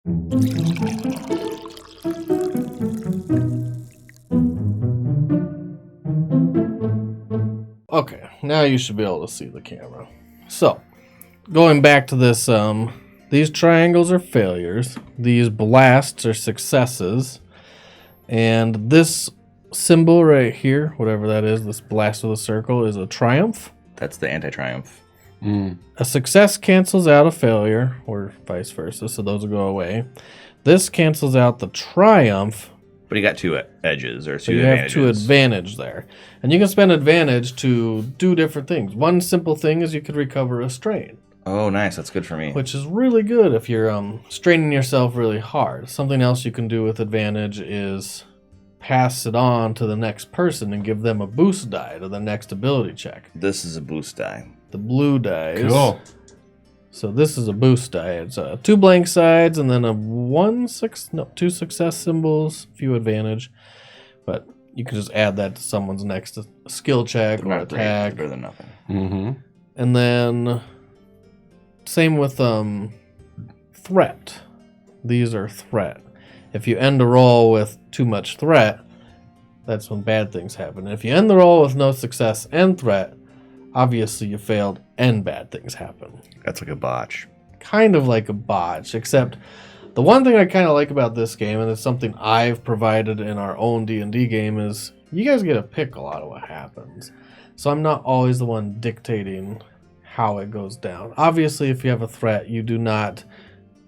Okay, now you should be able to see the camera. So, going back to this, these triangles are failures. These blasts are successes. And this symbol right here, whatever that is, this blast with a circle, is a triumph. That's the anti-triumph. A success cancels out a failure, or vice versa, so those will go away. This cancels out the triumph. But you got two edges, or So two you advantages. have two advantage there. And you can spend advantage to do different things. One simple thing is you could recover a strain. Oh, nice. That's good for me. Which is really good if you're straining yourself really hard. Something else you can do with advantage is pass it on to the next person and give them a boost die to the next ability check. This is a boost die. The blue dice. Cool. So this is a boost die. It's 2 blank sides and then 2 success symbols, few advantage. But you can just add that to someone's next skill check or Not great, attack. better than nothing. Mm-hmm. And then same with threat. These are threat. If you end a roll with too much threat, that's when bad things happen. And if you end the roll with no success and threat, obviously you failed and bad things happen. That's like a botch. Kind of like a botch, except the one thing I kind of like about this game, and it's something I've provided in our own D&D game, is you guys get to pick a lot of what happens. So I'm not always the one dictating how it goes down. Obviously, if you have a threat, you do not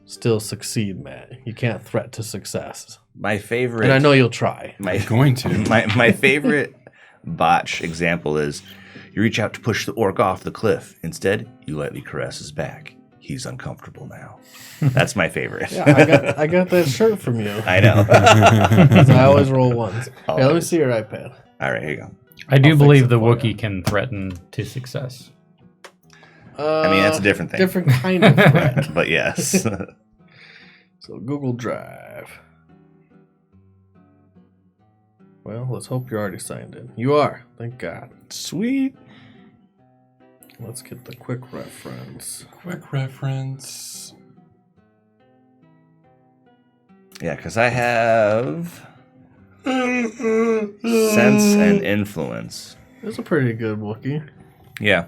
still succeed, Matt. You can't threat to success. My favorite... And I know you'll try. I'm going to. My favorite botch example is you reach out to push the orc off the cliff. Instead, you lightly caress his back. He's uncomfortable now. That's my favorite. Yeah, I got that shirt from you. I know. 'Cause I always roll ones. Hey, let me see your iPad. All right, here you go. I do I'll believe fix it the for Wookiee can threaten to success. I mean, that's a different thing. Different kind of threat. But yes. So Google Drive. Well, let's hope you're already signed in. You are. Thank God. Sweet. Let's get the quick reference. Quick reference. Yeah, because I have sense and influence. That's a pretty good Wookiee. Yeah.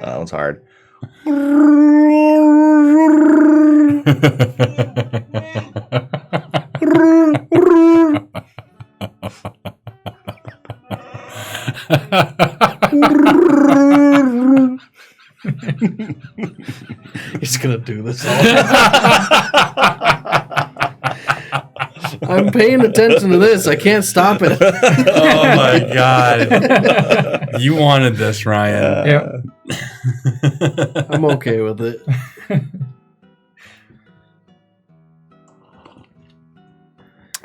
That one's hard. He's gonna do this all. I'm paying attention to this. I can't stop it. Oh my god. You wanted this, Ryan. Yeah. I'm okay with it.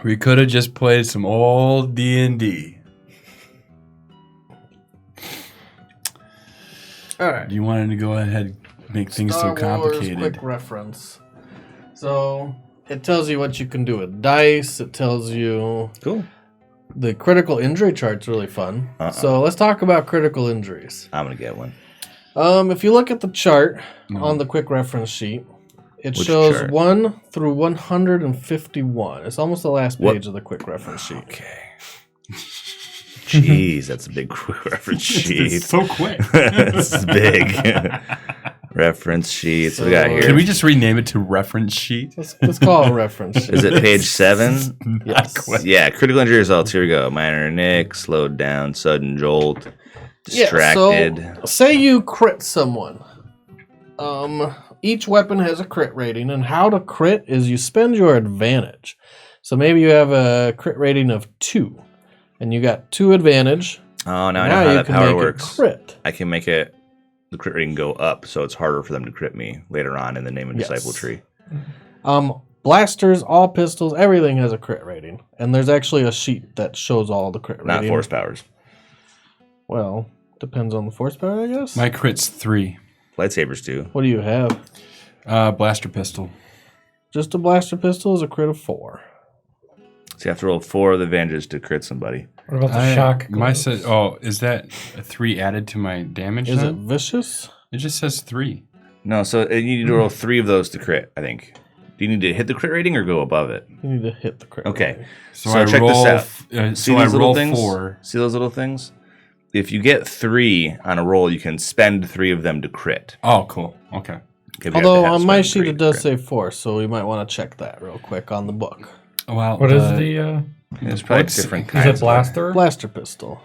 We could have just played some old D&D. All right. You wanted to go ahead and make things Star so complicated. Wars quick reference. So it tells you what you can do with dice. It tells you Cool. the critical injury chart's really fun. So let's talk about critical injuries. I'm going to get one. If you look at the chart on the quick reference sheet, it Which shows chart? 1 through 151. It's almost the last page of the quick reference sheet. Okay. Jeez, that's a big reference sheet. It's so quick. This is big. Reference sheets. We got here. Can we just rename it to reference sheet? Let's call it a reference sheet. Is it page 7? Yes. Yeah, critical injury results. Here we go. Minor nick, slowed down, sudden jolt, Yeah, distracted. so say you crit someone. Each weapon has a crit rating, and how to crit is you spend your advantage. So maybe you have a crit rating of 2, and you got 2 advantage. Oh, now I know how that can power make works. A crit. I can make the crit rating go up, so it's harder for them to crit me later on in the name and disciple tree. Blasters, all pistols, everything has a crit rating, and there's actually a sheet that shows all the crit rating. Not force powers. Well, depends on the force power, I guess. My crit's 3. Lightsabers too. What do you have? Blaster pistol. Just a blaster pistol is a crit of 4. So you have to roll 4 of the advantages to crit somebody. What about the shock? My gloves? is that a 3 added to my damage? Is it then? vicious? It just says 3. No, so you need to roll 3 of those to crit, I think. Do you need to hit the crit rating or go above it? You need to hit the crit. Okay. rating. So, So I check roll, this out. so I roll things? 4. See those little things? If you get 3 on a roll, you can spend 3 of them to crit. Oh, cool. Okay. If you have to Although have on my spend sheet 3 it to does crit. say 4, so we might want to check that real quick on the book. Well, What is the? There's probably What's- different Is kinds. it blaster? Blaster pistol.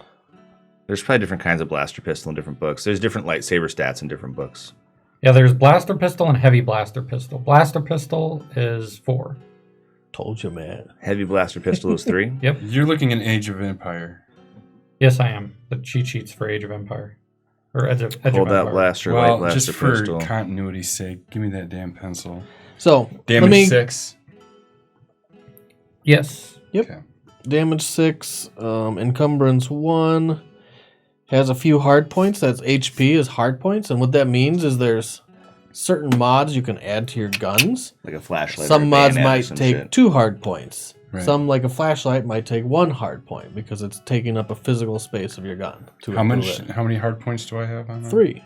There's probably different kinds of blaster pistol in different books. There's different lightsaber stats in different books. Yeah, there's blaster pistol and heavy blaster pistol. Blaster pistol is 4. Told you, man. Heavy blaster pistol is 3. Yep. You're looking at Age of Empire. Yes, I am. The cheat sheets for Age of Empire. Or Edge of Hold that Empire. blaster, light Well, blaster just for pistol. continuity's sake, give me that damn pencil. So Damage let me 6. Yes. Yep. Okay. damage 6, encumbrance 1, has a few hard points. That's HP is hard points, and what that means is there's certain mods you can add to your guns. Like a flashlight. or a Some mods bayonet or might some take shit. 2 hard points. Right. Some, like a flashlight, might take 1 hard point because it's taking up a physical space of your gun. To How improve much? it. How many hard points do I have on that? 3.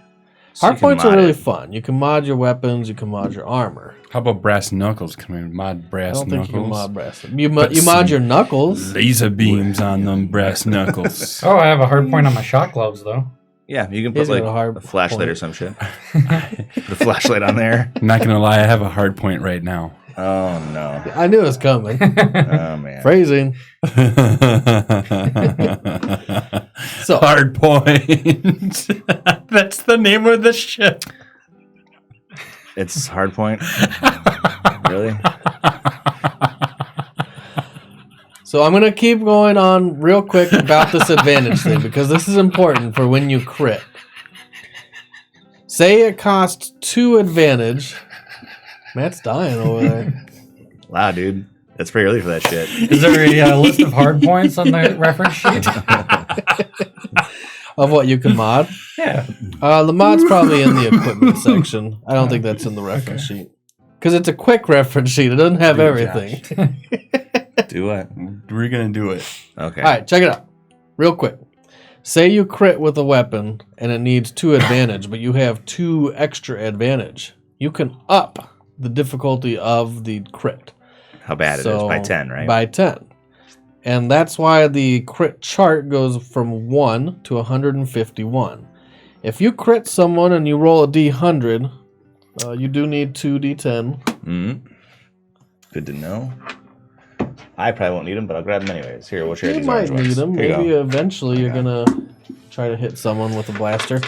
So you Hard can points are mod really it. fun. You can mod your weapons. You can mod your armor. How about brass knuckles? Can we mod I brass don't think knuckles? you can mod brass. Put You mod some your knuckles. Laser beams on them brass knuckles. Oh, I have a hard point on my shock gloves, though. Yeah, you can He's put like got a hard a flashlight point. or some shit. Put a flashlight on there. I'm not gonna lie, I have a hard point right now. Oh no. I knew it was coming. Oh man. Phrasing. So Hard point. That's the name of the ship. It's hard point. Really? So I'm going to keep going on real quick about this advantage thing because this is important for when you crit. Say it costs 2 advantage. Matt's dying over there. Wow, dude. That's pretty early for that shit. Is there a list of hard points on the reference sheet? Of what you can mod. Yeah. The mod's probably in the equipment section. I don't think that's in the reference sheet. Because it's a quick reference sheet. It doesn't have Do it, everything. Do what? We're gonna do it. Okay. All right, check it out. Real quick. Say you crit with a weapon and it needs 2 advantage, but you have 2 extra advantage. You can up the difficulty of the crit. How bad it is by 10, right? By 10. And that's why the crit chart goes from 1 to 151. If you crit someone and you roll a D100, you do need 2 D10. Good to know. I probably won't need them, but I'll grab them anyways. Here, we'll share You these might orange need ones. them. Here you Maybe go. eventually you're going to try to hit someone with a blaster.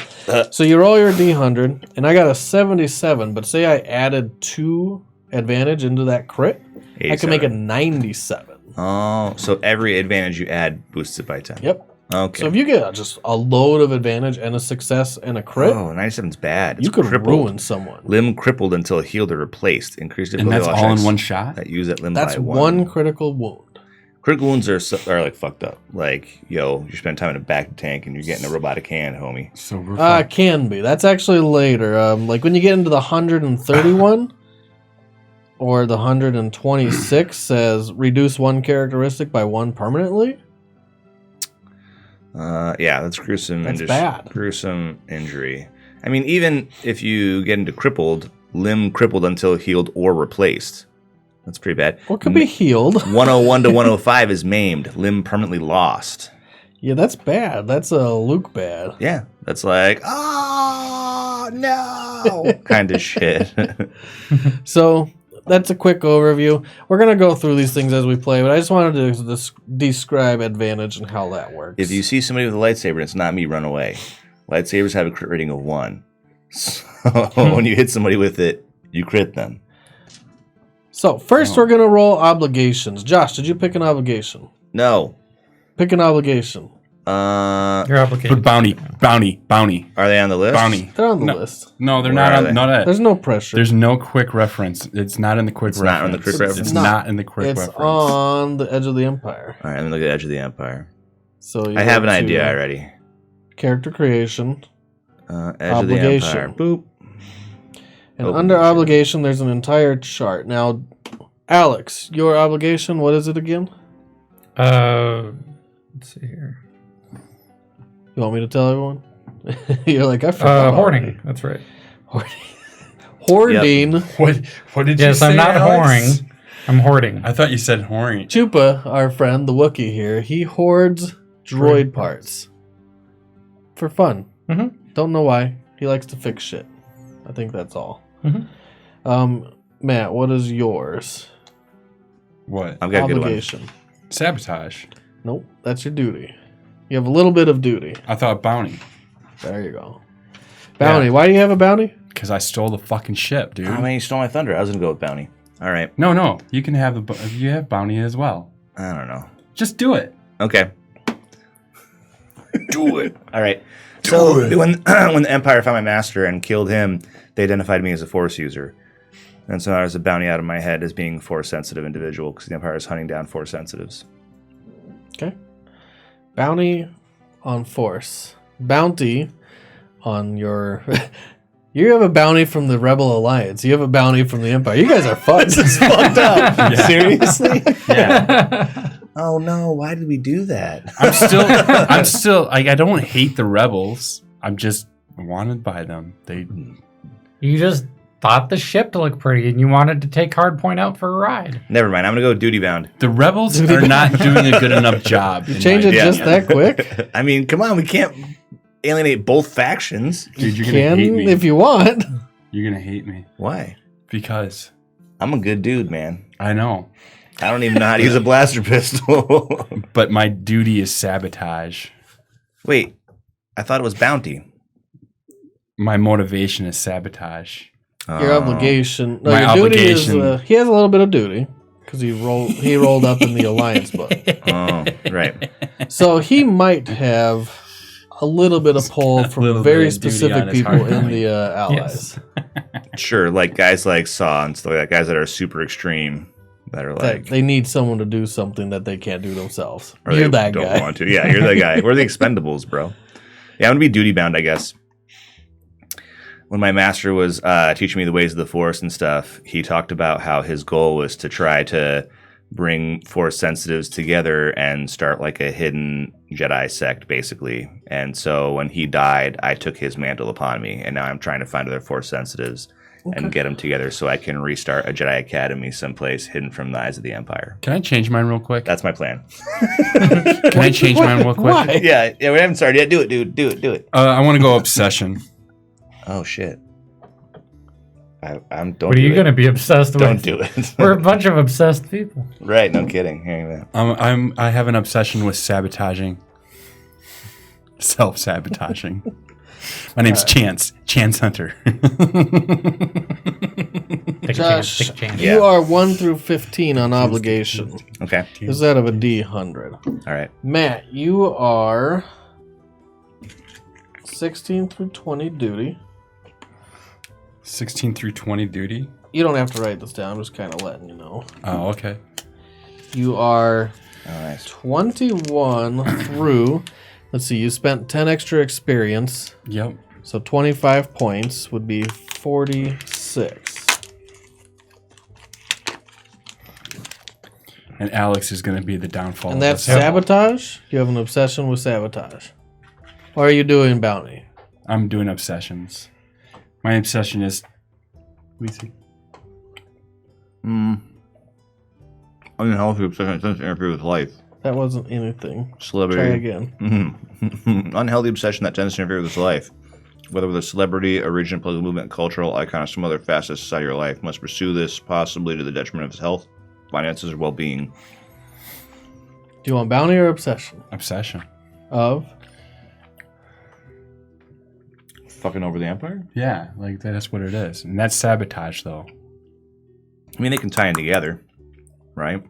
So you roll your D100, and I got a 77, but say I added 2 advantage into that crit, I can make a 97. Oh, so every advantage you add boosts it by 10. Yep. Okay. So if you get just a load of advantage and a success and a crit, Oh, 97's bad. you It's could crippled. ruin someone. Limb crippled until healed or replaced. Increased And difficulty that's of all in checks one shot? that use that limb That's by one critical wound. Critical wounds are like fucked up. Like, yo, you spend time in a back tank and you're getting a robotic hand, homie. So we're fucked. Can be. That's actually later. Like when you get into the 131 or the 126 says reduce 1 characteristic by 1 permanently. Yeah, that's gruesome. That's and bad. Gruesome injury. I mean, even if you get into crippled, limb crippled until healed or replaced. That's pretty bad. Or it could be healed. 101 to 105 is maimed, limb permanently lost. Yeah, that's bad. That's a Luke bad. Yeah, that's like, oh, no, kind of shit. So that's a quick overview. We're going to go through these things as we play, but I just wanted to describe advantage and how that works. If you see somebody with a lightsaber and it's not me, run away. Lightsabers have a crit rating of 1. So when you hit somebody with it, you crit them. So first we're going to roll obligations. Josh, did you pick an obligation? No. Pick an obligation. Your application. Put bounty. Are they on the list? Bounty. They're on the No. list. No, they're Where not are on. they? Not at. There's no pressure. There's no quick reference. It's not in the quick It's reference. not in the quick reference? It's It's not. not in the quick It's reference. on the edge of the empire. All right, let me look at Edge of the Empire. So you I have go an to idea already. Character creation. Edge Obligation. of the Empire. Boop. And Open under the chart. obligation, there's an entire chart. Now, Alex, your obligation, what is it again? Let's see here. You want me to tell everyone? You're like, I forgot. Hoarding. That's right. Hoarding. What did you Yes, say, I'm not Alex? whoring. I'm hoarding. I thought you said whoring. Chupa, our friend, the Wookiee here, he hoards droid parts. For fun. Mm-hmm. Don't know why. He likes to fix shit. I think that's all. Mm-hmm. Matt, what is yours? What? I've got a good one. Obligation. Sabotage. Nope, that's your duty. You have a little bit of duty. I thought bounty. There you go. Bounty. Why do you have a bounty? Because I stole the fucking ship, dude. I mean, you stole my thunder. I was gonna go with bounty. All right. No. You can have you have bounty as well. I don't know. Just do it. Okay. Do it. All right. So when the Empire found my master and killed him, they identified me as a Force user. And so now there's a bounty out of my head as being Force-sensitive individual because the Empire is hunting down Force-sensitives. Okay. Bounty on Force. Bounty on your... You have a bounty from the Rebel Alliance. You have a bounty from the Empire. You guys are fucked. This is fucked up. Yeah. Seriously? Yeah. Oh no! Why did we do that? I'm still like, I don't hate the rebels. I'm just wanted by them. You just thought the ship looked pretty and you wanted to take Hardpoint out for a ride. Never mind. I'm gonna go duty bound. The rebels are not doing a good enough job. You change it just that quick? I mean, come on. We can't alienate both factions. Dude, you're You gonna hate can me. if you want. You're gonna hate me Why? because I'm a good dude, man. I know. I don't even know how to use a blaster pistol. But my duty is sabotage. Wait, I thought it was bounty. My motivation is sabotage. Your obligation. No, My your obligation. duty is... he has a little bit of duty because he rolled up in the Alliance book. Oh, right. So he might have a little bit of pull from Little very bit of duty on specific his people hard in point. the Allies. Sure, like guys like Saw and stuff like that. Guys that are super extreme. That are That like... they need someone to do something that they can't do themselves. or You're they that don't guy. want to. Yeah, you're that guy. We're the Expendables, bro. Yeah, I'm gonna be duty bound, I guess. When my master was teaching me the ways of the Force and stuff, he talked about how his goal was to try to bring Force sensitives together and start like a hidden Jedi sect, basically. And so when he died, I took his mantle upon me, and now I'm trying to find other Force sensitives and get them together so I can restart a Jedi Academy someplace hidden from the eyes of the Empire. Can I change mine real quick? That's my plan. Can I change mine real quick? Why? Yeah, we haven't started yet. Do it, dude. Do it. I want to go obsession. Oh shit! I'm don't. What are you going to be obsessed with? Don't do it. We're a bunch of obsessed people. Right? No kidding. Hearing that. I have an obsession with sabotaging, self-sabotaging. My name's Chance Hunter. Take Josh, a chance. you are 1 through 15 on obligation. Okay. This is out of a D100. All right. Matt, you are 16 through 20 duty. 16 through 20 duty. You don't have to write this down. I'm just kind of letting you know. Oh, okay. You are Oh, nice. 21 through... Let's see, you spent 10 extra experience. Yep. So 25 points would be 46. And Alex is going to be the downfall. And of that's this. sabotage? You have an obsession with sabotage. Or are you doing bounty? I'm doing obsessions. My obsession is. Let me see. Unhealthy obsession tends to interfere with life. That wasn't anything. Try Celebrity. again. Unhealthy obsession that tends to interfere with his life. Whether with a celebrity, a region, political movement, cultural icon, or some other facet of society or life, must pursue this possibly to the detriment of his health, finances, or well-being. Do you want bounty or obsession? Obsession. Of? Fucking over the Empire? Yeah, like that's what it is. And that's sabotage, though. I mean, they can tie in together, right?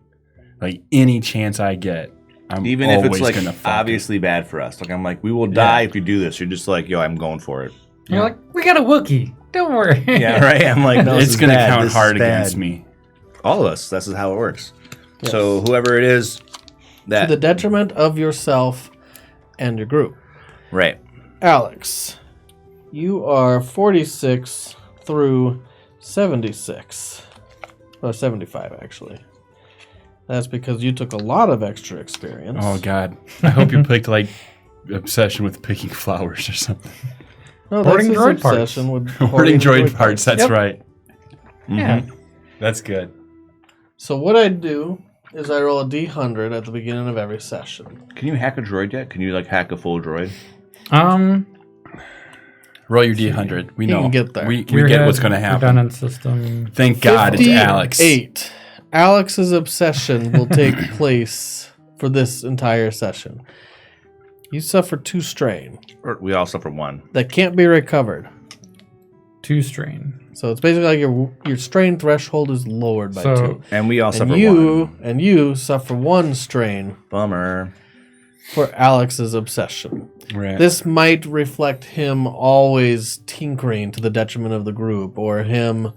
Like any chance I get, I'm Even if always it's like gonna fuck it. obviously bad for us. Like, I'm like, we will die if you do this. You're just like, yo, I'm going for it. You're like, we got a Wookiee. Don't worry. Yeah, right? I'm like, no, It's going to count hard against me. All of us. This is how it works. Yes. So whoever it is To that... the detriment of yourself and your group. Right. Alex, you are 46 through 76. Or 75, actually. That's because you took a lot of extra experience. Oh God! I hope you picked like obsession with picking flowers or something. No, Hoarding that's his droid parts. obsession with Hoarding droid parts. That's Yep. right. Yeah. That's good. So what I do is I roll a d100 at the beginning of every session. Can you hack a droid yet? Can you like hack a full droid? Roll your D100. We You know. can get there. We get what's going to happen. Redundant system. Thank God it's Alex. 58. Alex's obsession will take place for this entire session. You suffer 2 strain Or we all suffer 1. that can't be recovered. 2 strain. So it's basically like your strain threshold is lowered by So- 2. And we all And suffer you 1. and you suffer 1 strain Bummer. for Alex's obsession. Right. This might reflect him always tinkering to the detriment of the group, or him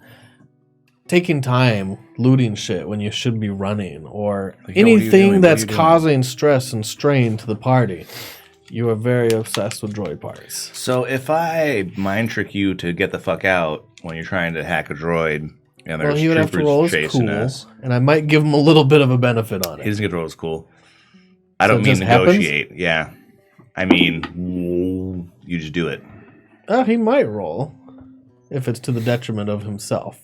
taking time looting shit when you should be running, or Like, yo, what are you doing? anything What are that's you doing? causing stress and strain to the party. You are very obsessed with droid parts. So if I mind trick you to get the fuck out when you're trying to hack a droid, and Well, there's he would have to roll troopers his chasing cool, us, and I might give him a little bit of a benefit on he it. doesn't get to roll his cool. I So don't it mean just happens? negotiate. Yeah, I mean you just do it. He might roll if it's to the detriment of himself.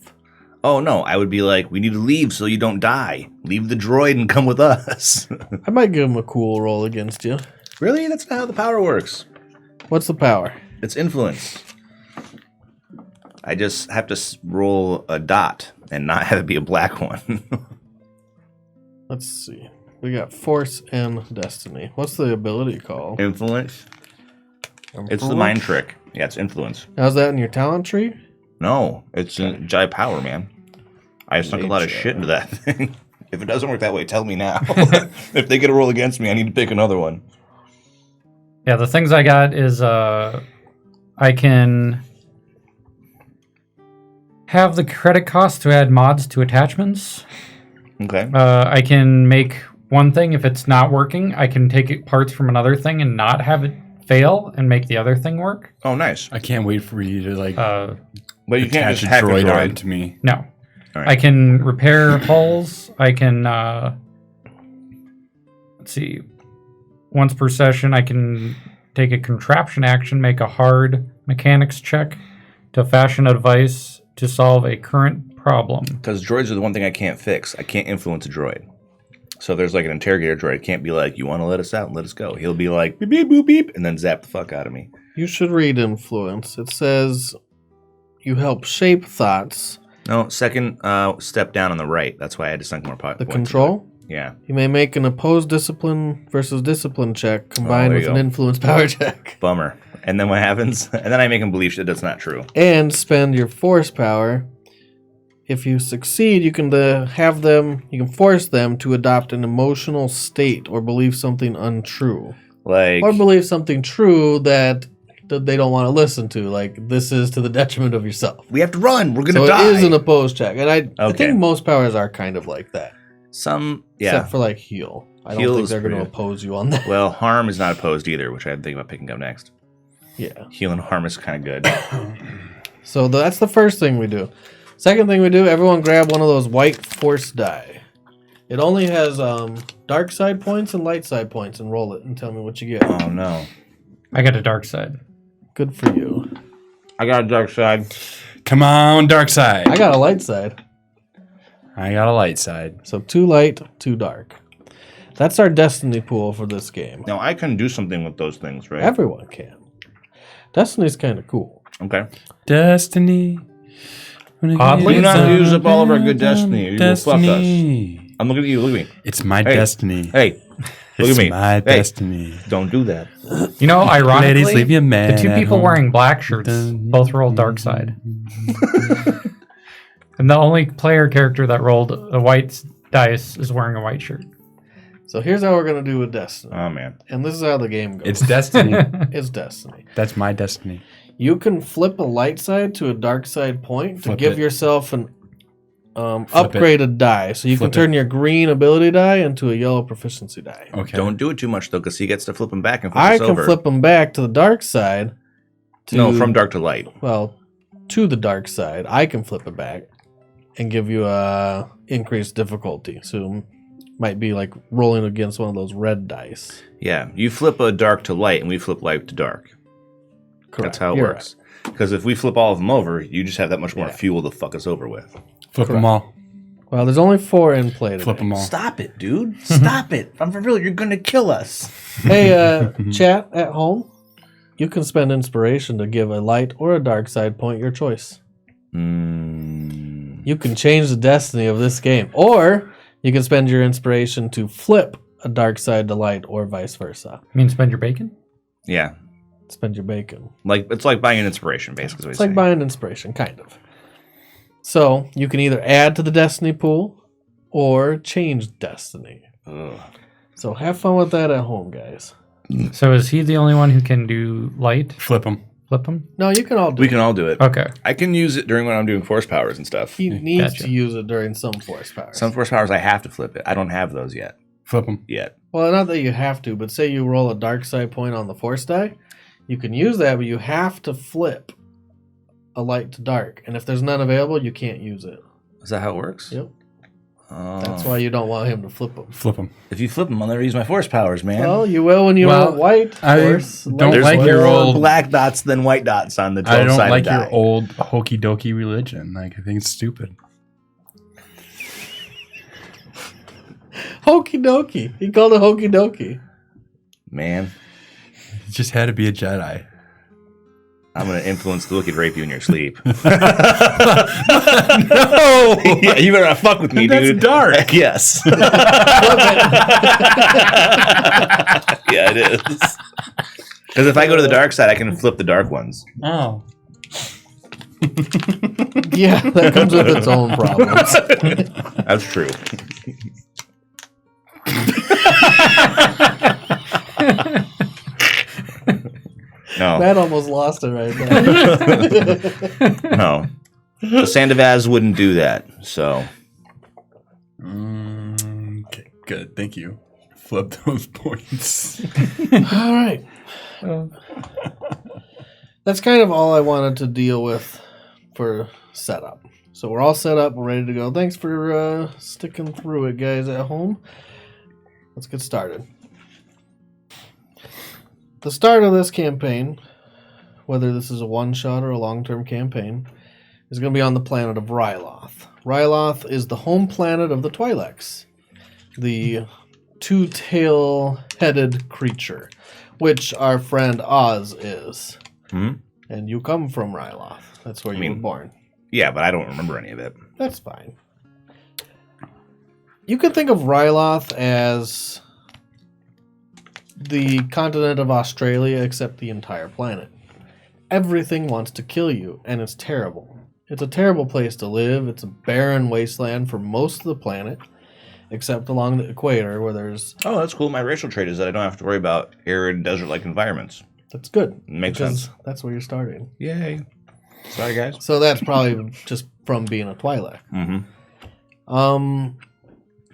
Oh no, I would be like, we need to leave so you don't die. Leave the droid and come with us. I might give him a cool roll against you. Really? That's not how the power works. What's the power? It's influence. I just have to roll a dot and not have it be a black one. Let's see. We got Force and Destiny. What's the ability called? Influence? It's the mind trick. Yeah, it's influence. How's that in your talent tree? No, it's in Jai Power, man. I sunk a lot of Nature. shit into that thing. If it doesn't work that way, tell me now. If they get a roll against me, I need to pick another one. Yeah, the things I got is I can have the credit cost to add mods to attachments. Okay. I can make one thing if it's not working. I can take parts from another thing and not have it fail and make the other thing work. Oh, nice. I can't wait for you to like But you can't attach just a hack a droid droid. onto me. No. All right. I can repair hulls. I can, let's see, once per session, I can take a contraption action, make a hard mechanics check to fashion a device to solve a current problem. Because droids are the one thing I can't fix. I can't influence a droid. So if there's like an interrogator droid, can't be like, you want to let us out and let us go. He'll be like, beep, beep, boop, beep, and then zap the fuck out of me. You should read Influence. It says you help shape thoughts. No, second step down on the right. That's why I had to sunk more points. The control. Yeah. You may make an opposed discipline versus discipline check combined there with you an go. influence power check. Bummer. And then what happens? And then I make him believe shit that's not true. And spend your force power. If you succeed, you can you can force them to adopt an emotional state or believe something untrue. Like, Or believe something true that they don't want to listen to. Like, this is to the detriment of yourself. we have to run. We're going So to die. it is an opposed check. And I Okay. think most powers are kind of like that. Some, yeah. Except for like heal. I don't Heal think is they're going to pretty- oppose you on that. Well, harm is not opposed either, which I'm thinking about picking up next. Yeah. Heal and harm is kind of good. So that's the first thing we do. Second thing we do, everyone grab one of those white force die. It only has dark side points and light side points, and roll it and tell me what you get. Oh, no. I got a dark side. Good for you. I got a dark side. Come on, dark side. I got a light side. I got a light side. So 2 light, 2 dark. That's our destiny pool for this game. Now, I can do something with those things, right? Everyone can. Destiny's kind of cool. Okay. Destiny. Oddly Do not enough- use up all of our good destiny. You will fuck us. Destiny. I'm looking at you. Look at me. It's my Hey. destiny. Hey, look It's at me. my Hey. destiny. Don't do that. You know, ironically, Ladies, leave your man the 2 at people home. wearing black shirts both rolled dark side. And the only player character that rolled a white dice is wearing a white shirt. So here's how we're going to do with destiny. Oh, man. And this is how the game goes. It's destiny. It's destiny. That's my destiny. You can flip a light side to a dark side point to Flip give it. yourself an Flip upgraded die. So you Flip can turn your green ability die into a yellow proficiency die. Okay. Don't do it too much, though, because he gets to flip him back and flip I us can over. flip them back to the dark side. No, from dark to light. Well, to the dark side. I can flip it back. and give you a increased difficulty. So might be like rolling against one of those red dice. Yeah, you flip a dark to light, and we flip light to dark. Correct. That's how it You're works. Because if we flip all of them over, you just have that much more Yeah. fuel to fuck us over with. Flip them all. Well, there's only 4 in play today. Flip them all. Stop it, dude. Stop it. I'm for real. You're going to kill us. Hey, chat at home, you can spend inspiration to give a light or a dark side point your choice. You can change the destiny of this game, or you can spend your inspiration to flip a dark side to light, or vice versa. You mean spend your bacon? Yeah. Spend your bacon. It's like buying an inspiration, basically. It's like buying inspiration, kind of. So you can either add to the destiny pool or change destiny. Ugh. So have fun with that at home, guys. So is he the only one who can do light? Flip them. Flip him? No, you can all do We it. can all do it. Okay. I can use it during when I'm doing force powers and stuff. He needs Gotcha. to use it during some force powers. Some force powers I have to flip it. I don't have those yet. Flip them. Well, not that you have to, but say you roll a dark side point on the force die, you can use that, but you have to flip a light to dark. And if there's none available, you can't use it. Is that how it works? Yep. Oh. That's why you don't want him to flip them. Flip them. If you flip them, I'll never use my force powers, man. Well, you will when you Well, roll white I force. don't There's like more your old- black dots than white dots on the 12 I don't sided like die. your old hokey dokey religion. Like, I think it's stupid. Hokey dokey. He called it hokey dokey. Man, You just had to be a Jedi. I'm going to influence the Wookiee to rape you in your sleep. No! Yeah, you better not fuck with me, That's dude. dark. Yes. Yeah, it is. Because if I go to the dark side, I can flip the dark ones. Oh. Yeah, that comes with its own problems. That's true. No, Matt almost lost it right there. no. The Sandavaz wouldn't do that. So Okay, good. Thank you. Flip those points. All right. That's kind of all I wanted to deal with for setup. So we're all set up. We're ready to go. Thanks for sticking through it, guys at home. Let's get started. The start of this campaign, whether this is a one-shot or a long-term campaign, is going to be on the planet of Ryloth. Ryloth is the home planet of the Twi'leks, the two-tail-headed creature, which our friend Oz is. Mhm. And you come from Ryloth. That's where you were born. yeah, but I don't remember any of it. That's fine. You can think of Ryloth as the continent of Australia, except the entire planet. Everything wants to kill you, and it's terrible. It's a terrible place to live. It's a barren wasteland for most of the planet, except along the equator where there's... Oh, that's cool. My racial trait is that I don't have to worry about arid desert-like environments. That's good. Makes because sense. That's where you're starting. Yay. Sorry, guys. So that's probably just from being a Twi'lek. Mm-hmm.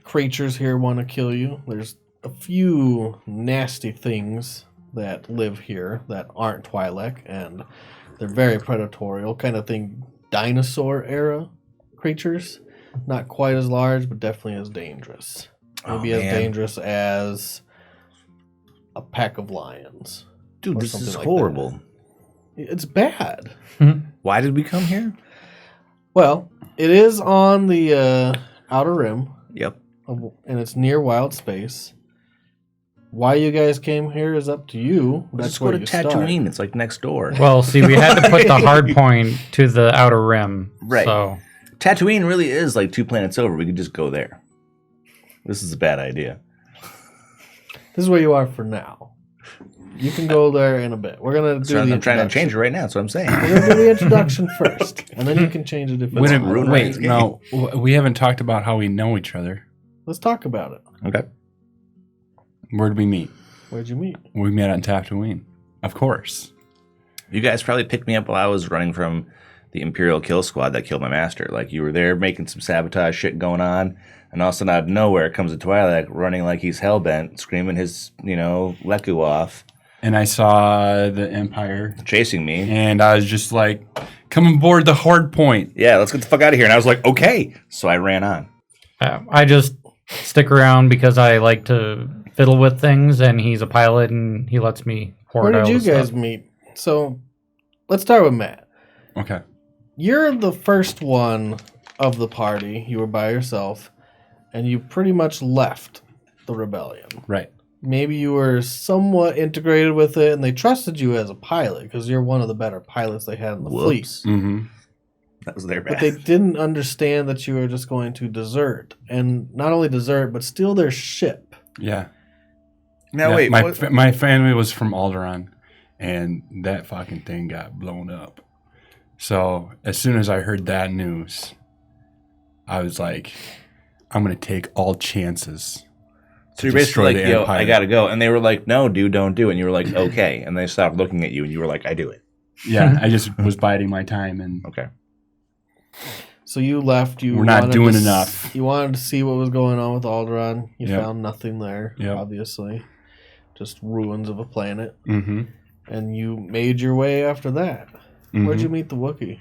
Creatures here want to kill you. There's a few nasty things that live here that aren't Twi'lek, and they're very predatorial, kind of thing dinosaur era creatures. Not quite as large, but definitely as dangerous. Maybe as dangerous as a pack of lions. Dude, or this something is like horrible. It's bad. Why did we come here? Well, it is on the outer rim, Yep. and it's near wild space. Why you guys came here is up to you. Let's That's go where to you start. Tatooine. It's like next door. Well, see, we had to put the hard point to the outer rim. Right. So Tatooine really is like 2 planets over. We could just go there. This is a bad idea. This is where you are for now. You can go there in a bit. We're gonna do So the I'm trying to introduction. change it right now. That's what I'm saying. We're gonna do the introduction first, and then you can change it if it's Wait, not. ruin wait, my no. We haven't talked about how we know each other. Let's talk about it. Okay. Where did we meet? Where'd you meet? We met on Tatooine. Of course. You guys probably picked me up while I was running from the Imperial kill squad that killed my master. Like, you were there making some sabotage shit going on, and all of a sudden out of nowhere comes a Twi'lek running like he's hellbent, screaming his, Leku off. and I saw the Empire, chasing me. and I was just like, come aboard the hard point. Yeah, let's get the fuck out of here. And I was like, okay. So I ran on. I just stick around because I like to fiddle with things, and he's a pilot, and he lets me Where hoard all did you the guys stuff. meet? So let's start with Matt. Okay. You're the first one of the party. You were by yourself, and you pretty much left the rebellion. Right. Maybe you were somewhat integrated with it, and they trusted you as a pilot because you're one of the better pilots they had in the fleet. Mm-hmm. That was their bad. But they didn't understand that you were just going to desert, and not only desert, but steal their ship. Yeah. Now, Yeah, wait. my family was from Alderaan, and that fucking thing got blown up. So as soon as I heard that news, I was like, I'm going to take all chances. So you're basically like, yo, I gotta go. And they were like, no, dude, don't do it. And you were like, okay. And they stopped looking at you, and you were like, I do it. Yeah, I just was biding my time. And Okay. So you left. We're not wanted doing to enough. You wanted to see what was going on with Alderaan. You Yep. found nothing there, Yep. obviously. Just ruins of a planet. Mm-hmm. And you made your way after that. Where'd you meet the Wookiee?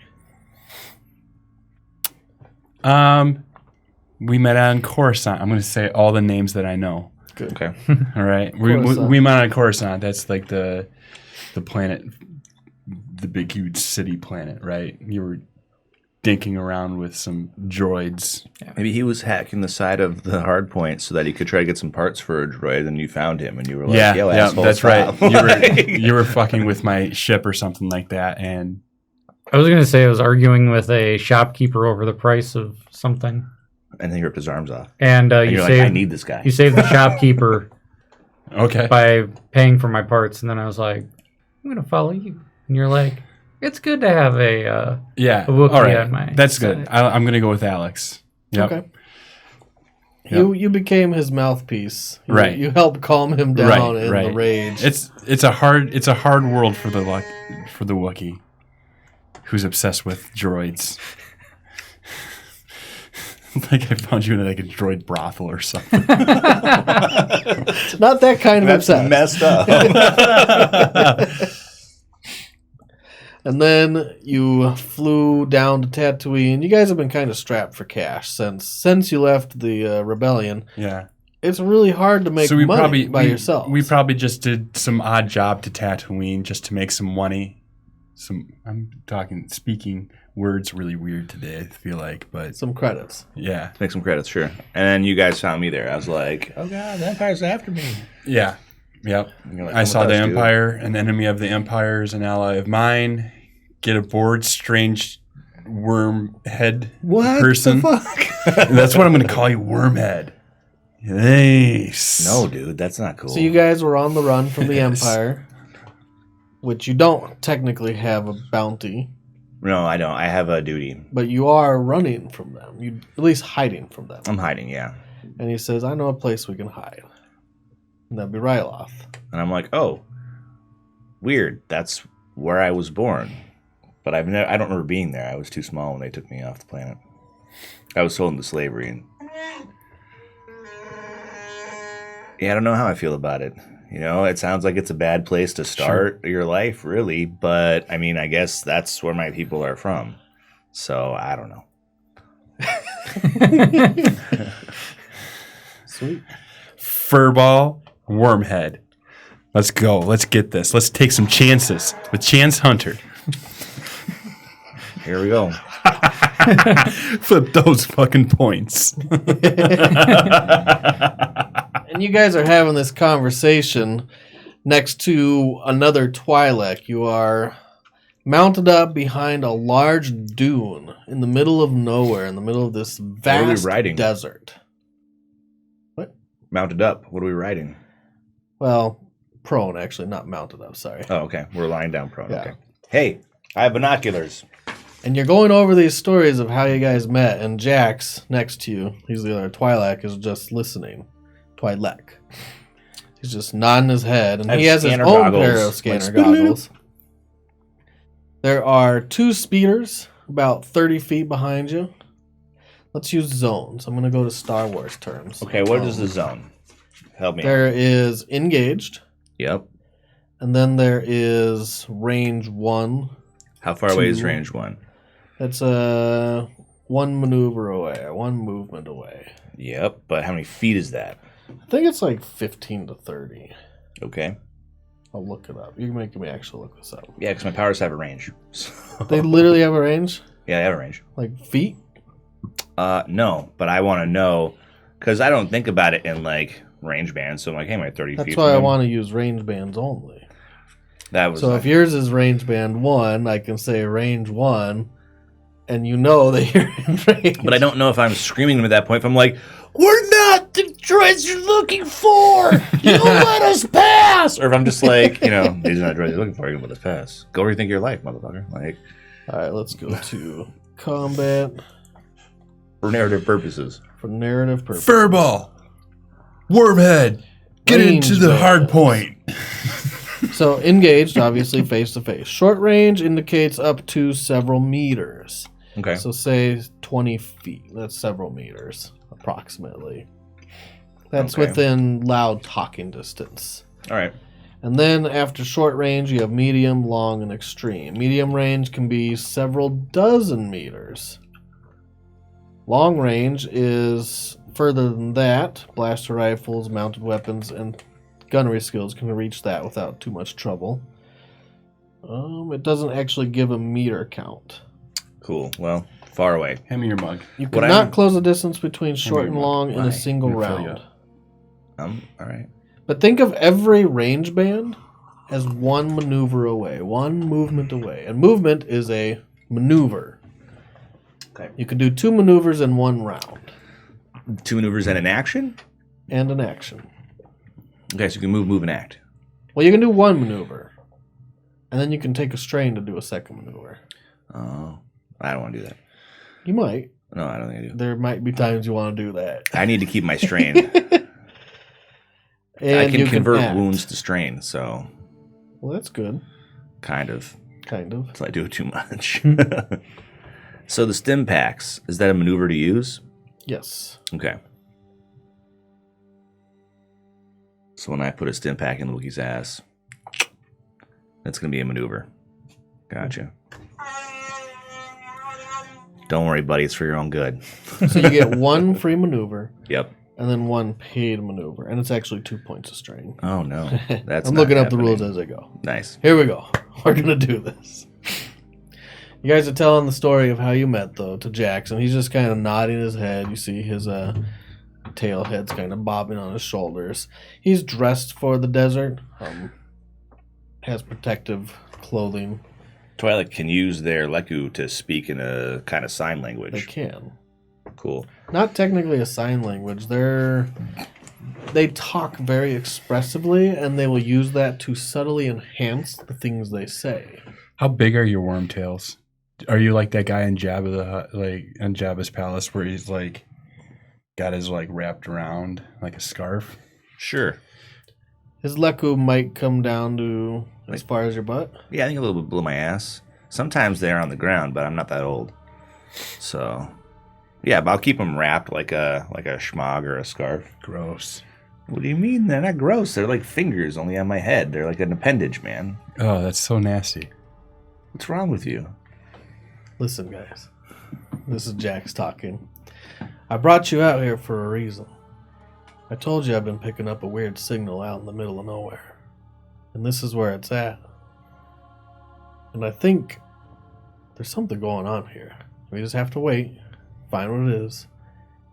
We met on Coruscant. I'm going to say all the names that I know. Good. Okay. All right. Coruscant. We met on Coruscant. That's like the planet, the big, huge city planet, right? You were dinking around with some droids. Maybe he was hacking the side of the hard point so that he could try to get some parts for a droid, and you found him, and you were like, yo, asshole, that's stop. right. You were fucking with my ship or something like that, and I was going to say I was arguing with a shopkeeper over the price of something. And then he ripped his arms off. And, And you you're like, saved I need this guy. you saved the shopkeeper okay. by paying for my parts. And then I was like, I'm going to follow you. And you're like, it's good to have a Yeah. a Wookiee All right. on my That's side. good. I'm going to go with Alex. Yep. Okay. Yep. You became his mouthpiece. Right. You helped calm him down in the right. rage. It's a hard world for the Wookiee, who's obsessed with droids. Like I found you in like a droid brothel or something. Not that kind of That's upset. messed up. And then you flew down to Tatooine. You guys have been kind of strapped for cash since you left the rebellion. Yeah. It's really hard to make money by yourself. We probably just did some odd job to Tatooine just to make some money. Speaking words really weird today, I feel like, but some credits. yeah. Make some credits, sure. And then you guys found me there. I was like, oh god, the Empire's after me. Yeah. Yep. And you're like, I "Come saw with the us, dude." Empire, an enemy of the Empire is an ally of mine. Get aboard, strange worm head person. the fuck? That's what I'm going to call you, Wormhead. Nice. No, dude, that's not cool. So you guys were on the run from the Yes. Empire, which you don't technically have a bounty, No, I don't. I have a duty. but you are running from them. You at least hiding from them. I'm hiding, yeah. And he says, "I know a place we can hide." And that'd be Ryloth. And I'm like, oh, weird. That's where I was born. But I don't remember being there. I was too small when they took me off the planet. I was sold into slavery. And yeah, I don't know how I feel about it. You know, it sounds like it's a bad place to start your life, really. But, I mean, I guess that's where my people are from. So, I don't know. Sweet. Furball, Wormhead. Let's go. Let's get this. Let's take some chances with Chance Hunter. Here we go. Flip those fucking points. And you guys are having this conversation next to another Twi'lek. You are mounted up behind a large dune in the middle of nowhere, in the middle of this vast riding? desert. Mounted up. What are we riding? Well, prone, actually, not mounted up, sorry. Oh, okay. We're lying down prone. Yeah. Okay. Hey, I have binoculars. And you're going over these stories of how you guys met, and Jax, next to you, he's the other Twi'lek, is just listening. Twi'lek. He's just nodding his head, and I he have has his scanner own goggles. pair of Like, scanner spin it. goggles. There are 2 speeders about 30 feet behind you. Let's use zones. I'm going to go to Star Wars terms. Okay, what is the zone? Help me. There is engaged. Yep. And then there is range 1. How far away is 2. range 1? That's 1 maneuver away, 1 movement away. Yep, but how many feet is that? I think it's like 15 to 30. Okay. I'll look it up. You're making me actually look this up. Yeah, because my powers have a range. So- They literally have a range? Yeah, they have a range. Like feet? No, but I want to know, because I don't think about it in, like, range bands, so I'm like, hey, my 30 That's feet why from I him. want to use range bands only. That was So if yours is range band 1, I can say range 1, and you know that you're in range. But I don't know if I'm screaming them at that point. If I'm like, we're not the droids you're looking for. You don't let us pass. Or if I'm just like, these are not droids you're looking for. You're going to let us pass. Go rethink your life, motherfucker. Like, All right, let's go to combat for narrative purposes. for narrative purposes. Furball. Wormhead. Get Range into the hard bands. point. So engaged, obviously face to face. Short range indicates up to several meters. Okay. So say 20 feet. That's several meters, approximately. That's Okay. within loud talking distance. All right. And then after short range, you have medium, long, and extreme. Medium range can be several dozen meters. Long range is further than that. Blaster rifles, mounted weapons, and gunnery skills can reach that without too much trouble. It doesn't actually give a meter count. Cool. Well, far away. Hand me your mug. You What cannot I'm- close the distance between short and Why? long in a single I'm gonna fill you round. up. All right. But think of every range band as 1 maneuver away, 1 movement away. And movement is a maneuver. Okay. You can do 2 maneuvers in 1 round 2 maneuvers and an action? and an action. Okay, so you can move, and act. Well, you can do 1 maneuver, and then you can take a strain to do a second maneuver. Oh, I don't want to do that. You might. No, I don't think I do. There might be times you want to do that. I need to keep my strain. And I can you convert act. wounds to strain, so Well, that's good. kind of. Kind of. Until I do it too much. So the stim packs, is that a maneuver to use? Yes. Okay. So when I put a stim pack in Wookiee's ass, that's going to be a maneuver. Gotcha. Don't worry, buddy. It's for your own good. So you get 1 free maneuver Yep. and then 1 paid maneuver, and it's actually 2 points of strain. Oh, no. That's I'm not looking up the happening. rules as I go. Nice. Here we go. We're gonna do this. You guys are telling the story of how you met, though, to Jackson. He's just kind of nodding his head. You see his tail head's kind of bobbing on his shoulders. He's dressed for the desert. Has protective clothing. Twilight can use their Leku to speak in a kind of sign They language. can. Cool. Not technically a sign language. They talk very expressively, and they will use that to subtly enhance the things they say. How big are your wormtails? Are you like that guy in Jabba the Hutt, like in Jabba's palace, where he's like got his like wrapped around like a scarf? Sure. His Leku might come down to as far as your butt. Yeah, I think a little bit below my ass. Sometimes they're on the ground, but I'm not that old. So, yeah, but I'll keep them wrapped like a schmog or a scarf. Gross. What do you mean? They're not gross. They're like fingers only on my head. They're like an appendage, man. Oh, that's so nasty. What's wrong with you? Listen, guys. This is Jax talking. I brought you out here for a reason. I told you I've been picking up a weird signal out in the middle of nowhere. And this is where it's at. And I think there's something going on here. We just have to wait, find what it is,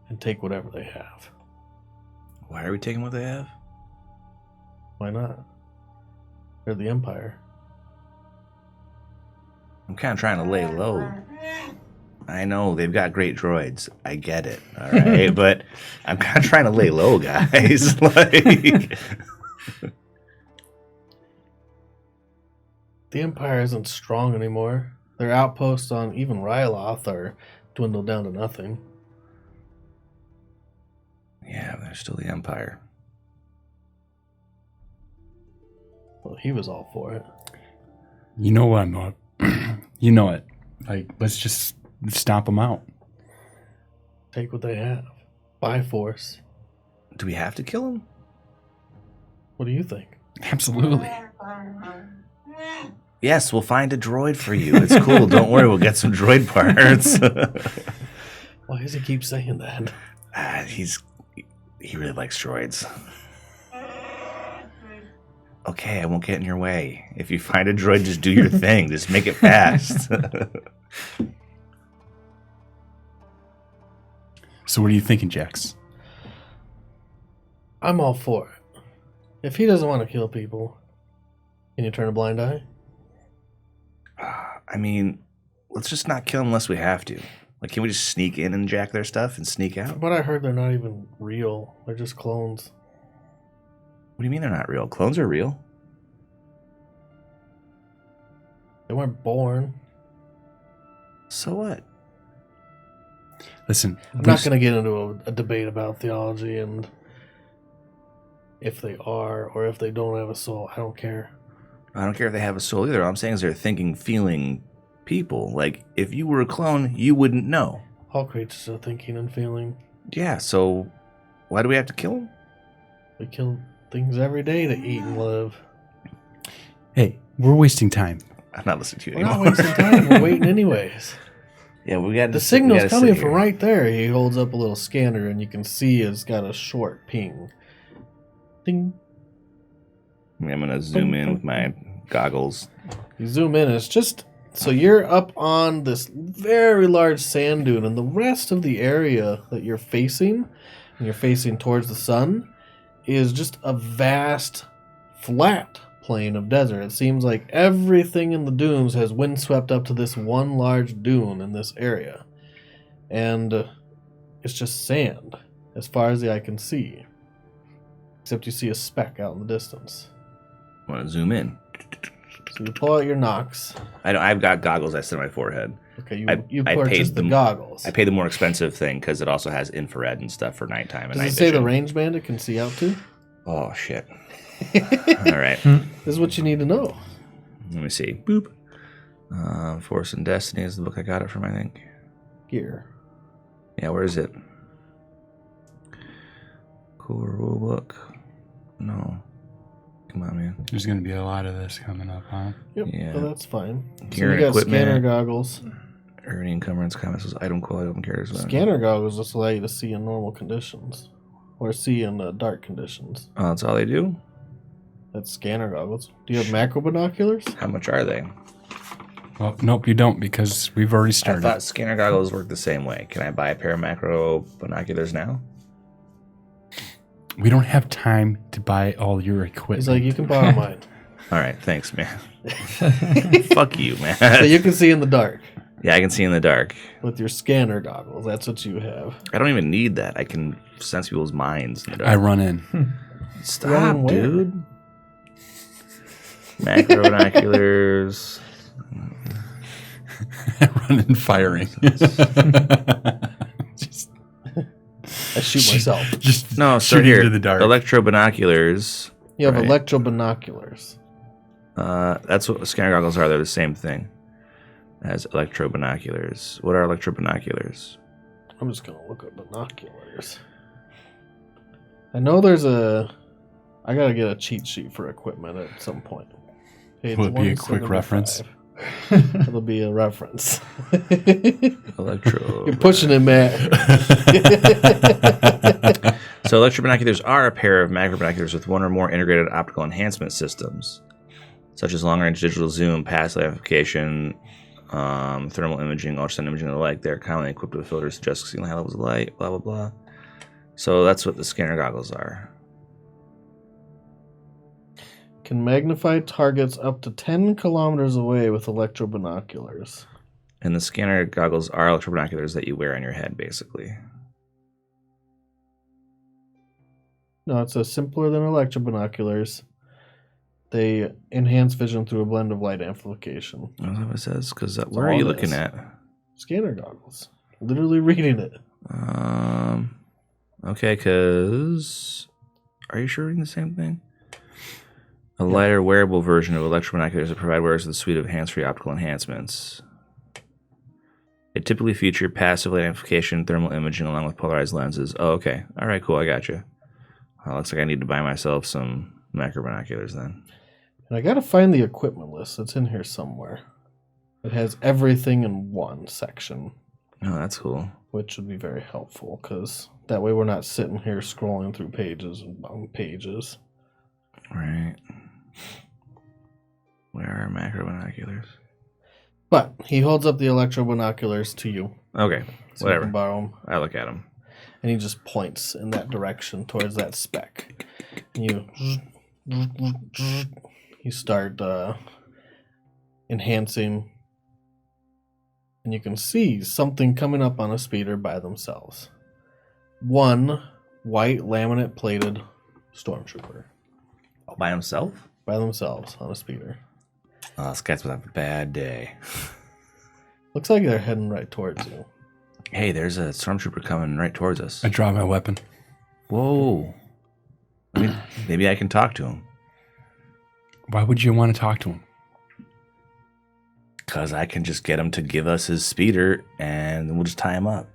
and take whatever they have. Why are we taking what they have? Why not? They're the Empire. I'm kind of trying to lay low. I know they've got great droids. I get it. All right, but I'm kind of trying to lay low, guys. Like, The Empire isn't strong anymore. Their outposts on even Ryloth are dwindled down to nothing. yeah, they're still the Empire. Well, he was all for it. You know what I'm not. You know it. Like, let's just stomp them out. Take what they have. By force. Do we have to kill them? What do you think? Absolutely. Yes, we'll find a droid for you. It's cool. Don't worry. We'll get some droid parts. Why does he keep saying that? He really likes droids. Okay, I won't get in your way. If you find a droid, just do your thing. Just make it fast. So what are you thinking, Jax? I'm all for it. If he doesn't want to kill people, can you turn a blind eye? I mean, let's just not kill them unless we have to. Like, can we just sneak in and jack their stuff and sneak out? From what I heard, they're not even real. They're just clones. What do you mean they're not real? Clones are real. They weren't born. So what? Listen, I'm not going to get into a debate about theology and if they are or if they don't have a soul. I don't care. I don't care if they have a soul either. All I'm saying is they're thinking, feeling people. Like, if you were a clone, you wouldn't know. All creatures are thinking and feeling. Yeah, so why do we have to kill them? We kill things every day to eat and live. Hey, we're wasting time. I'm not listening to you We're anymore. not wasting time. We're waiting anyways. Yeah, we got The signal's coming from right there. He holds up a little scanner and you can see it's got a short ping. Ding. I'm going to zoom in with my goggles. You zoom in, it's just so you're up on this very large sand dune, and the rest of the area that you're facing, and you're facing towards the sun, is just a vast, flat plain of desert. It seems like everything in the dunes has windswept up to this one large dune in this area. And it's just sand, as far as the eye can see. Except you see a speck out in the distance. I'm going to zoom in. So you pull out your Nox. I've got goggles I sit on my forehead. Okay, I you paid purchased the them- goggles. I pay the more expensive thing because it also has infrared and stuff for nighttime and Does night it say the vision. range band it can see out to? Oh, shit. All right. This is what you need to know. Let me see. Boop. Force and Destiny is the book I got it from, I think. Gear. Yeah, where is it? Cool rule book. No. Come on, man. There's going to be a lot of this coming up, huh? Yep, Yeah. so that's fine. Gear so and you got equipment. scanner goggles. Earning encumbrance comments says item quality open carriers. Scanner goggles just allow you to see in normal conditions. Or see in dark conditions. Oh, that's all they do? That's scanner goggles. Do you have macro binoculars? How much are they? Well, nope, you don't, because we've already I started. thought scanner goggles work the same way. Can I buy a pair of macro binoculars now? We don't have time to buy all your equipment. He's like, you can borrow mine. All right, thanks, man. Fuck you, man. So you can see in the dark Yeah, I can see in the dark. with your scanner goggles. That's what you have. I don't even need that. I can sense people's minds in the dark. I run in. Run Stop, where? dude. Macro binoculars. I run in firing. just I shoot myself. just No, so shoot here, into the dark. electro binoculars. You have Right. electro binoculars. That's what scanner goggles are. They're the same thing as electro binoculars. What are electro binoculars? I'm just going to look at binoculars. I know there's a... I got to get a cheat sheet for equipment at some point. Page Will it be a quick 175. reference? It'll be a reference. Electro. You're pushing it, Matt. So electro binoculars are a pair of macro binoculars with one or more integrated optical enhancement systems, such as long-range digital zoom, passive amplification, thermal imaging, ultrasound imaging, and the like. They're commonly equipped with filters to adjust signal high levels of light, blah, blah, blah. So that's what the scanner goggles are. Can magnify targets up to 10 kilometers away with electro binoculars. And the scanner goggles are electro binoculars that you wear on your head, basically. No, it says simpler than electro binoculars. They enhance vision through a blend of light amplification. That's what it says. Because That's where are all you it looking is. at? Scanner goggles. Literally reading it. Okay, because are you sure reading the same thing? A lighter wearable version of electro binoculars that provide wearers with a suite of hands-free optical enhancements. They typically feature passive light amplification, thermal imaging, along with polarized lenses. Oh, okay. All right, cool. I got you. Looks like I need to buy myself some macro binoculars then. And I gotta find the equipment list. It's in here somewhere. It has everything in one section, Oh, that's cool. which would be very helpful because that way we're not sitting here scrolling through pages and pages. Right. Where are macro binoculars? But he holds up the electro binoculars to you. Okay, So whatever. You can borrow them. I look at them. And he just points in that direction towards that speck. And you start enhancing. And you can see something coming up on a speeder by themselves. One white laminate plated stormtrooper All by himself? by themselves on a speeder. Oh, this guy's gonna have a bad day. Looks like they're heading right towards you. Hey, there's a stormtrooper coming right towards us. I draw my weapon. Whoa. Maybe I can talk to him. Why would you want to talk to him? Because I can just get him to give us his speeder and we'll just tie him up.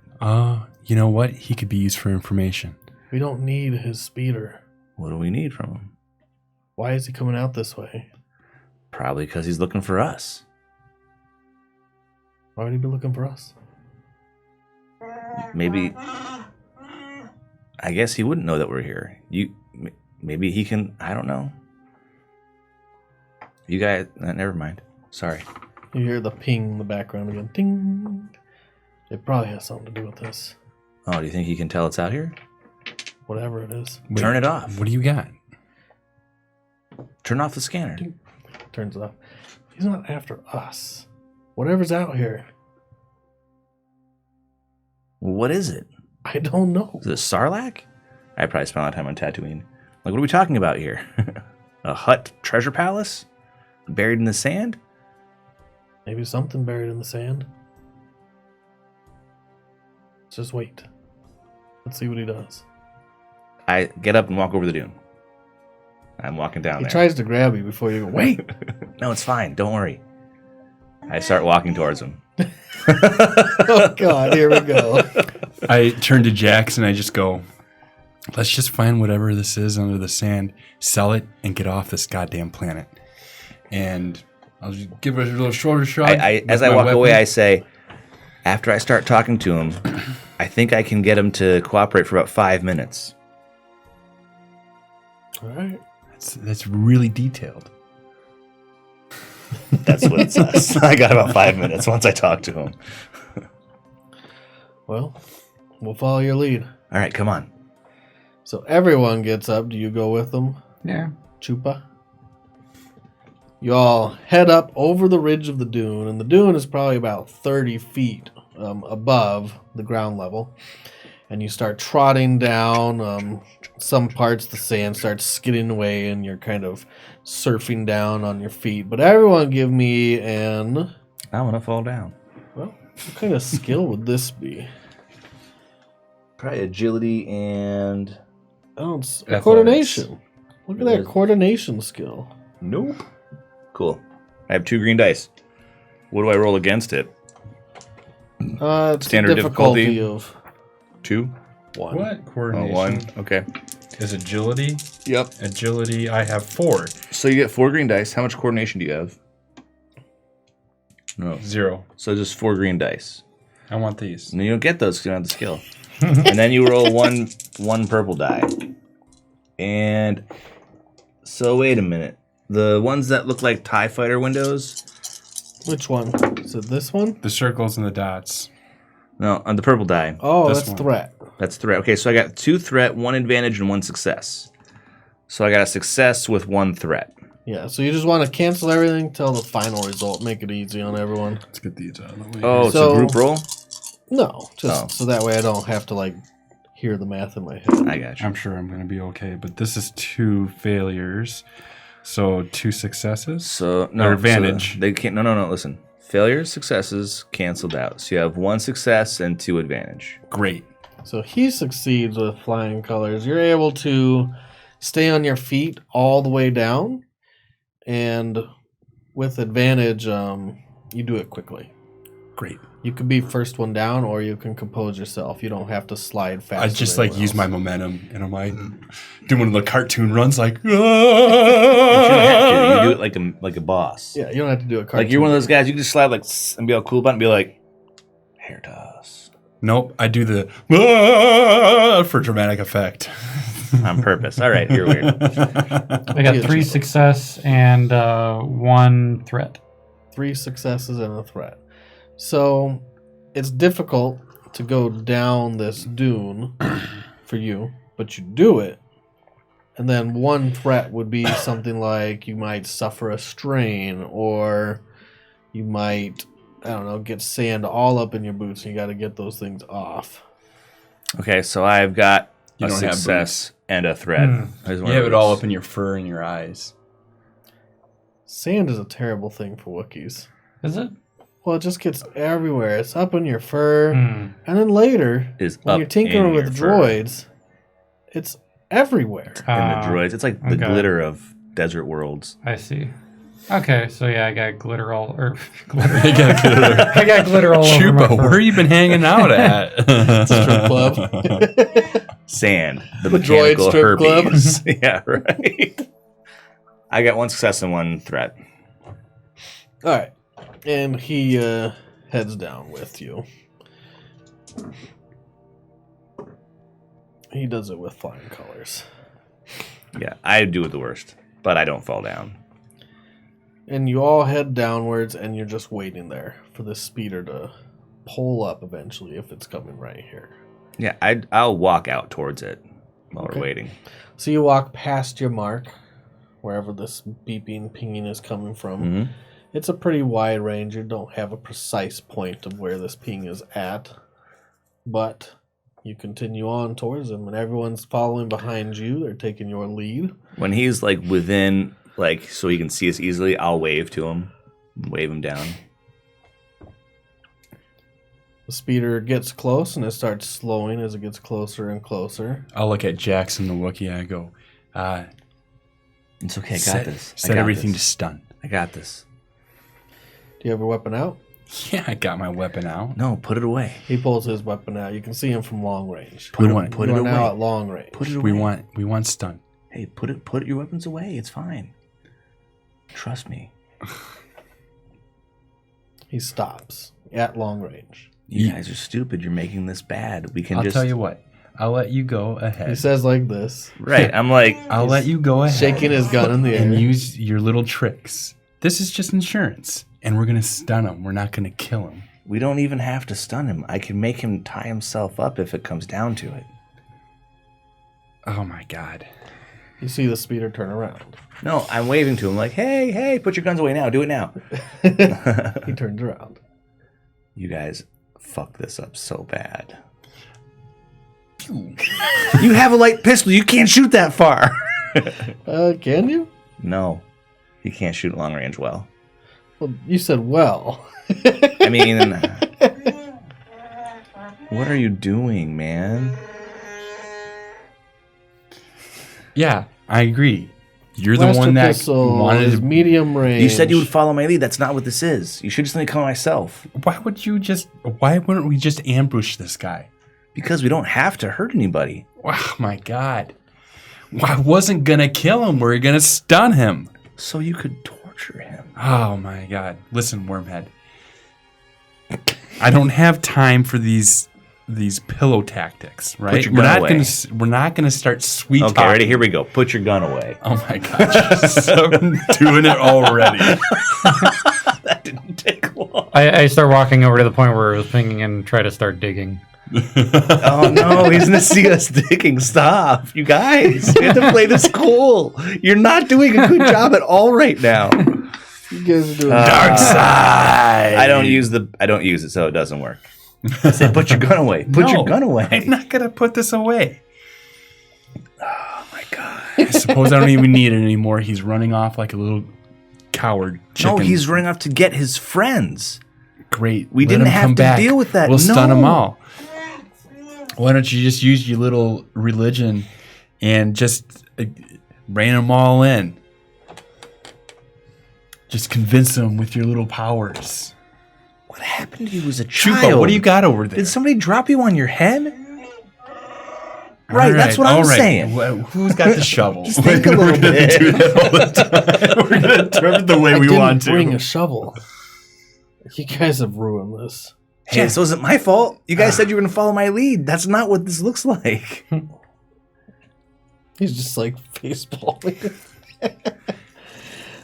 You know what? He could be used for information. We don't need his speeder. What do we need from him? Why is he coming out this way? Probably because he's looking for us. Why would he be looking for us? Maybe. I guess he wouldn't know that we're here. Maybe he can. I don't know. You guys. Never mind. Sorry. You hear the ping in the background again. Ding. It probably has something to do with this. Oh, do you think he can tell it's out here? Whatever it is. Wait, Turn it off. What do you got? Turn off the scanner. Turns it off. He's not after us. Whatever's out here. What is it? I don't know. Is it Sarlacc? I probably spent a lot of time on Tatooine. Like, what are we talking about here? A Hutt treasure palace? Buried in the sand? Maybe something buried in the sand. Let's just wait. Let's see what he does. I get up and walk over the dune. I'm walking down He there. tries to grab you before you go, wait! No, it's fine. Don't worry. I start walking towards him. Oh, God, here we go. I turn to Jax and I just go, let's just find whatever this is under the sand, sell it, and get off this goddamn planet. And I'll just give it a little shoulder shrug. As I walk away, I say, after I start talking to him, I think I can get him to cooperate for about 5 minutes. All right. That's really detailed. That's what it says. I got about 5 minutes once I talk to him. Well, we'll follow your lead. All right, come on. So everyone gets up. Do you go with them? Yeah. Chupa? You all head up over the ridge of the dune, and the dune is probably about 30 feet above the ground level. And you start trotting down. Some parts the sand starts skidding away, and you're kind of surfing down on your feet. But everyone give me an... I'm going to fall down. Well, what kind of skill would this be? Probably agility and... Oh, it's Athletics. coordination. Look at that coordination skill. Nope. Cool. I have 2 green dice. What do I roll against it? It's Standard a difficulty difficulty? of 2? 1. What? Oh, Coordination. 1. Okay. Is agility? Yep. Agility, I have 4. So you get 4 green dice. How much coordination do you have? No. 0. So just 4 green dice. I want these. And then you don't get those because you don't have the skill. And then you roll one purple die. And so wait a minute. The ones that look like TIE fighter windows? Which one? Is it this one? The circles and the dots. No, on the purple die. Oh, This that's one. threat. That's threat. Okay, so I got 2 threat, 1 advantage, and 1 success. So I got a success with 1 threat. Yeah, so you just want to cancel everything till the final result. Make it easy on everyone. Let's get these out of the way. Oh, it's So- a group roll? No, just Oh. so that way I don't have to, like, hear the math in my head. I got you. I'm sure I'm going to be okay, but this is 2 failures. So 2 successes? So no Or advantage. So they can't. No. Listen, failures, successes canceled out. So you have 1 success and 2 advantage. Great. So he succeeds with flying colors. You're able to stay on your feet all the way down, and with advantage, you do it quickly. Great. You could be first one down, or you can compose yourself. You don't have to slide fast. I just like use my momentum, and I'm like, doing the cartoon runs like. You shouldn't have to. You do it like a boss. Yeah, you don't have to do a cartoon. Like you're one of those guys. You can just slide like and be all cool about it and be like, hair toss. Nope, I do the for dramatic effect. On purpose. All right, you're weird. I got 3 success and 1 threat. 3 successes and a threat. So it's difficult to go down this dune for you, but you do it. And then 1 threat would be something like you might suffer a strain, or you might, I don't know, get sand all up in your boots, and you got to get those things off. Okay, so I've got You a don't have success and a threat. You have it all up in your fur and your eyes. Sand is a terrible thing for Wookiees. Is it? Well, it just gets everywhere. It's up in your fur. Mm. And then later, Is when up you're tinkering in with your fur. droids, it's everywhere. And the droids. It's like the okay. glitter of desert worlds. I see. Okay, so yeah, I got glitter all glitter. I got glitter. I got glitter all over my Chupa, fur. where you been hanging out at? Strip club. Sand. The The droid mechanical strip club. herpes. Yeah, right. I got 1 success and 1 threat. All right. And he heads down with you. He does it with flying colors. Yeah, I do it the worst, but I don't fall down. And you all head downwards, and you're just waiting there for the speeder to pull up eventually if it's coming right here. Yeah, I'll walk out towards it while Okay. we're waiting. So you walk past your mark, wherever this beeping, pinging is coming from. Mm-hmm. It's a pretty wide range. You don't have a precise point of where this ping is at. But you continue on towards him, and everyone's following behind you. They're taking your lead. When he's like within, like, so he can see us easily, I'll wave to him, wave him down. The speeder gets close, and it starts slowing as it gets closer and closer. I'll look at Jackson the Wookiee and I go, It's okay, I got this. Set everything to stun. I got this. Do you have your weapon out? Yeah, I got my weapon out. No, put it away. He pulls his weapon out. You can see him from long range. Put it You away. are now at long range. Put it away. We want stun. Hey, put your weapons away. It's fine. Trust me. He stops at long range. You guys are stupid. You're making this bad. We can I'll just tell you what. I'll let you go He ahead. says like this, Right. I'm like, I'll let you go ahead. shaking his gun in the and air. use your little tricks. This is just insurance. And we're going to stun him. We're not going to kill him. we don't even have to stun him. I can make him tie himself up if it comes down to it. Oh my god. You see the speeder turn around. No, I'm waving to him like, hey, put your guns away now. Do it now. He turns around. You guys fuck this up so bad. You have a light pistol. You can't shoot that far. Can you? No, he can't shoot long range well. Well, you said well. I mean, what are you doing, man? Yeah, I agree. You're the Blaster one that pistol wanted is to... medium range. You said you would follow my lead. That's not what this is. You should just let me come myself. Why wouldn't we just ambush this guy? Because we don't have to hurt anybody. Oh my god. I wasn't gonna kill him. We're gonna stun him. So you could torture him. Oh my god. Listen, Wormhead. I don't have time for these pillow tactics, right? your gun away. We're not gonna start sweet Okay, talking. ready? Here we go. Put your gun away. Oh my god. You're so doing it already. That didn't take long. I start walking over to the point where it was pinging and try to start digging. Oh no, he's gonna see us digging. Stop, you guys. We have to play this cool. You're not doing a good job at all right now. You guys are doing Dark side. I don't use it, so it doesn't work. I said, put your gun away. Put your gun away. I'm not gonna put this away. Oh my god. I suppose I don't even need it anymore. He's running off like a little coward chicken. No, he's running off to get his friends. Great. We Let didn't him have come to back. deal with that. We'll stun No. them all. Why don't you just use your little religion and just rein them all in? Just convince them with your little powers. What happened to you as a Chupa, child? what do you got over there? Did somebody drop you on your head? Right, that's what I'm saying. Well, who's got the shovel? Just think a little bit. Do that all the time. We're gonna turn it the way we want to. Bring a shovel. You guys have ruined this. Hey, this wasn't my fault. You guys said you were going to follow my lead. That's not what this looks like. He's just like facepalming.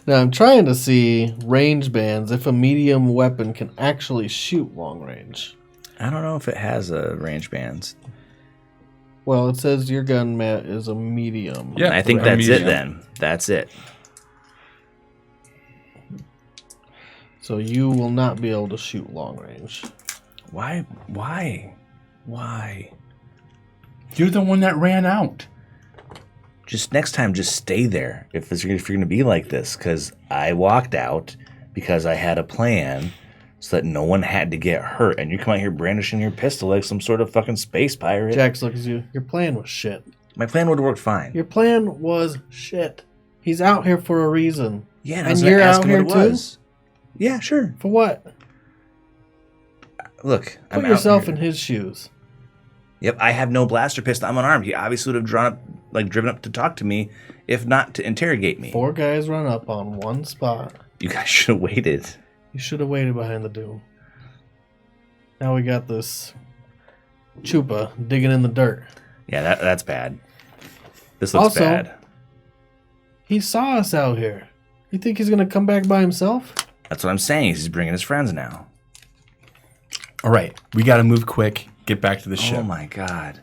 Now I'm trying to see range bands if a medium weapon can actually shoot long range. I don't know if it has a range bands. Well, it says your gun, Matt, is a medium. Yeah, I think a that's medium. it then. That's it. So you will not be able to shoot long range. Why? You're the one that ran out. Just next time, just stay there if you're going to be like this. Because I walked out because I had a plan so that no one had to get hurt. And you come out here brandishing your pistol like some sort of fucking space pirate. Jax looks at you. Your plan was shit. My plan would work fine. Your plan was shit. He's out here for a reason. Yeah, and you're out here too? Yeah, sure. For what? Look, Put yourself in his shoes. Yep, I have no blaster pistol. I'm unarmed. He obviously would have driven up to talk to me, if not to interrogate me. 4 guys run up on one spot. You guys should have waited. You should have waited behind the doom. Now we got this Chupa digging in the dirt. Yeah, that's bad. This looks Also, bad. He saw us out here. You think he's going to come back by himself? That's what I'm saying. He's bringing his friends now. All right, we got to move quick. Get back to the ship. Oh my god.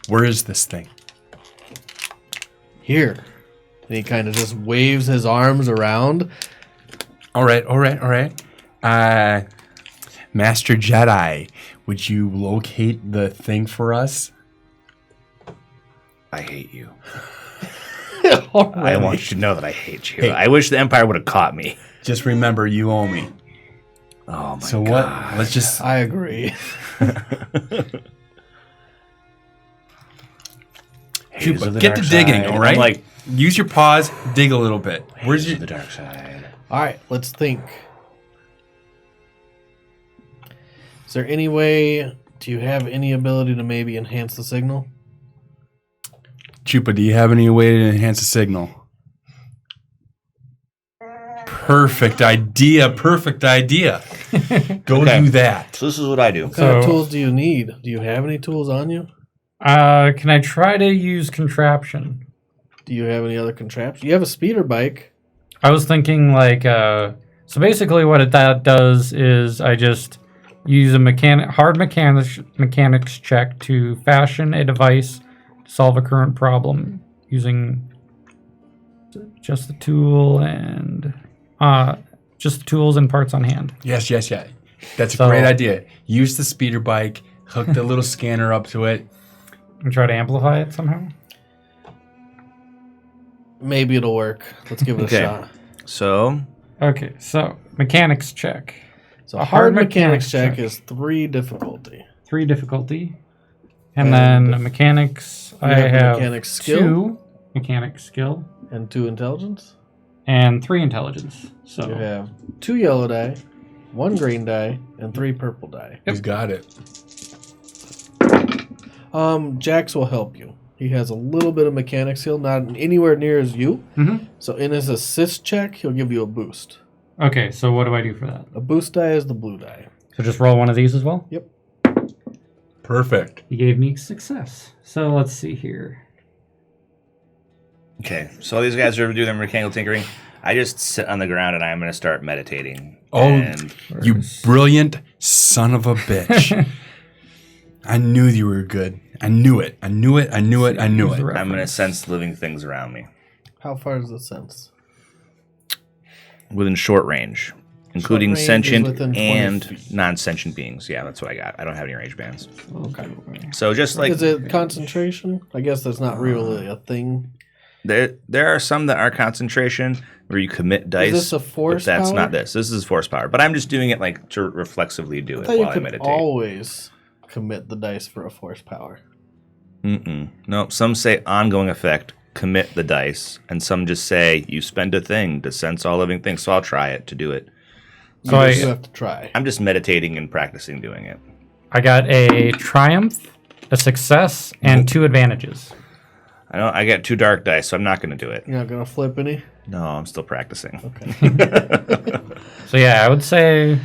Where is this thing? Here. And he kind of just waves his arms around. All right. Master Jedi, would you locate the thing for us? I hate you. Already. I want you to know that I hate you. Hey. I wish the Empire would have caught me. Just remember, you owe me. Oh my So god. what? Let's just. I agree. Haters Chupa, of the get dark to digging, side. all right? I'm like, Use your paws, dig a little bit. Where's haters your? of the dark side? All right, let's think. Is there any way, do you have any ability to maybe enhance the signal? Chupa, do you have any way to enhance the signal? Perfect idea. Go Okay. do that. So this is what I do. What kind of So- tools do you need? Do you have any tools on you? Can I try to use contraption? Do you have any other contraptions? You have a speeder bike. I was thinking so basically what that does is I just use a hard mechanics check to fashion a device to solve a current problem using just the tool and just the tools and parts on hand. Yes. That's a So- great idea. Use the speeder bike, hook the little scanner up to it. And try to amplify it somehow. Maybe it'll work. Let's give it Okay. a shot. So Okay, so mechanics check. So a hard mechanics check is 3 difficulty. 3 difficulty. And And then mechanics, you I have have mechanics skill? 2 mechanics skill And 2 intelligence. and 3 intelligence. So You have 2 yellow die, 1 green die, and 3 purple die. He's got it. Jax will help you. He has a little bit of mechanics skill, not anywhere near as you. Mhm. So in his assist check, he'll give you a boost. Okay, so what do I do for that? A boost die is the blue die. So just roll one of these as well? Yep. Perfect. You gave me success. So let's see here. okay, so all these guys are doing their mechanical tinkering. I just sit on the ground and I'm going to start meditating. Oh, and you brilliant son of a bitch. I knew you were good. I knew it. I'm going to Sense. sense living things around me How far is the sense? within short range, including range is sentient within 20 and feet. non-sentient beings. Yeah, that's what I got. I don't have any range bands. Okay. So just like Is it concentration? I guess that's not really a thing. there are some that are concentration where you commit dice. this a force but that's power? not this. This is force power. But I'm just doing it like to reflexively do I it thought you while I could meditate. always commit the dice for a force power. Nope. Some say ongoing effect, commit the dice, and some just say you spend a thing to sense all living things. So I'll try it to do it. So You have to try. I'm just meditating and practicing doing it. I got a triumph a success, and 2 advantages. I know I got 2 dark dice, so I'm not going to do it. You're not gonna flip any. No, I'm still practicing. Okay. So yeah, I would say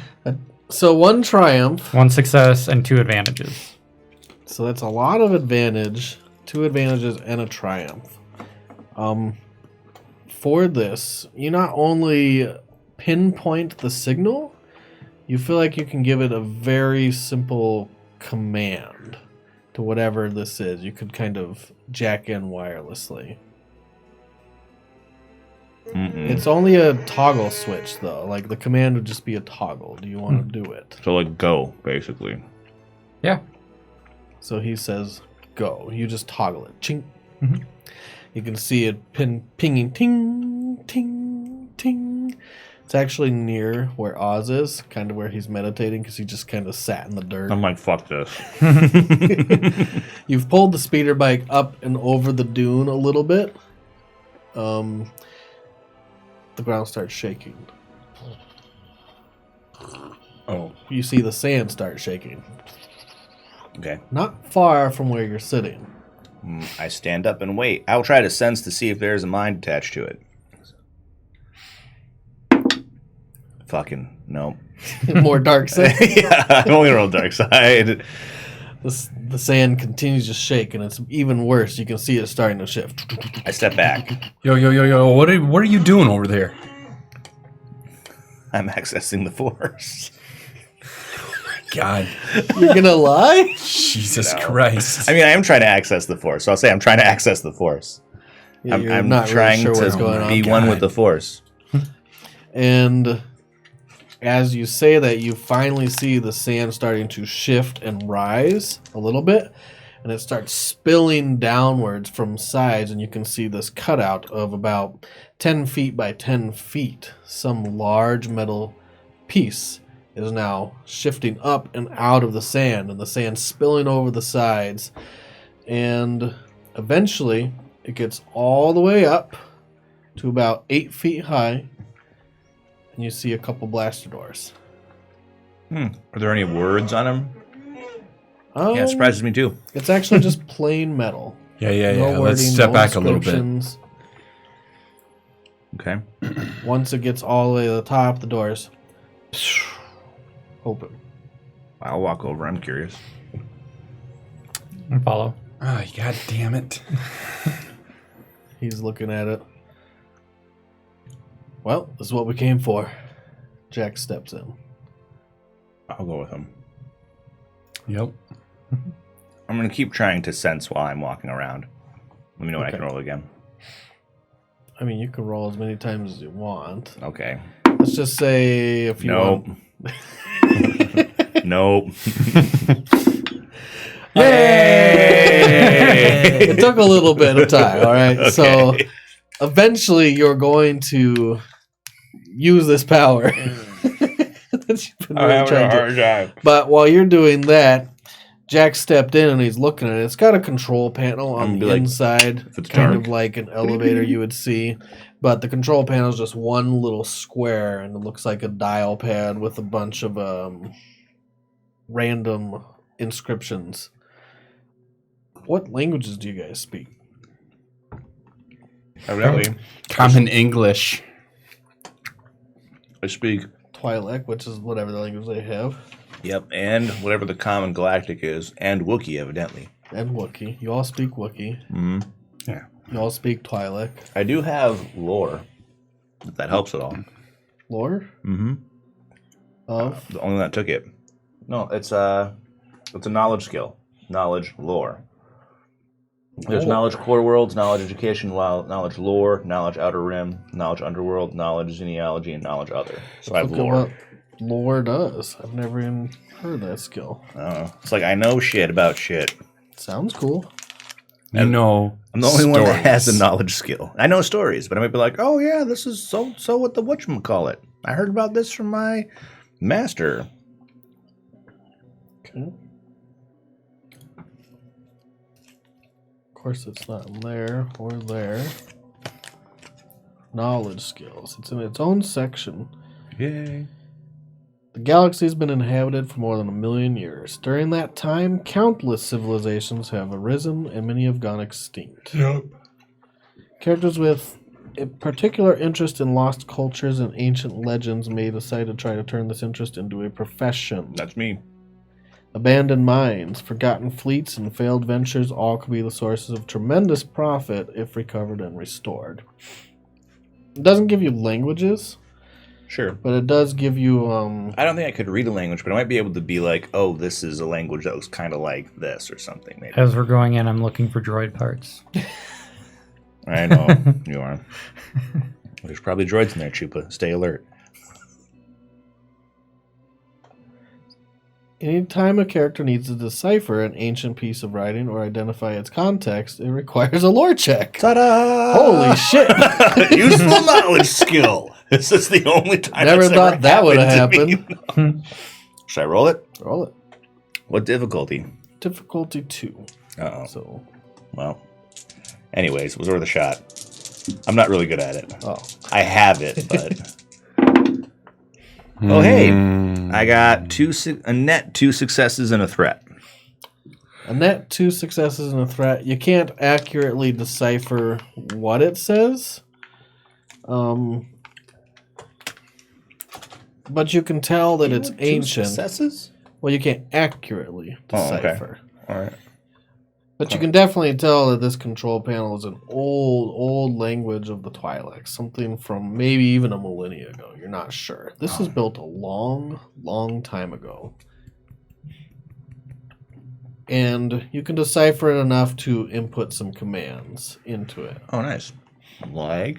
So 1 triumph. 1 success and 2 advantages. So that's a lot of advantage. 2 advantages and a triumph. For this, you not only pinpoint the signal, you feel like you can give it a very simple command to whatever this is. You could kind of jack in wirelessly. It's only a toggle switch, though. Like, the command would just be a toggle. Do you want to do it? So, like, go, basically. Yeah. So he says, go. You just toggle it. Ching. Mhm. You can see it pinging, ting, ting, ting. It's actually near where Oz is, kind of where he's meditating, because he just kind of sat in the dirt. I'm like, fuck this. You've pulled the speeder bike up and over the dune a little bit. The ground starts shaking. Oh. You see the sand start shaking. Okay. Not far from where you're sitting. I stand up and wait. I'll try to sense to see if there's a mind attached to it. Fucking no. More dark sand. Yeah, I'm only roll dark side. The sand continues to shake, and it's even worse. You can see it starting to shift. I step back. Yo. What are you doing over there? I'm accessing the force. God. You're gonna lie? Jesus Christ. I mean, I am trying to access the force. So I'll say I'm trying to access the force. Yeah, you're I'm not trying really sure what's to going on. be one with the force. And as you say that, you finally see the sand starting to shift and rise a little bit, and it starts spilling downwards from sides, and you can see this cutout of about 10 feet by 10 feet. Some large metal piece is now shifting up and out of the sand, and the sand spilling over the sides, and eventually it gets all the way up to about 8 feet high. And you see a couple blaster doors. Are there any words on them? Oh, Yeah, it surprises me too. it's actually just plain metal. Yeah. No Let's wording, step no back a little bit. inscriptions. Okay. Once it gets all the way to the top, the doors open. I'll walk over. I'm curious. And follow. Oh, God damn it. He's looking at it. Well, this is what we came for. Jack steps in. I'll go with him. Yep. I'm going to keep trying to sense while I'm walking around. Let me know when I can roll again. I mean, you can roll as many times as you want. Okay. Let's just say if you Nope. want. Nope. Yay! It took a little bit of time, all right? Okay. So eventually you're going to use this power. That you've been really trying to. time. But while you're doing that, Jack stepped in and he's looking at it. It's got a control panel on the inside, if it's kind dark. of like an elevator you would see. But the control panel is just one little square, and it looks like a dial pad with a bunch of random inscriptions. What languages do you guys speak? Evidently, Common English. I speak. Twi'lek, which is whatever the language they have, Yep, and whatever the common galactic is, and Wookiee, evidently. and Wookiee. You all speak Wookiee. Mm-hmm. Yeah. You all speak Twi'lek. I do have lore, if that helps at all. Lore Mm-hmm. of The only one that took it. No, it's a knowledge skill. Knowledge lore. There's knowledge core worlds, knowledge education, knowledge lore, knowledge outer rim, knowledge underworld, knowledge genealogy, and knowledge other. So I have Look at lore. what lore does. I've never even heard that skill. I don't know. It's like I know shit about shit. Sounds cool. You know, I'm the only one that has a stories. knowledge skill. I know stories, but I might be like, oh yeah, this is so what the whatchamacallit. I heard about this from my master. Okay. Of course, it's not there or there. Knowledge skills. It's in its own section. Yay. The The galaxy has been inhabited for more than 1 million years. During that time, countless civilizations have arisen and many have gone extinct. Yep. Characters with a particular interest in lost cultures and ancient legends may decide to try to turn this interest into a profession. That's me. Abandoned mines, forgotten fleets, and failed ventures all could be the sources of tremendous profit if recovered and restored. It doesn't give you languages, Sure. but it does give you I don't think I could read a language, but I might be able to be like, oh, this is a language that looks kind of like this or something, maybe. As we're going in, I'm looking for droid parts. I know. You are. There's probably droids in there, Chupa. Stay alert. anytime a character needs to decipher an ancient piece of writing or identify its context, it requires a lore check. Ta-da! Holy shit! Useful knowledge skill. This is the only time Never that's thought ever that would have happened to me. Should I roll it? Roll it. What difficulty? Difficulty 2. Uh-oh. So, Well, anyways, it was worth a shot. I'm not really good at it. oh. I have it, but... Oh, hey. I got a net 2 successes and a threat. A net 2 successes and a threat. You can't accurately decipher what it says. But you can tell that it's 2 ancient. Successes? Well, you can't accurately decipher. All right. But you can definitely tell that this control panel is an old language of the Twi'lek. Something from maybe even a millennia ago. You're not sure. This was built a long time ago. And you can decipher it enough to input some commands into it. Oh, nice. Like?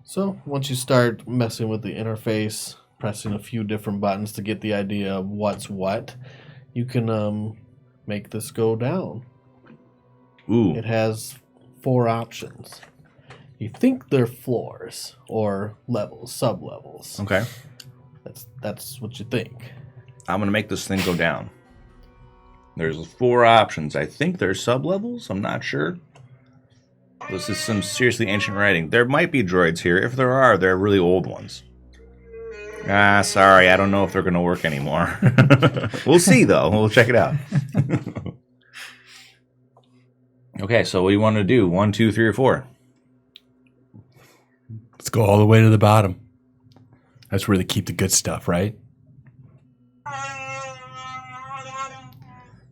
So once you start messing with the interface, pressing a few different buttons to get the idea of what's what, you can make this go down. Ooh. It has 4 options. You think they're floors or levels, sub-levels. Okay. That's what you think. I'm going to make this thing go down. There's 4 options. I think they're sub-levels. I'm not sure. This is some seriously ancient writing. There might be droids here. If there are, they're really old ones. Sorry. I don't know if they're going to work anymore. We'll see, though. We'll check it out. Okay, so what do you want to do? 1, 2, 3, or 4? Let's go all the way to the bottom. That's where they keep the good stuff, right?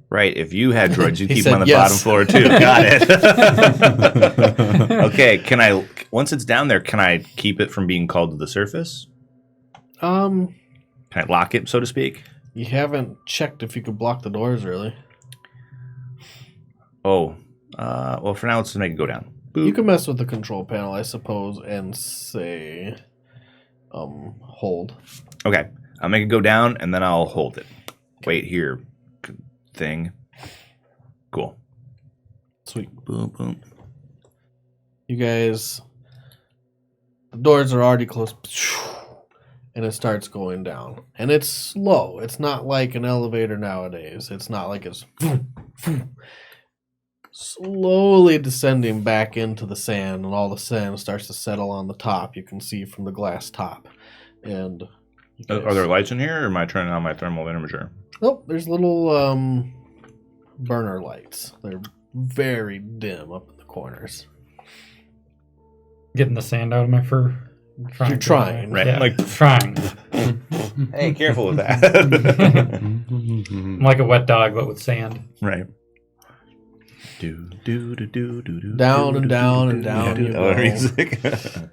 Right, if you had droids, you'd He keep them on said the bottom yes. floor too. Got it. Okay, once it's down there, can I keep it from being called to the surface? Can I lock it, so to speak? You haven't checked if you could block the doors, really. Oh, well, for now, let's just make it go down. Boop. You can mess with the control panel, I suppose, and say, hold. Okay, I'll make it go down, and then I'll hold it. Wait here, thing. Cool. Sweet. Boom, boom. You guys, the doors are already closed, and it starts going down. And it's slow. It's not like an elevator nowadays. It's not like it's slowly descending back into the sand, and all the sand starts to settle on the top. You can see from the glass top. And you guys... Are there lights in here, or am I turning on my thermal imager? Nope, there's little burner lights. They're very dim up in the corners. Getting the sand out of my fur. You're trying, right? Yeah, Like- trying. Hey, careful with that. I'm like a wet dog, but with sand. Right. Down and down and down you go. Music.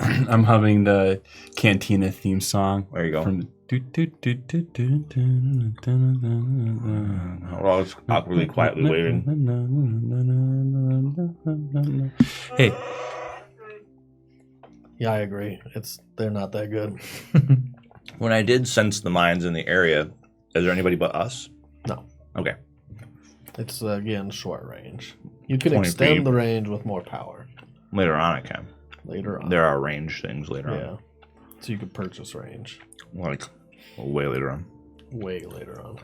I'm humming the Cantina theme song. There you go. From Well, it's awkwardly quietly waving. Hey, Yeah, I agree. They're not that good. When I did sense the mines in the area, is there anybody but us? No. Okay. It's, again, short range. You can 20 extend feet. the range with more power Later on, I can. later on. There are range things later Yeah. on. So you could purchase range Like, way later on. way later on.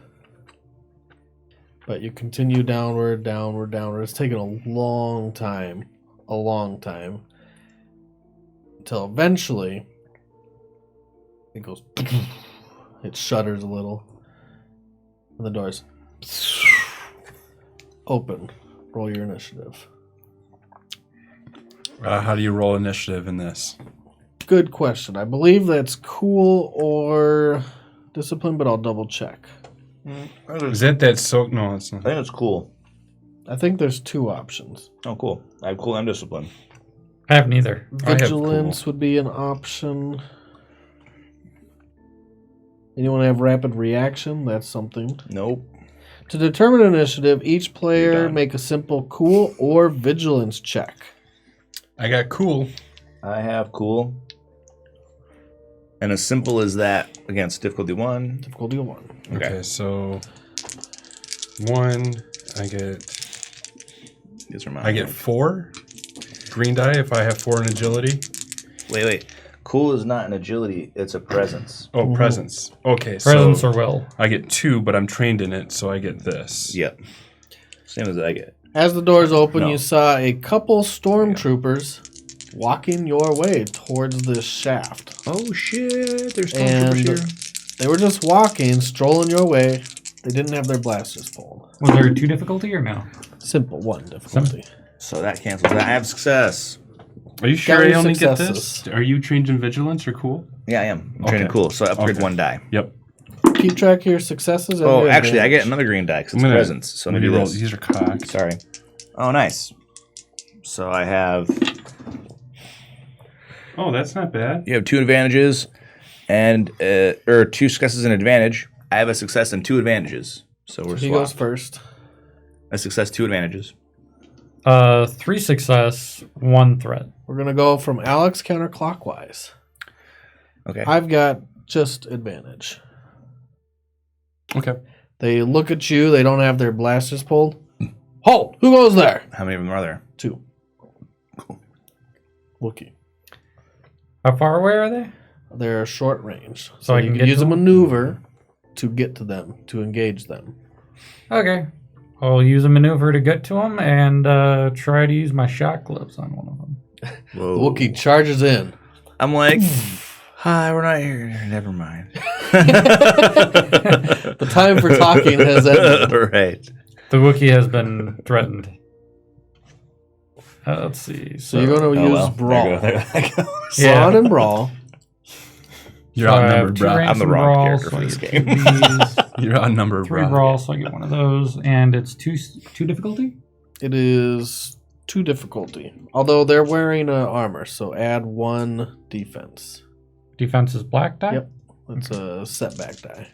But you continue downward. It's taken a long time. Until eventually it goes It shudders a little. And the doors open. Roll your initiative. How do you roll initiative in this? Good question. I believe that's cool or discipline, but I'll double check. Is that soak? No, it's I not. think it's cool. I think there's 2 options. Oh, cool. I have cool and discipline. I have neither. I have Vigilance cool. would be an option. Anyone have rapid reaction? That's something. Nope. To determine initiative, each You're player done. make a simple cool or vigilance check. I got cool. I have cool. And as simple as that against difficulty 1. Difficulty 1. Okay, so 1. These are mine. I get 4 green die if I have 4 in agility. Wait. Cool is not an agility, it's a presence. Oh, presence. Okay, Presence so or will. I get 2, but I'm trained in it, so I get this. Yep. Same as I get. As the doors open, No. you saw a couple stormtroopers walking your way towards this shaft. Oh shit, there's And stormtroopers here. they were just walking, strolling your way. They didn't have their blasters pulled. Was there 2 difficulty or no? Simple 1 difficulty. So that cancels that. I have success. Are you sure Got I your only get successes. this? Are you trained in vigilance or cool? Yeah, I am. I'm training Okay. cool, so I upgrade Okay. 1 die. Yep. Keep track of your successes. And Oh, your actually, I get advantage. another green die because I'm it's gonna- presence. So I'm Maybe going to roll. do this. These are cocked. Sorry. Oh, nice. So I have... Oh, that's not bad. You have 2 advantages and... or 2 successes and advantage. I have a success and 2 advantages. So we're He goes swapped. first. A success, 2 advantages. 3 success, 1 threat. We're going to go from Alex counterclockwise. Okay. I've got just advantage. Okay. They look at you. They don't have their blasters pulled. Halt! Who goes there? How many of them are there? 2. Wookie. How far away are they? They're short range. So I you can can get use to a them? maneuver to get to them, to engage them. Okay. I'll use a maneuver to get to them and try to use my shock gloves on one of them. Whoa. The Wookiee charges in. I'm like, hi, we're not here. Never mind. The time for talking has ended. Right. The Wookiee has been threatened. Let's see. So you're going to Oh, use well. Brawl. There that goes. Yeah. Brawn and Brawl. You're So I have outnumbered, 2 bro. ranks I'm the in wrong brawl, character so for I this get game. 2 of these, You're outnumbered, 3 bro. brawl, so I get 1 of those, and it's 2 difficulty. It is 2 difficulty. Although they're wearing armor, so add 1 defense. Defense is black die. Yep. It's a setback die.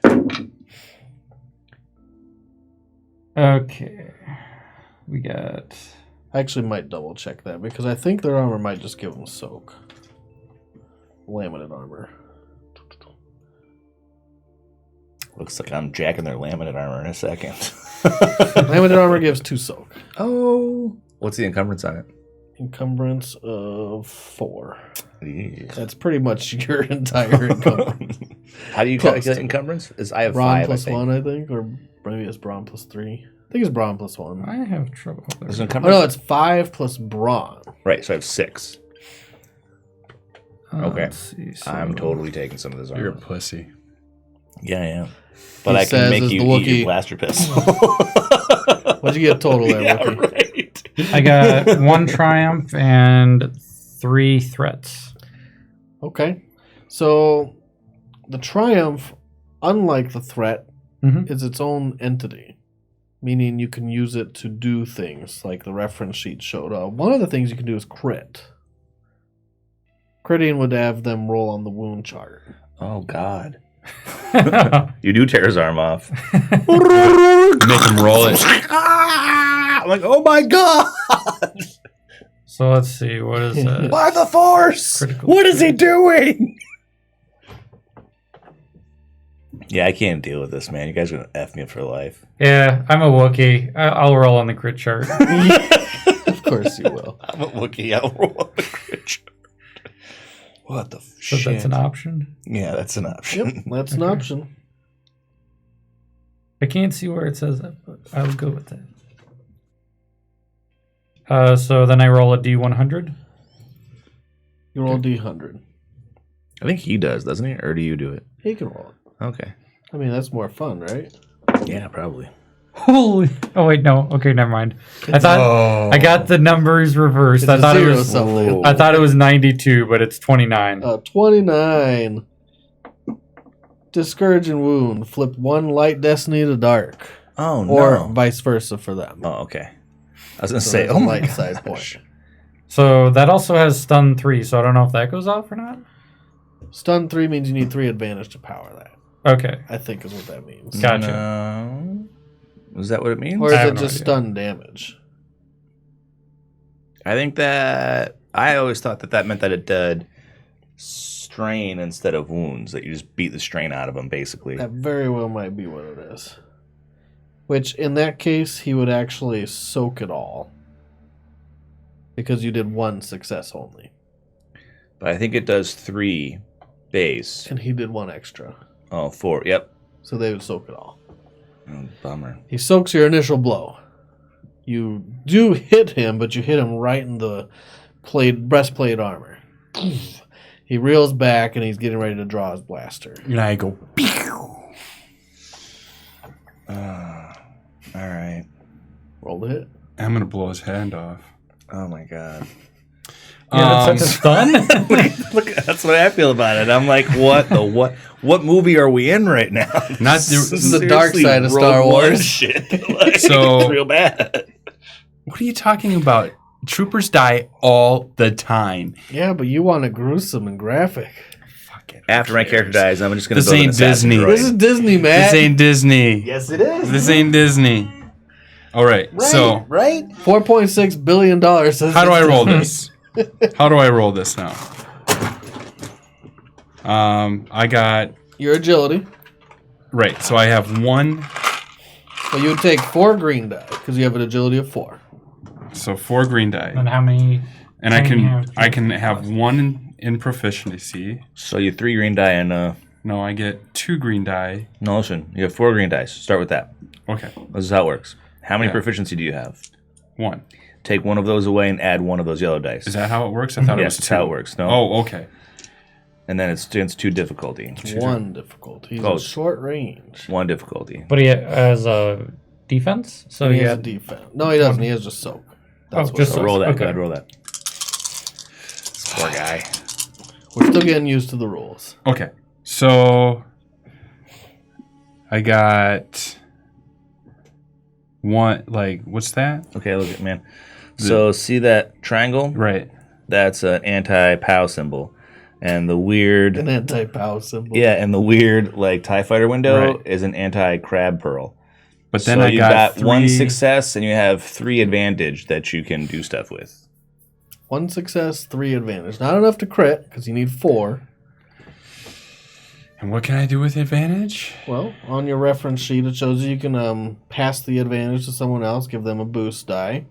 Okay. We got. I actually might double check that because I think their armor might just give them soak. Laminate armor. Looks like I'm jacking their laminate armor in a second. Laminate armor gives 2 soak. Oh. What's the encumbrance on it? Encumbrance of 4. Yeah. That's pretty much your entire encumbrance. How do you Close. calculate encumbrance? I have Brawn 5, plus I think. 1, I think, or maybe it's Brawn plus 3. I think it's Brawn plus 1. I have trouble. Is Oh it no, encumbrance? it's 5 plus Brawn. Right, so I have 6. Okay. Let's see. So I'm totally taking some of this You're a armor. pussy. Yeah, I am. But He I says can make as you the eat Wookiee. your blaster pistol. What'd you get total there, Yeah, Wookiee? right. I got 1 triumph and 3 threats. Okay. So the Triumph, unlike the threat, Mhm. is its own entity, meaning you can use it to do things like the reference sheet showed. One of the things you can do is crit. Critting would have them roll on the wound chart. Oh, God. You do tear his arm off. Make him roll it. I'm like, oh my God! So let's see. What is that? By the Force! Critical What is he doing? Yeah, I can't deal with this, man. You guys are going to F me for life. Yeah, I'm a Wookiee. I'll roll on the crit chart. Of course you will. I'm a Wookiee. I'll roll on the crit chart. What the So shit? that's an option. Yeah, that's an option. Yep, that's an Okay. option. I can't see where it says that, but I'll go with that. So then I roll a D100. You roll D100. I think he does, doesn't he? Or do you do it? He can roll it. Okay. I mean, that's more fun, right? Yeah, probably. Holy! Oh wait, no. Okay, never mind. I thought I got the numbers reversed. It's I a thought it zero was. something. I thought it was 92, but it's 29. 29. Discourage and wound. Flip one light destiny to dark. Oh, no. Or vice versa for them. Oh, okay. I was going to So say, there's oh a my light side gosh. point. So that also has stun 3. So I don't know if that goes off or not. Stun 3 means you need 3 advantage to power that. Okay, I think is what that means. gotcha. No. Is that what it means? Or I is have it no just idea. stun damage? I think that I always thought that meant that it did strain instead of wounds, that you just beat the strain out of them, basically. That very well might be what it is. Which, in that case, he would actually soak it all. Because you did 1 success only. But I think it does 3 base. And he did 1 extra. Oh, 4. Yep. So they would soak it all. Oh, bummer. He soaks your initial blow. You do hit him, but you hit him right in the breastplate armor. He reels back, and he's getting ready to draw his blaster. And I go, All right. Roll the hit. I'm going to blow his hand off. Oh my god. Yeah, that's such a stun. Look, that's what I feel about it. I'm like, what movie are we in right now? Not This is the dark Seriously, side of Rogue Star One Wars. shit. Like, So- it's real bad. What are you talking about? Troopers die all the time. Yeah, but you want it gruesome and graphic. Fucking After my character dies, I'm just gonna This build an ain't assassin Disney. droid. This is Disney, man. This ain't Disney. Yes, it is. This ain't Disney. All right. So right. $4.6 billion says how do I it's roll Disney. this? How do I roll this now? I got Your agility. right. So I have 1. Well, you would take 4 green die because you have an agility of 4. So 4 green die, And how many? and I can you can have? I can have 1 in proficiency. So you 3 green die and No, I get 2 green die. no, listen, you have 4 green dice. Start with that. Okay, This is how it works. How many Yeah. proficiency do you have? 1. Take 1 of those away and add 1 of those yellow dice. Is that how it works? I thought it Yes, was that's 2. how it works. No. Oh, okay. And then it's 2 difficulty. 1 difficulty. He's Oh. in short range. 1 difficulty. But he has a defense. So he he has a had. defense. No, he doesn't. He has just soak. That's Oh, what just it So is. roll that. Okay. Go ahead, roll that. Poor guy. We're still getting used to the rules. Okay. So I got 1. Like, what's that? Okay, look at man. So see that triangle? Right. That's an anti-POW symbol. And the weird An anti-pow symbol. yeah, and the weird like TIE fighter window Right. is an anti-crab pearl. But then so I you got, got 1 3 success and you have 3 advantage that you can do stuff with. 1 success, 3 advantage. Not enough to crit because you need 4. And what can I do with advantage? Well, on your reference sheet, it shows you can pass the advantage to someone else, give them a boost die.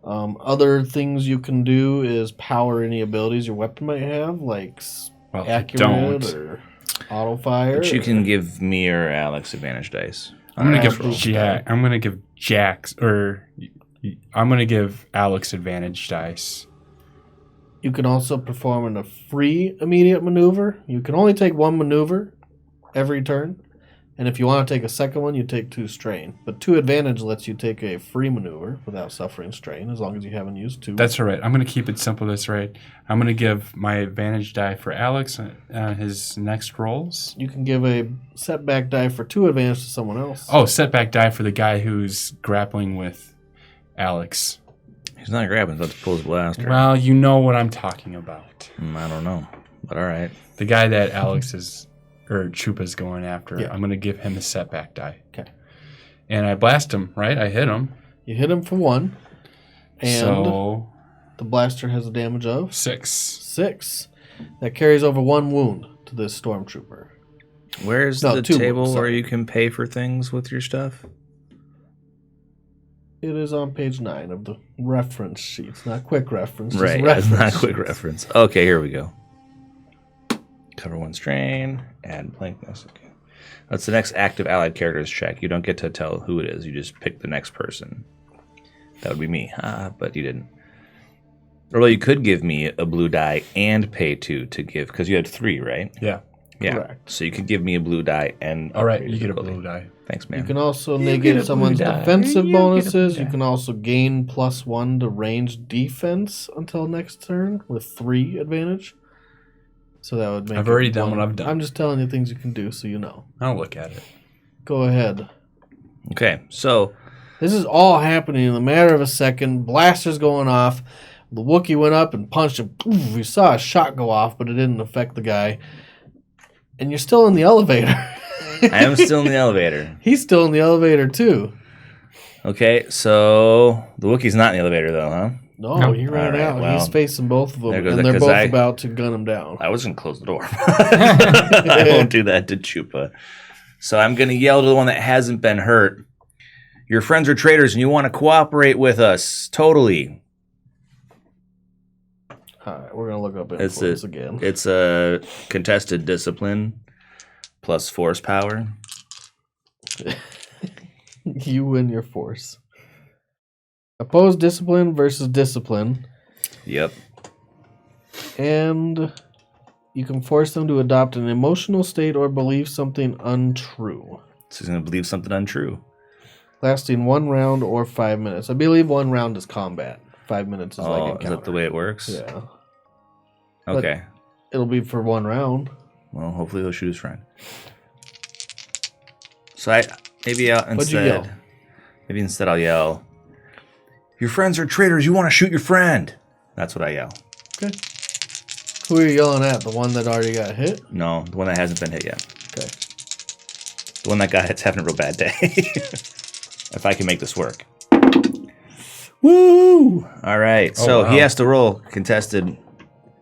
Other things you can do is power any abilities your weapon might have, like Well, I accurate don't. or auto fire. But you can give me or Alex advantage dice. I'm gonna give Natural Jack. I'm gonna give Jax or I'm gonna give Alex advantage dice. You can also perform a free immediate maneuver. You can only take 1 maneuver every turn. And if you want to take a second one, you take 2 strain. But 2 advantage lets you take a free maneuver without suffering strain, as long as you haven't used 2. That's all right. I'm gonna keep it simple. That's right. I'm gonna give my advantage die for Alex on his next rolls. You can give a setback die for 2 advantage to someone else. Oh, setback die for the guy who's grappling with Alex. He's not grabbing, so let's pull his blaster. Well, you know what I'm talking about. I don't know. But alright. The guy that Alex is or Chupa's going after. Yeah. I'm gonna give him a setback die. Okay. And I blast him. Right, I hit him. You hit him for 1. And So the blaster has a damage of 6. 6. That carries over 1 wound to this stormtrooper. Where's No, the 2 table wounds, where sorry. you can pay for things with your stuff? It is on page 9 of the reference sheets. Not quick reference. just Right, that's reference not a quick sheets. reference. Okay, here we go. Cover 1 strain, add blankness. Okay. That's the next active allied characters check. You don't get to tell who it is. You just pick the next person. That would be me. But you didn't. Or well, you could give me a blue die and pay 2 to give, because you had 3, right? Yeah. Yeah. Correct. So you could give me a blue die and. All right, upgrade you get a difficulty. blue die. Thanks, You man. can also You get a negate blue someone's die. defensive You get a blue bonuses. You die. can also gain +1 to range defense until next turn with 3 advantage. So that would make. I've already done what I've done. I'm just telling you things you can do, so you know. I'll look at it. Go ahead. Okay, so This is all happening in a matter of a second. Blasters going off. The Wookiee went up and punched him. Oof, we saw a shot go off, but it didn't affect the guy. And you're still in the elevator. I am still in the elevator. He's still in the elevator too. Okay, so the Wookiee's not in the elevator though, huh? No, Nope. he ran All right, out. well, He's facing both of them, there goes and that, they're 'cause both about to gun him down. I was gonna close the door. I won't do that to Chupa. So I'm gonna yell to the one that hasn't been hurt. Your friends are traitors, and you want to cooperate with us totally. All right, we're gonna look up It's influence a- again. It's a contested discipline plus force power. You win your force. Oppose discipline versus discipline, Yep. and you can force them to adopt an emotional state or believe something untrue, So he's gonna believe something untrue. lasting 1 round or 5 minutes. I believe 1 round is combat. 5 minutes is like Oh, encounter. is that the way it works? Yeah, Okay. it'll be for 1 round. Well, hopefully he'll shoot his friend. So I'll What'd you yell? instead I'll yell, your friends are traitors, you want to shoot your friend. That's what I yell. Okay. Who are you yelling at? The one that already got hit? No, the one that hasn't been hit yet. Okay. The one that got hit's having a real bad day. If I can make this work. Woo! All right. Oh, So he wow. has to roll contested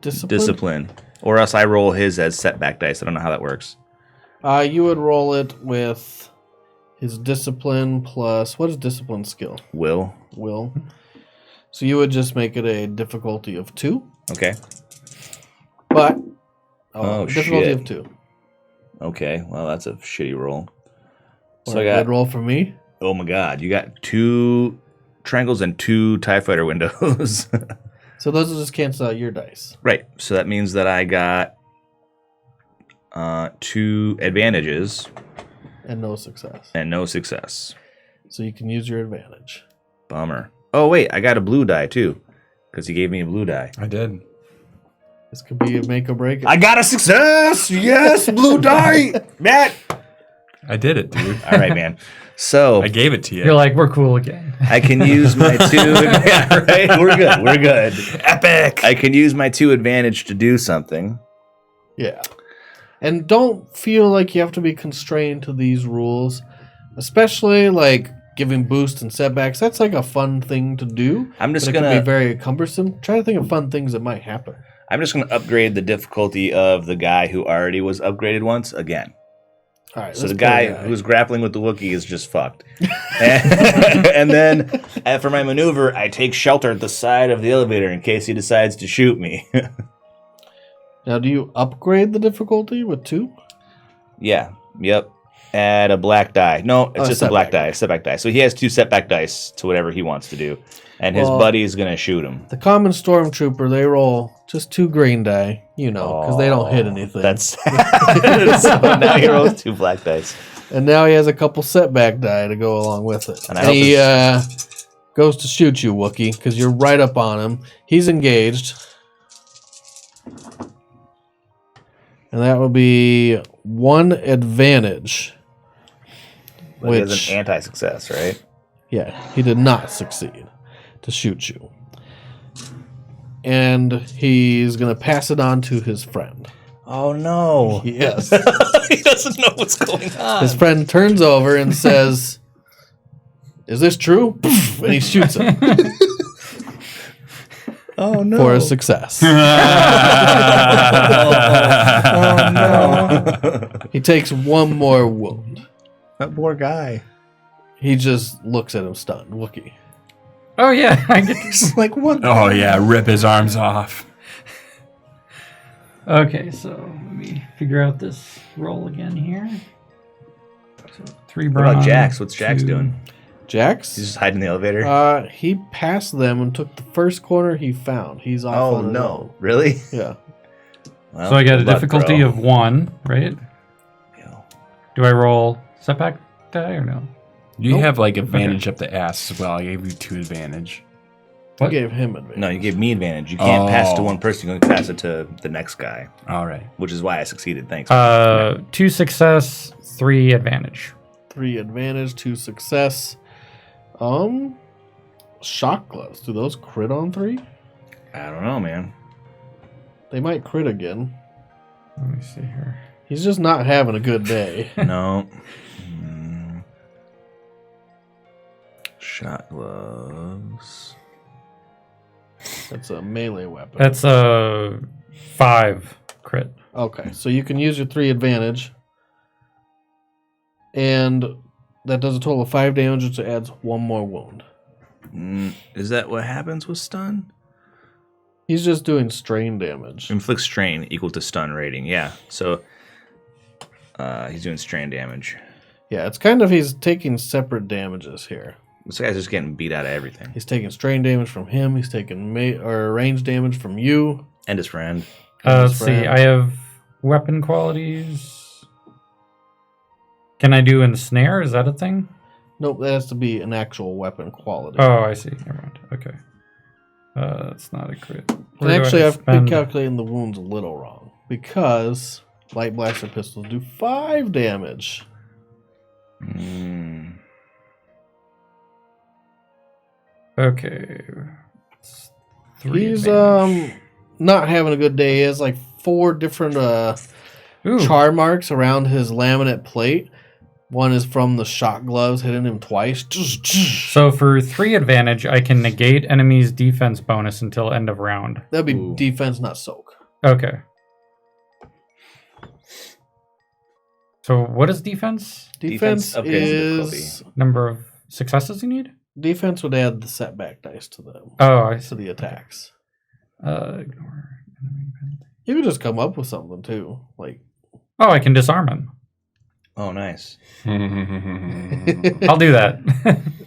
discipline. Or else I roll his as setback dice. I don't know how that works. You would roll it with his discipline plus, what is discipline skill? Will. Will. So you would just make it a difficulty of 2, Okay. but Oh, difficulty shit. of 2. Okay. Well, that's a shitty roll. Or So I a got, good roll for me. oh my God, you got 2 triangles and 2 TIE fighter windows. So those will just cancel out your dice. Right. So that means that I got 2 advantages And no success. and no success. So you can use your advantage. Bummer. Oh, wait, I got a blue die too. Because he gave me a blue die. I did. This could be a make or break. I got a success! Yes, blue die! Matt! I did it, dude. All right, man. So I gave it to you. You're like, we're cool again. I can use my 2... Yeah, right? We're good. We're good. Epic. I can use my 2 advantage to do something. Yeah. And don't feel like you have to be constrained to these rules, especially like giving boosts and setbacks. That's like a fun thing to do. I'm just but it gonna can be very cumbersome. Try to think of fun things that might happen. upgrade the difficulty of the guy who already was upgraded once again. All right. So let's the play guy a who's grappling with the Wookiee is just fucked. And then for my maneuver, I take shelter at the side of the elevator in case he decides to shoot me. Now, do you upgrade the difficulty with 2? Yeah. Yep. Add a black die. No, it's just a black setback. die. Setback die. So he has 2 setback dice to whatever he wants to do. And his Well- buddy is going to shoot him. The common stormtrooper, they roll just 2 green die, because they don't hit anything. That's so now he rolls 2 black dice. And now he has a couple setback die to go along with it. And And, I hope he goes to shoot you, Wookiee, because you're right up on him. He's engaged. And that would be 1 advantage. But he has Which, an anti-success, right? yeah, he did not succeed to shoot you. And he's going to pass it on to his friend. Oh, no. Yes. He doesn't know what's going on. His friend turns over and says, "Is this true?" And he shoots him Oh, no. for a success. Oh, no. He takes 1 more wound. That poor guy. He just looks at him stunned. Wookiee. Oh yeah, I get He's like, what? Oh yeah, rip his arms off. Okay, so let me figure out this roll again here. So 3 What bronze. about Jax? What's Jax 2 doing? Jax? He's just hiding in the elevator? He passed them and took the first corner he found. He's off Oh, on his no. own. Really? Yeah. Well, So I get a good luck, difficulty bro. of 1, right? Yeah. Do I roll setback die or no? You Nope. have like advantage up the ass as well. I gave you 2 advantage. I What? gave him advantage. No, you gave me advantage. You can't pass it to Oh. one person. You can pass it to the next guy, All right. which is why I succeeded. Thanks. 2 success, 3 advantage. 3 advantage, 2 success. Shock gloves. Do those crit on 3? I don't know, man. They might crit again. Let me see here. He's just not having a good day. No. Shot gloves. That's a melee weapon. That's a 5 crit. Okay, so you can use your 3 advantage. And that does a total of 5 damage, which adds 1 more wound. Is that what happens with stun? He's just doing strain damage. Inflict strain equal to stun rating. Yeah. So he's doing strain damage. Yeah, it's kind of he's taking separate damages here. This guy's just getting beat out of everything. He's taking strain damage from him. He's taking range damage from you. And his friend. Let's see. I have weapon qualities. Can I do ensnare? Is that a thing? Nope, that has to be an actual weapon quality. Oh, I see. Never mind. Okay. That's not a crit. And Where do I actually, I've been spend- calculating the wounds a little wrong. Because light blaster pistols do 5 damage. Okay. It's 3 He's advantage. not having a good day. He has like 4 different Ooh. char marks around his laminate plate. One is from the shot gloves hitting him twice. So for 3 advantage, I can negate enemy's defense bonus until end of round. That'd be Ooh. defense, not soak. Okay. So what is defense? Defense Okay, is Number of successes you need? defense would add the setback dice to them Oh, I to see. the attacks. Ignore enemy penalty. You could just come up with something too, like Oh, I can disarm him. Oh, nice. I'll do that.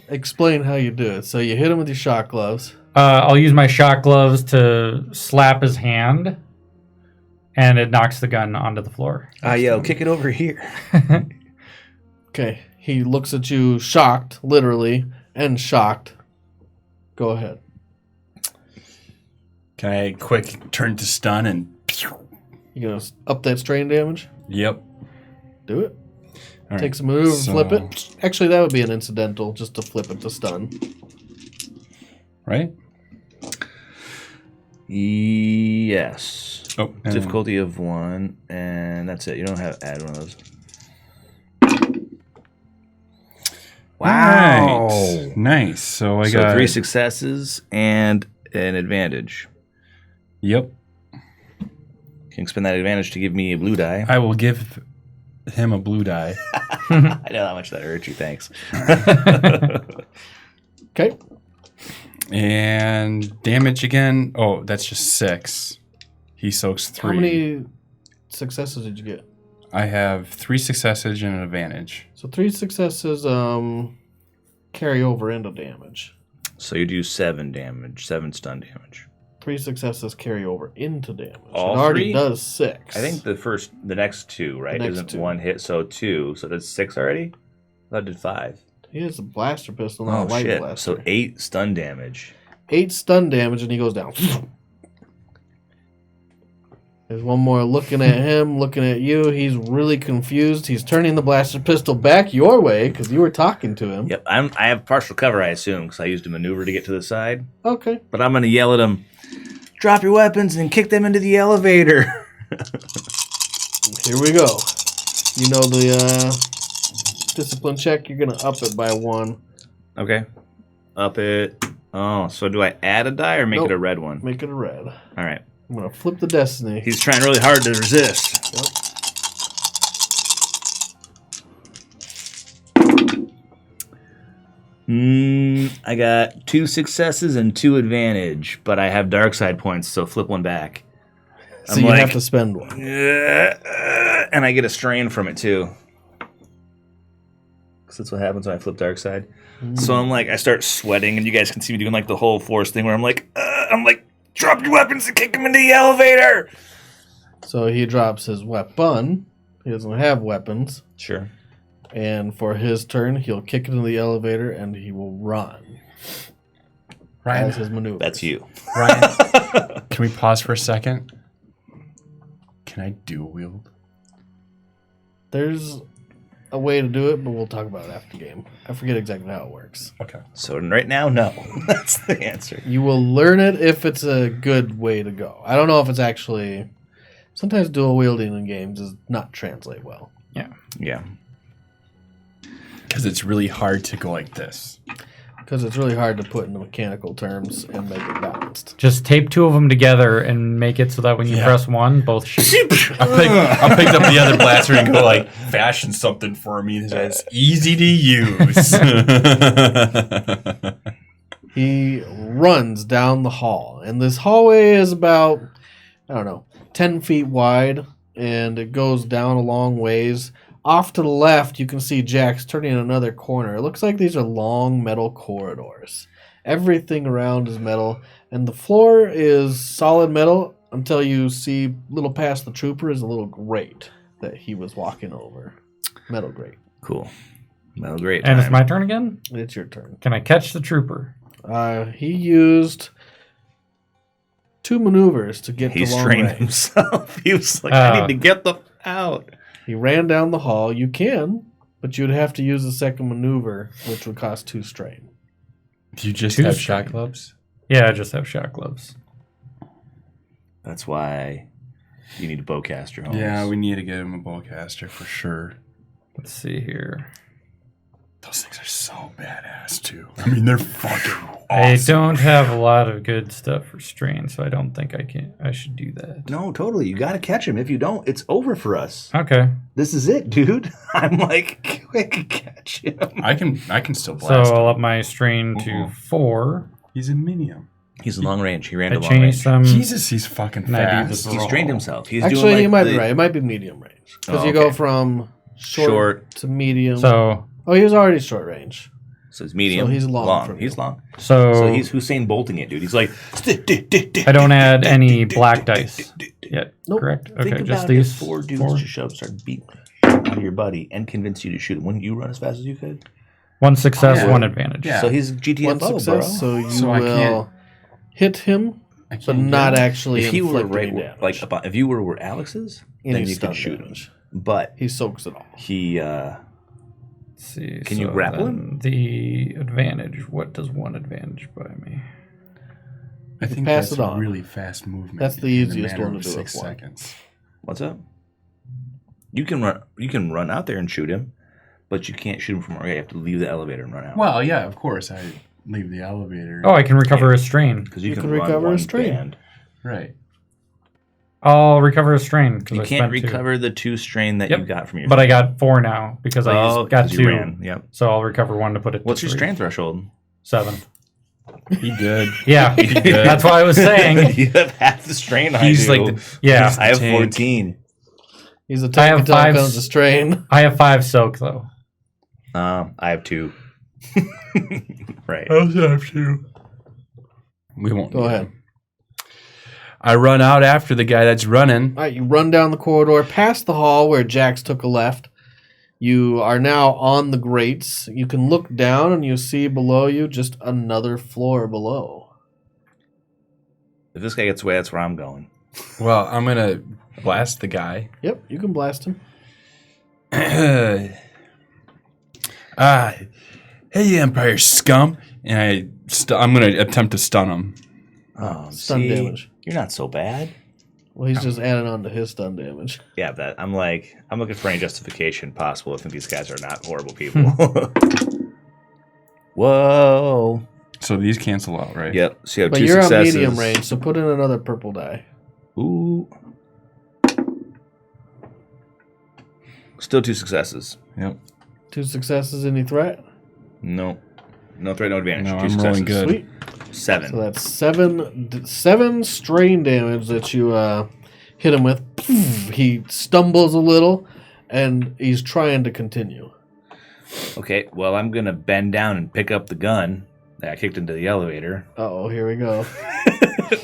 explain how you do it. So you hit him with your shot gloves. I'll use my shot gloves to slap his hand, and it knocks the gun onto the floor. Yo, kick it over here. Okay, he looks at you shocked, literally, and shocked. Go ahead. Can I quick turn to stun and? You gonna up that strain damage? Yep. Do it. All Take right. some move, So- flip it. Actually, that would be an incidental, just to flip it to stun. Right? Yes. Oh, Difficulty of 1, and that's it. You don't have to add one of those. Wow. Nice. So I So got 3 successes and an advantage. Yep. Can spend that advantage to give me a blue die. I will give him a blue die. I know how much that hurt you. Thanks. Okay. And damage again. Oh, that's just 6. He soaks 3. How many successes did you get? I have 3 successes and an advantage. So 3 successes carry over into damage. So you do 7 damage, 7 stun damage. 3 successes carry over into damage. All it already 3? does 6. I think the next 2, right? The next Isn't 2. 1 hit, so 2. So that's 6 already? I thought it did 5. He has a blaster pistol, not Oh, a light shit. blaster. So 8 stun damage. 8 stun damage, and he goes down. There's one more looking at him, looking at you. He's really confused. He's turning the blaster pistol back your way because you were talking to him. Yep, I have partial cover, I assume, because I used a maneuver to get to the side. Okay. But I'm going to yell at him, drop your weapons and kick them into the elevator. Here we go. You know the discipline check, you're going to up it by 1. Okay. Up it. Oh, so do I add a die or make Nope. it a red one? Make it a red. All right. I'm going to flip the destiny. He's trying really hard to resist. I got 2 successes and 2 advantage, but I have dark side points, so flip one back. So you have to spend 1. And I get a strain from it too. Because that's what happens when I flip dark side. So I'm like, I start sweating, and you guys can see me doing like the whole force thing where I'm like, drop your weapons and kick them into the elevator. So he drops his weapon. He doesn't have weapons. Sure. And for his turn, he'll kick it into the elevator and he will run. Ryan, As his maneuver. That's you. Ryan, can we pause for a second? Can I dual wield? There's a way to do it, but we'll talk about it after the game. I forget exactly how it works. Okay. So right now, no. That's the answer. You will learn it if it's a good way to go. I don't know if it's actually... Sometimes dual wielding in games does not translate well. Yeah. Because it's really hard to go like this. Because it's really hard to put into mechanical terms and make it balanced. Just tape two of them together and make it so that when you press one, both shoot. I'll pick up the other blaster and go like, fashion something for me that's easy to use. He runs down the hall. And this hallway is about, 10 feet wide. And it goes down a long ways. Off to the left, you can see Jax turning another corner. It looks like these are long metal corridors. Everything around is metal, and the floor is solid metal until you see a little past the trooper is a little grate that he was walking over. Metal grate. Cool. Well, great. And it's time. my turn again? It's your turn. Can I catch the trooper? He used 2 maneuvers to get He to long strained range. himself. He was like, I need to get the out. He ran down the hall. You can, but you'd have to use the second maneuver, which would cost 2 strain. Do you just Two have strain. shot gloves? Yeah, I just have shot gloves. That's why you need a bowcaster. Holmes. Yeah, we need to get him a bowcaster for sure. Let's see here. Those things are so badass too. I mean, they're fucking awesome. I don't have a lot of good stuff for strain, so I don't think I should do that. No, totally. You got to catch him. If you don't, it's over for us. Okay. This is it, dude. I'm like, quick, catch him. I can still So blast him. I'll up my strain to 4. He's a medium. He's long range. He ran I to long range. changed some. Jesus, he's fucking Can I do fast. this He roll? strained himself. He's Actually, doing like you might the be right. It might be medium range. Because Oh, you go okay. from short to medium. So Oh, he was already short range. So it's medium. So he's long from He's you. long. so, So he's Hussein bolting it, dude. He's like, I don't add any black dice yet. Nope. Correct. Think Okay, about just if these 4 dudes 4. just shove, start beating out of your buddy, and convince you to shoot him. Wouldn't you run as fast as you could? 1 success, Yeah. 1 advantage. Yeah. So he's GTFO, One bro. success, so you So I will can't- hit him, I can't but get not him. actually If he were inflict right, any damage. like about, if you were where Alex is, Any then you stun could shoot damage. him. But He soaks it all. he, Let's see. Can you grapple him? then the advantage. What does 1 advantage buy me? I think pass that's it a on. really fast movement. That's the in a easiest matter one of to do it 6 for. seconds. what's up? You can run. You can run out there and shoot him, but you can't shoot him from where you have to leave the elevator and run out. Well, yeah, of course. I leave the elevator. Oh, I can recover a strain. because you can can run recover a one strain. band. Right. I'll recover a strain because You I can't spent 2. recover the 2 strain that Yep. you got from your. But I got 4 now because I oh, got 'cause 2. you ran. Yep. So I'll recover 1 to put it. What's to your 3. strain threshold? 7. He good. Yeah, good. that's what I was saying. You have half the strain. He's I do. like the Yeah, he's the I have tank. 14. He's a I tank have until it 5 comes to strain. I have 5 soak though. I have 2. Right. I also have 2. We won't Go need ahead. him. I run out after the guy that's running. All right, you run down the corridor past the hall where Jax took a left. You are now on the grates. You can look down and you see below you just another floor below. If this guy gets away, that's where I'm going. Well, I'm gonna blast the guy. Yep, you can blast him. Hey, Empire scum! And I'm gonna attempt to stun him. Oh, Stun see, damage. You're not so bad. Well, he's just adding on to his stun damage. Yeah, that I'm looking for any justification possible. I think these guys are not horrible people. Whoa. So these cancel out, right? Yep. So you have But 2 you're on successes. medium range, so put in another purple die. Ooh. Still 2 successes. Yep. 2 successes, any threat? No. No threat, no advantage. No, 2 I'm successes. rolling good. Sweet. 7. So that's seven strain damage that you hit him with. He stumbles a little, and he's trying to continue. Okay, well, I'm going to bend down and pick up the gun that I kicked into the elevator. Uh-oh, here we go.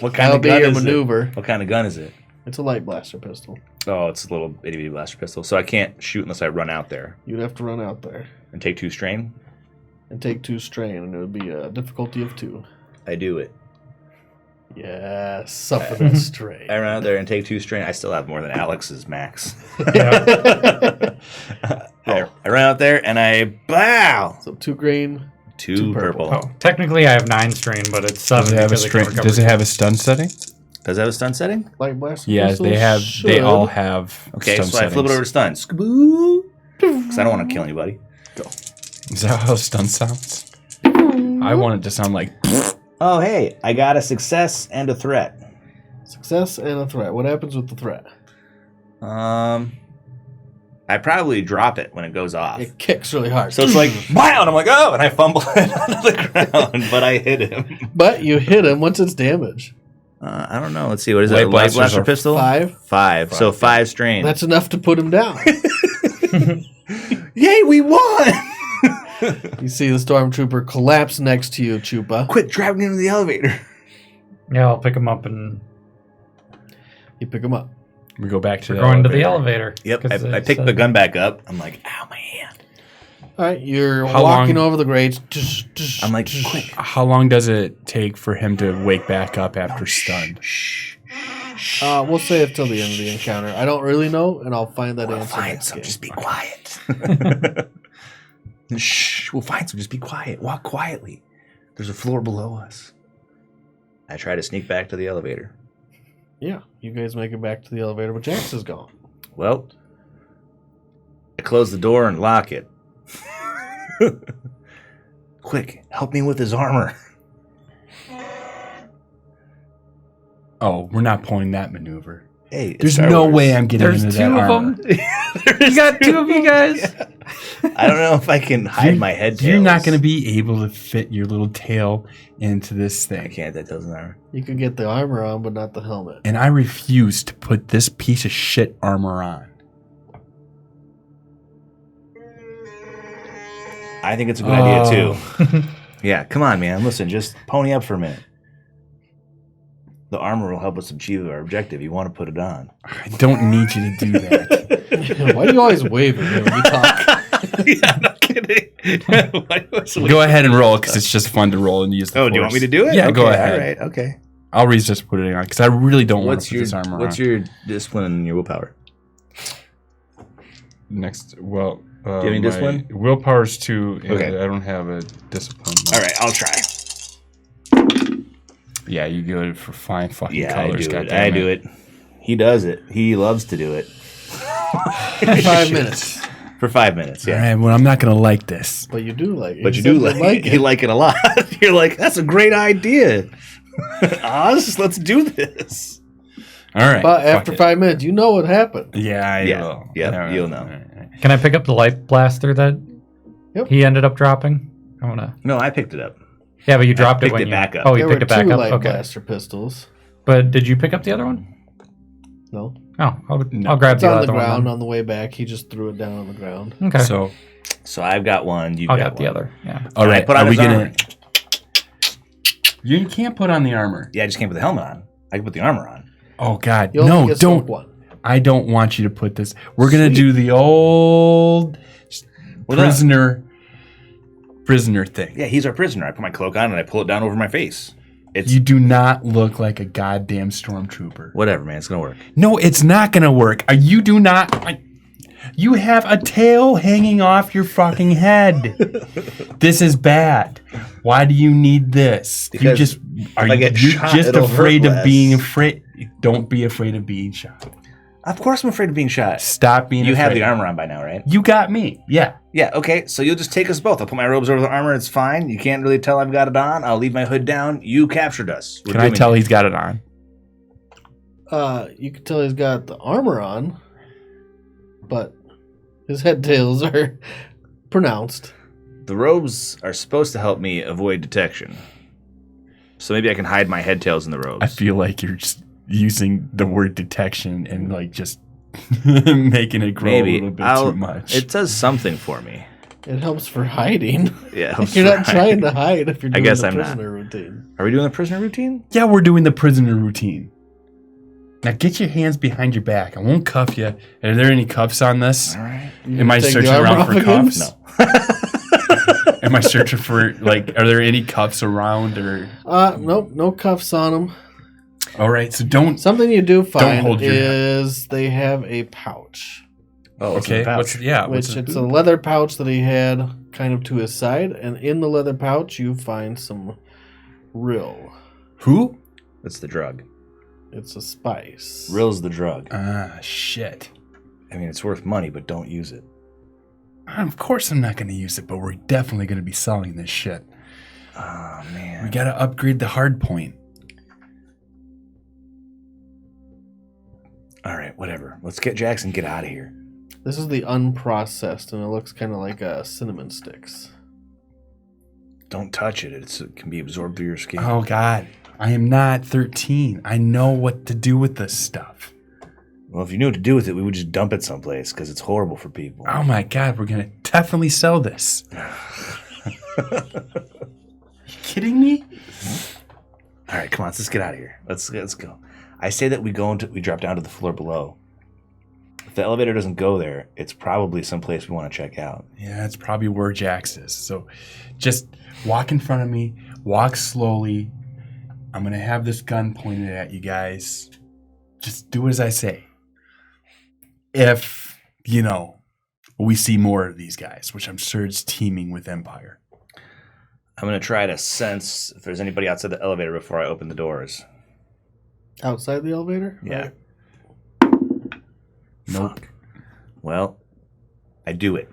What kind That'll of be gun your is maneuver. it? What kind of gun is it? It's a light blaster pistol. Oh, it's a little itty bitty blaster pistol. So I can't shoot unless I run out there. You'd have to run out there. And take 2 strain? And take 2 strain, and it would be a difficulty of 2. I do it. Yes, suffer that strain. I run out there and take 2 strain. I still have more than Alex's max. Yeah. I run out there and I bow. So 2 green, 2 purple. Oh, technically I have 9 strain, but it's 7 Does it have a because I can recover Does it 2. have a stun setting? Does it have a stun setting? light blaster Yeah, pistol they have. should. They all have. Okay, stun so I flip it settings. over to stun. Skaboo. Because I don't want to kill anybody. Is that how stun sounds? I want it to sound like. Oh, hey, I got a success and a threat. Success and a threat. What happens with the threat? I probably drop it when it goes off. It kicks really hard. So it's like, wow, and I'm like, oh, and I fumble it onto the ground, but I hit him. But you hit him. What's its damage? I don't know. Let's see. What is Light it? Light blasters blaster are pistol? 5. 5. So 5 strain. That's enough to put him down. Yay, we won! You see the stormtrooper collapse next to you, Chupa. Quit driving into the elevator. Yeah, I'll pick him up and You pick him up. We go back to we're the going to elevator. the elevator. Yep, 'Cause I it picked the said- gun back up. I'm like, ow, my hand. All right, you're How walking long- over the grates. I'm like, quick. How long does it take for him to wake back up after stunned? Shh. We'll say it till the end of the encounter. I don't really know, and I'll find that We'll answer find next some. game. Just be quiet. Shh. We'll find some. Just be quiet. Walk quietly. There's a floor below us. I try to sneak back to the elevator. Yeah, you guys make it back to the elevator, but Jax is gone. Well, I close the door and lock it. Quick, help me with his armor. Oh, we're not pulling that maneuver. Hey, it's There's Star no Wars. way I'm getting There's into 2 that of armor. them. You got 2 of you guys. I don't know if I can hide my head. You're not going to be able to fit your little tail into this I thing. can't. That doesn't matter. You could get the armor on, but not the helmet. And I refuse to put this piece of shit armor on. I think it's a good idea too. Yeah, come on, man. Listen, just pony up for a minute. The armor will help us achieve our objective. You want to put it on. I don't need you to do that. Why do you always wave at me when you talk? Yeah, no kidding. Why do I Go ahead and roll because it's just fun to roll and use the Oh, do you want me to do it? Yeah, Okay, go ahead. All right, okay. I'll resist putting it on because I really don't want What's to put your this armor What's on. your discipline and your willpower? Next, well, you have any discipline? Willpower's 2. Okay. I don't have a discipline. All right, I'll try. Yeah, you go for fine fucking Yeah, colors. I do it. He does it. He loves to do it. 5 minutes. For 5 minutes, All yeah. right, well, I'm not going to like this. But you do like it. But you do like it. you like it a lot. You're like, that's a great idea. Oz, let's do this. All right. But fuck after it. 5 minutes, you know what happened. Yeah, I Yeah, will. yeah, All right, you'll know. all right. Can I pick up the light blaster that Yep. he ended up dropping? I want to. No, I picked it up. Yeah, but you dropped it picked when it you. back up. Oh, you There picked were it back 2 up. light Okay. blaster pistols. But did you pick up the other one? No. Oh, I'll No. grab It's the on other the ground one. on the way back. He just threw it down on the ground. then. Okay. So, I've got one. You've I'll got get the one. other. Yeah. all right. Put on Are we his gonna? armor. You can't put on the armor. Yeah, I just can't put the helmet on. I can put the armor on. Oh God, You only no! get smoke Don't. one. I don't want you to put this. We're gonna do the old Well, prisoner thing. Yeah, he's our prisoner. I put my cloak on and I pull it down over my face. It's You do not look like a goddamn stormtrooper. whatever, man. It's gonna work. No, it's not gonna work. You do not. You have a tail hanging off your fucking head. This is bad. Why do you need this? You Because just are I you get you're shot, just it'll hurt afraid of less. being afraid. Don't be afraid of being shot. Of course, I'm afraid of being shot. Stop being. You have afraid. the armor on by now, right? You got me. Yeah. Yeah. Okay. So you'll just take us both. I'll put my robes over the armor. It's fine. You can't really tell I've got it on. I'll leave my hood down. You captured us. We're Can I doing tell it. he's got it on? You can tell he's got the armor on, but his head tails are pronounced. The robes are supposed to help me avoid detection. So maybe I can hide my head tails in the robes. I feel like you're just using the word detection and like just making it grow a little bit too much. It does something for me. It helps for hiding. Yeah. it helps You're for not hiding. trying to hide if you're I doing guess the I'm not. prisoner routine. Are we doing the prisoner routine? Yeah, we're doing the prisoner routine. Now get your hands behind your back. I won't cuff you. Are there any cuffs on this? All right. Am I Take the searching armor around off for again? cuffs? No. Am I searching for, like, are there any cuffs around or? Nope, no cuffs on them. All right, so don't. Something you do find hold your- is they have a pouch. Oh, Okay, what's what's It's a leather pouch that he had kind of to his side, and in the leather pouch you find some rill. Who? That's the drug. It's a spice. Rill's the drug. Shit. I mean, it's worth money, but don't use it. Of course I'm not going to use it, but we're definitely going to be selling this shit. Oh, man. We got to upgrade the hard point. All right, whatever. Let's get Jackson, get out of here. This is the unprocessed, and it looks kind of like cinnamon sticks. Don't touch it. It can be absorbed through your skin. Oh, God. I am not 13. I know what to do with this stuff. Well, if you knew what to do with it, we would just dump it someplace because it's horrible for people. Oh, my God. We're going to definitely sell this. You kidding me? All right, come on, let's get out of here. Let's go. I say that we drop down to the floor below. If the elevator doesn't go there, it's probably someplace we want to check out. Yeah, it's probably where Jax is. So just walk in front of me, walk slowly. I'm going to have this gun pointed at you guys. Just do as I say. If, we see more of these guys, which I'm sure is teeming with Empire. I'm going to try to sense if there's anybody outside the elevator before I open the doors. Outside the elevator? Yeah. Nope. Fuck. Well, I do it.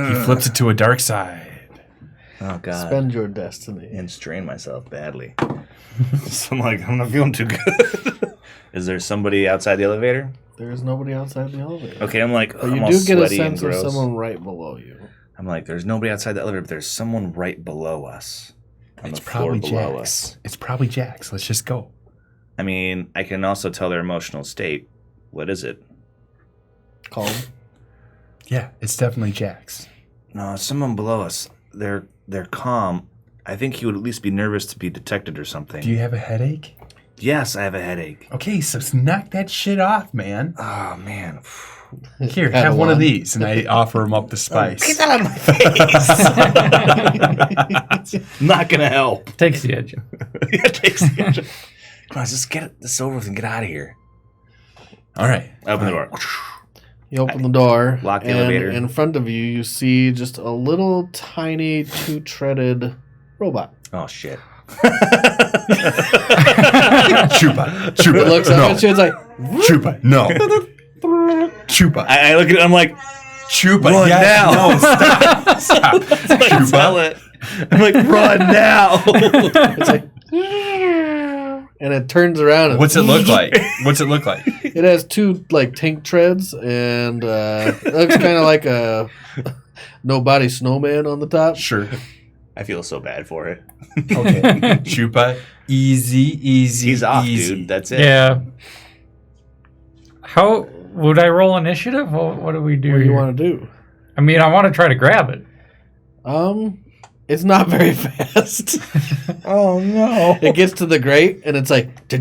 He flips it to a dark side. Oh, God. Spend your destiny. And strain myself badly. So I'm not feeling too good. Is there somebody outside the elevator? There is nobody outside the elevator. Okay, I'm like, But I'm you all do get a sweaty sense and of gross. someone right below you. I'm like, there's nobody outside the elevator, but there's someone right below us. On It's the floor probably below Jax. us. It's probably Jax. Let's just go. I mean, I can also tell their emotional state. What is it? Calm. Yeah, it's definitely Jax. No, someone below us. They're calm. I think he would at least be nervous to be detected or something. Do you have a headache? Yes, I have a headache. Okay, so knock that shit off, man. Oh, man. Here, Had have one of one. these. And I offer him up the spice. Get that out of my face. Not going to help. Takes the edge. It takes the edge. Come on, just get this over with and get out of here. All right. Open the door. You open the door. Lock the and elevator. in front of you, you see just a little tiny two-treaded robot. Oh, shit. Chupa. It Chupa. looks up at you. It's like, Chupa. No. Chupa. I look at it, I'm like, Chupa. run Yes. now. No, stop. Stop. like, tell Chupa. it. I'm like, run now. it's like, and it turns around. And What's it look like? What's it look like? It has two tank treads, and it looks kind of like a no-body snowman on the top. Sure. I feel so bad for it. Okay. Chupa. Easy. He's off, easy. dude. That's it. Yeah. How would I roll initiative? What do we do? What do you here? want to do? I mean, I want to try to grab it. It's not very fast. Oh, no. It gets to the grate, and it's like you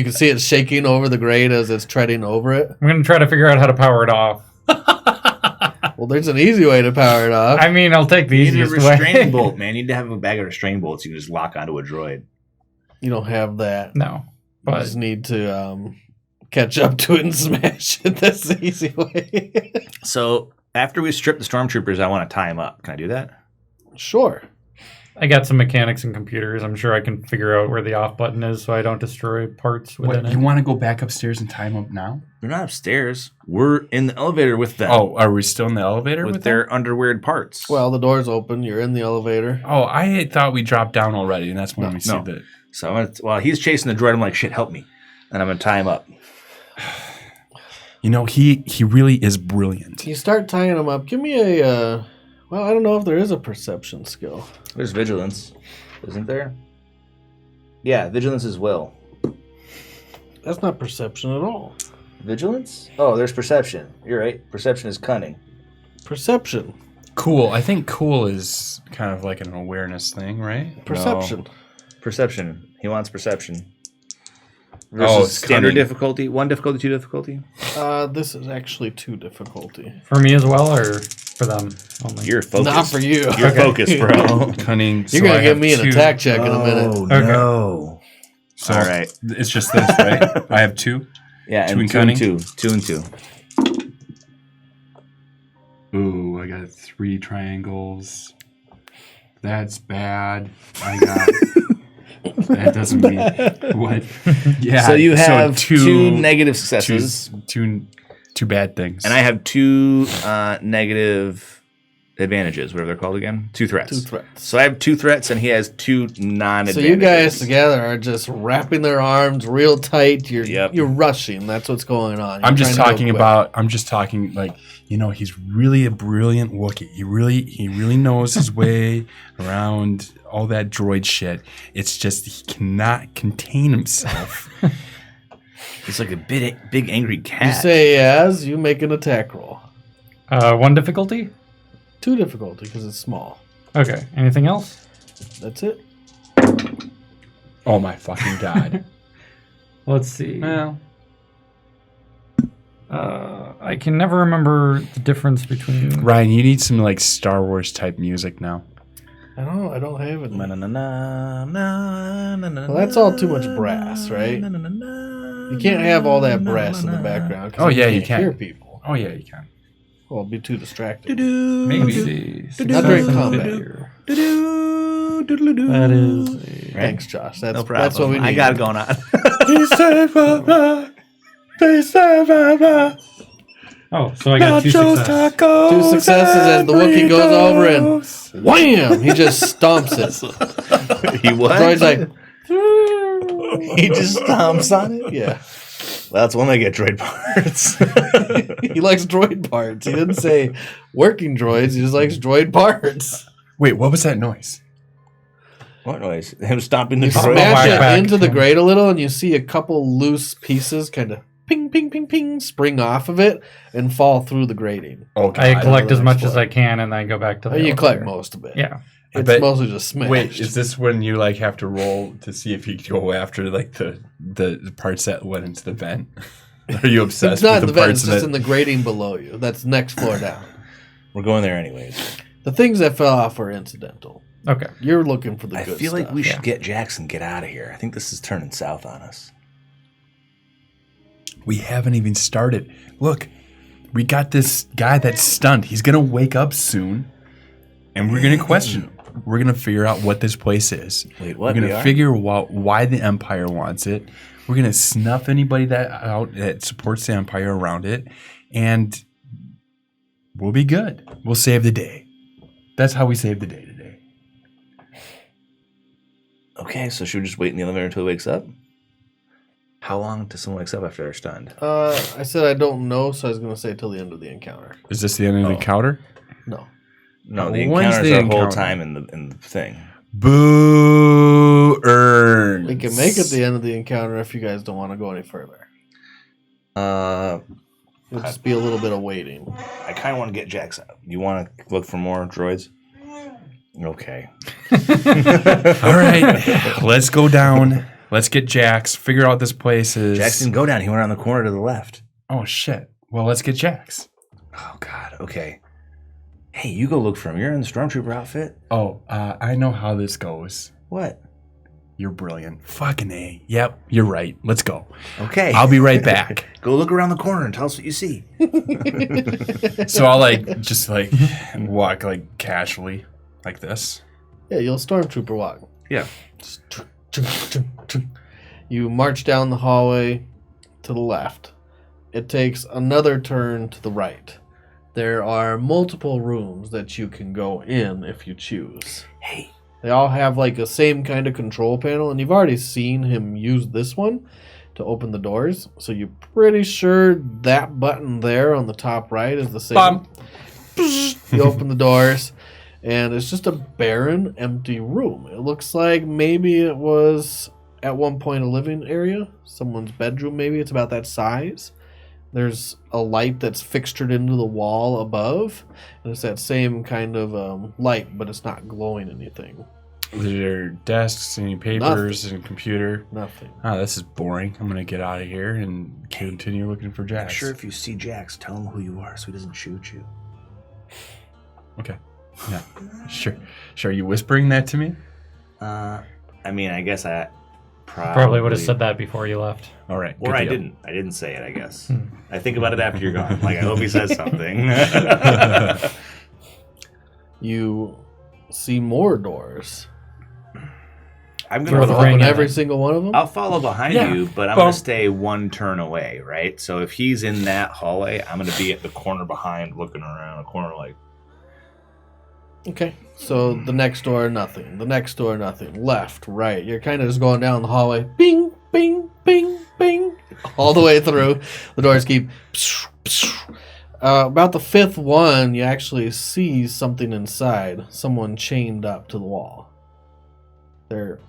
can see it shaking over the grate as it's treading over it. I'm going to try to figure out how to power it off. Well, there's an easy way to power it off. I mean, I'll take the You need a easiest restraining way. bolt, man. You need to have a bag of restraining bolts you can just lock onto a droid. You don't have that. No, You but just need to catch up to it and smash it. That's the easy way. So after we strip the stormtroopers, I want to tie them up. Can I do that? Sure. I got some mechanics and computers. I'm sure I can figure out where the off button is so I don't destroy parts within What, it. you want to go back upstairs and tie him up now? They're not upstairs. We're in the elevator with them. Oh, are we still in the elevator with with their them? underweared parts. Well, the door's open. You're in the elevator. Oh, I thought we dropped down already, and that's when we see no. the... So while he's chasing the droid, I'm like, shit, help me. And I'm going to tie him up. He really is brilliant. You start tying them up. Give me a. Well, I don't know if there is a perception skill. There's vigilance, isn't there? Yeah, vigilance is will. That's not perception at all. Vigilance? Oh, there's perception. You're right. Perception is cunning. Perception. Cool. I think cool is kind of like an awareness thing, right? Perception. Perception. He wants perception. versus standard cunning. difficulty. 1 difficulty, 2 difficulty. This is actually 2 difficulty. For me as well, or for them only? You're focused. Not for you. You're focused, bro. Cunning. You're gonna give me an attack check in a minute. Okay. No. So All right. It's just this, right? I have 2. Yeah, 2 and and 2 and cunning? 2. 2 and 2. Ooh, I got 3 triangles. That's bad. I got. That doesn't mean what? Yeah. So you have 2 2 negative successes, two bad things. and I have 2 negative advantages, whatever they're called again. 2 threats. 2 threats. So I have 2 threats, and he has 2 non-advantages. So you guys together are just wrapping their arms real tight. You're rushing. That's what's going on. I'm just trying to go talking quick. I'm just talking like, he's really a brilliant Wookiee. He really knows his way around all that droid shit. It's just he cannot contain himself. He's like a big angry You cat. say as you make an attack roll. 1 difficulty? 2 difficulty because it's small. Okay. Anything else? That's it. Oh my fucking god. Let's see. Well, I can never remember the difference between. Ryan, you need some like Star Wars type music now. I don't have it. Well, Well, that's all too much brass, right? You can't have all that brass in the background. 'cause Oh, then yeah, you can't can. hear people. Oh yeah, you can. Well, it'd be too distracting. Maybe. Not during combat. That is. Thanks, Josh. That's No problem. That's what we need. I got it going on. Oh, so I got 2 successes. 2 successes as the Wookiee goes over and wham! He just stomps it. He what? Droid's like, He just stomps on it? yeah. Well, that's one way to get droid parts. He likes droid parts. He didn't say working droids. He just likes droid parts. Wait, what was that noise? What noise? Him stomping the You droid? smash it back. into the grate a little, and you see a couple loose pieces kind of ping, ping, ping, ping, spring off of it and fall through the grating. Oh, I collect as much explode. as I can and then go back to the. You collect elevator. most of it. Yeah. I It's bet- mostly just smashed. Wait, is this when you like have to roll to see if you go after like the parts that went into the vent? Are you obsessed It's not in with the the vent, it's parts just that? in the grating below you. That's next floor down. We're going there anyways. The things that fell off are incidental. Okay. You're looking for the I good feel like stuff. we should get Jackson and get out of here. I think this is turning south on us. We haven't even started. Look, we got this guy that's stunned. He's gonna wake up soon, and we're gonna question him. We're gonna figure out what this place is. Wait, We're what? gonna figure out why the Empire wants it. We're gonna snuff anybody that out that supports the Empire around it, and we'll be good. We'll save the day. That's how we save the day today. Okay, so should we just wait in the elevator until he wakes up? How long does someone wake up after they're stunned? I said I don't know, so I was going to say till the end of the encounter. Is this the end of the encounter? No. No, the When's encounter's the our whole encounter? time in the thing. Boo earns. We can make it the end of the encounter if you guys don't want to go any further. It'll just be a little bit of waiting. I kind of want to get Jax out. You want to look for more droids? Okay. All right, let's go down. Let's get Jax. Figure out what this place is. Jax didn't go down. He went around the corner to the left. Oh shit. Well, let's get Jax. Oh, God. Okay. Hey, you go look for him. You're in the Stormtrooper outfit. Oh, I know how this goes. What? You're brilliant. Fucking A. Yep, you're right. Let's go. Okay. I'll be right back. Go look around the corner and tell us what you see. So I'll just walk like casually like this. Yeah, you'll stormtrooper walk. Yeah. You march down the hallway to the left. It takes another turn to the right. There are multiple rooms that you can go in if you choose. Hey. They all have like a same kind of control panel, and you've already seen him use this one to open the doors. So you're pretty sure that button there on the top right is the same. Bum. You open the doors, and it's just a barren, empty room. It looks like maybe it was at one point a living area, someone's bedroom maybe. It's about that size. There's a light that's fixtured into the wall above, and it's that same kind of light, but it's not glowing anything. Are there desks, any papers, and computer? Nothing. Oh, this is boring. I'm gonna get out of here and continue looking for Jax. Sure, if you see Jax, tell him who you are so he doesn't shoot you. Okay. Yeah. Sure. Are you whispering that to me? I mean, I guess I Probably would have said that before you left. All right. Or good I deal. didn't. I didn't say it, I guess. I think about it after you're gone. Like, I hope he says something. You see more doors. I'm You going want to to Throw the open ring every in. single one of them? I'll follow behind Yeah. you, but I'm Well- going to stay one turn away, right? So if he's in that hallway, I'm going to be at the corner behind, looking around a corner like, Okay. So the next door, nothing. The next door, nothing. Left, right. You're kind of just going down the hallway. Bing, bing, bing, bing. All the way through. The doors keep... about the fifth one, you actually see something inside. Someone chained up to the wall. They're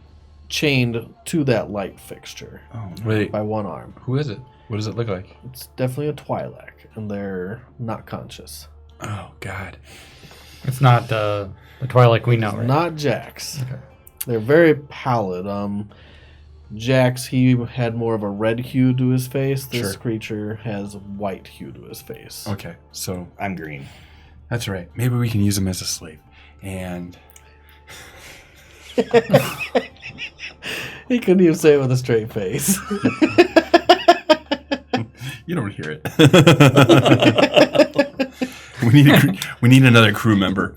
chained to that light fixture oh, no. Wait, by one arm. who is it? What does it look like? It's definitely a Twi'lek, and they're not conscious. Oh God. It's not the Twilight we know, right? Not Jax. They're very pallid. Jax, he had more of a red hue to his face. This Sure. creature has white hue to his face. Okay, so I'm green. that's right. Maybe we can use him as a slave. And He couldn't even say it with a straight face. you don't hear it. we need another crew member.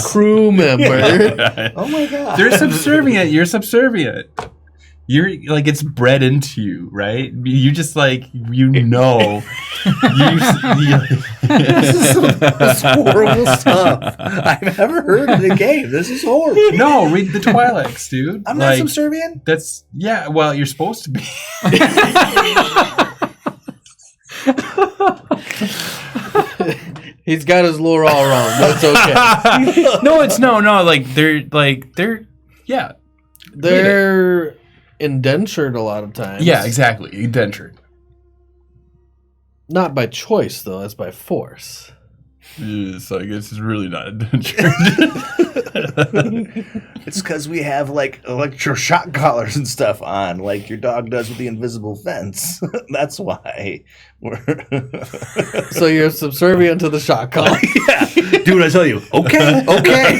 Crew member. Oh my god. They're subservient. You're subservient. You're like it's bred into you, right? You just like This is horrible stuff I've ever heard in a game. This is horrible. No, read the Twi'leks, dude. I'm like, not subservient. That's yeah. Well, you're supposed to be. He's got his lore all wrong, but it's okay. No, it's no. They're yeah. They're indentured a lot of times. Yeah, exactly. Indentured. Not by choice, though. That's by force. It's like it's really not indentured. It's because we have like electroshock collars and stuff on, like your dog does with the invisible fence. That's why we're. So you're subservient to the shot call. Yeah, do what I tell you. Okay, okay.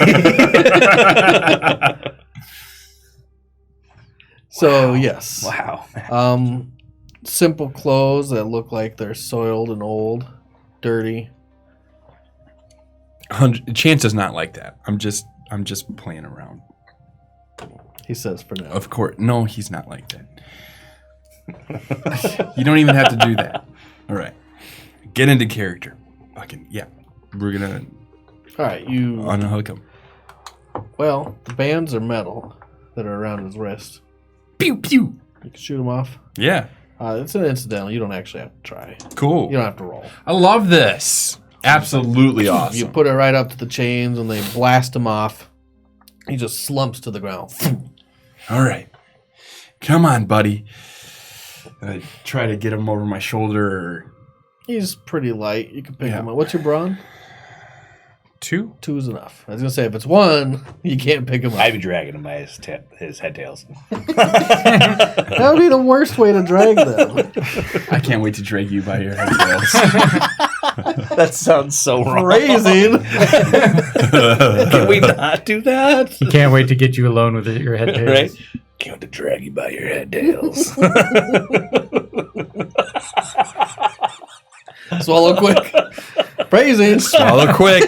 So, yes. Wow. Simple clothes that look like they're soiled and old, dirty. Chance is not like that. I'm just playing around. He says for now. Of course, no, he's not like that. You don't even have to do that. All right, get into character. Fucking yeah, we're gonna All right, you. unhook him. Well, the bands are metal that are around his wrist. Pew pew. You can shoot them off. Yeah, It's an incidental. You don't actually have to try. cool. You don't have to roll. I love this. Absolutely You awesome. put it right up to the chains and they blast him off. He just slumps to the ground. All right, come on, buddy. I try to get him over my shoulder. He's pretty light. You can pick Yeah. him up. What's your brawn? 2. 2 is enough. I was gonna say if it's 1, you can't pick him up. I'd be dragging him by his head tails. That would be the worst way to drag them. I can't wait to drag you by your head tails. That sounds so wrong. Phrasing. Can we not do that? He can't wait to get you alone with your head tails. Right? Can't wait to drag you by your head tails. Swallow quick. Phrasing. Swallow quick.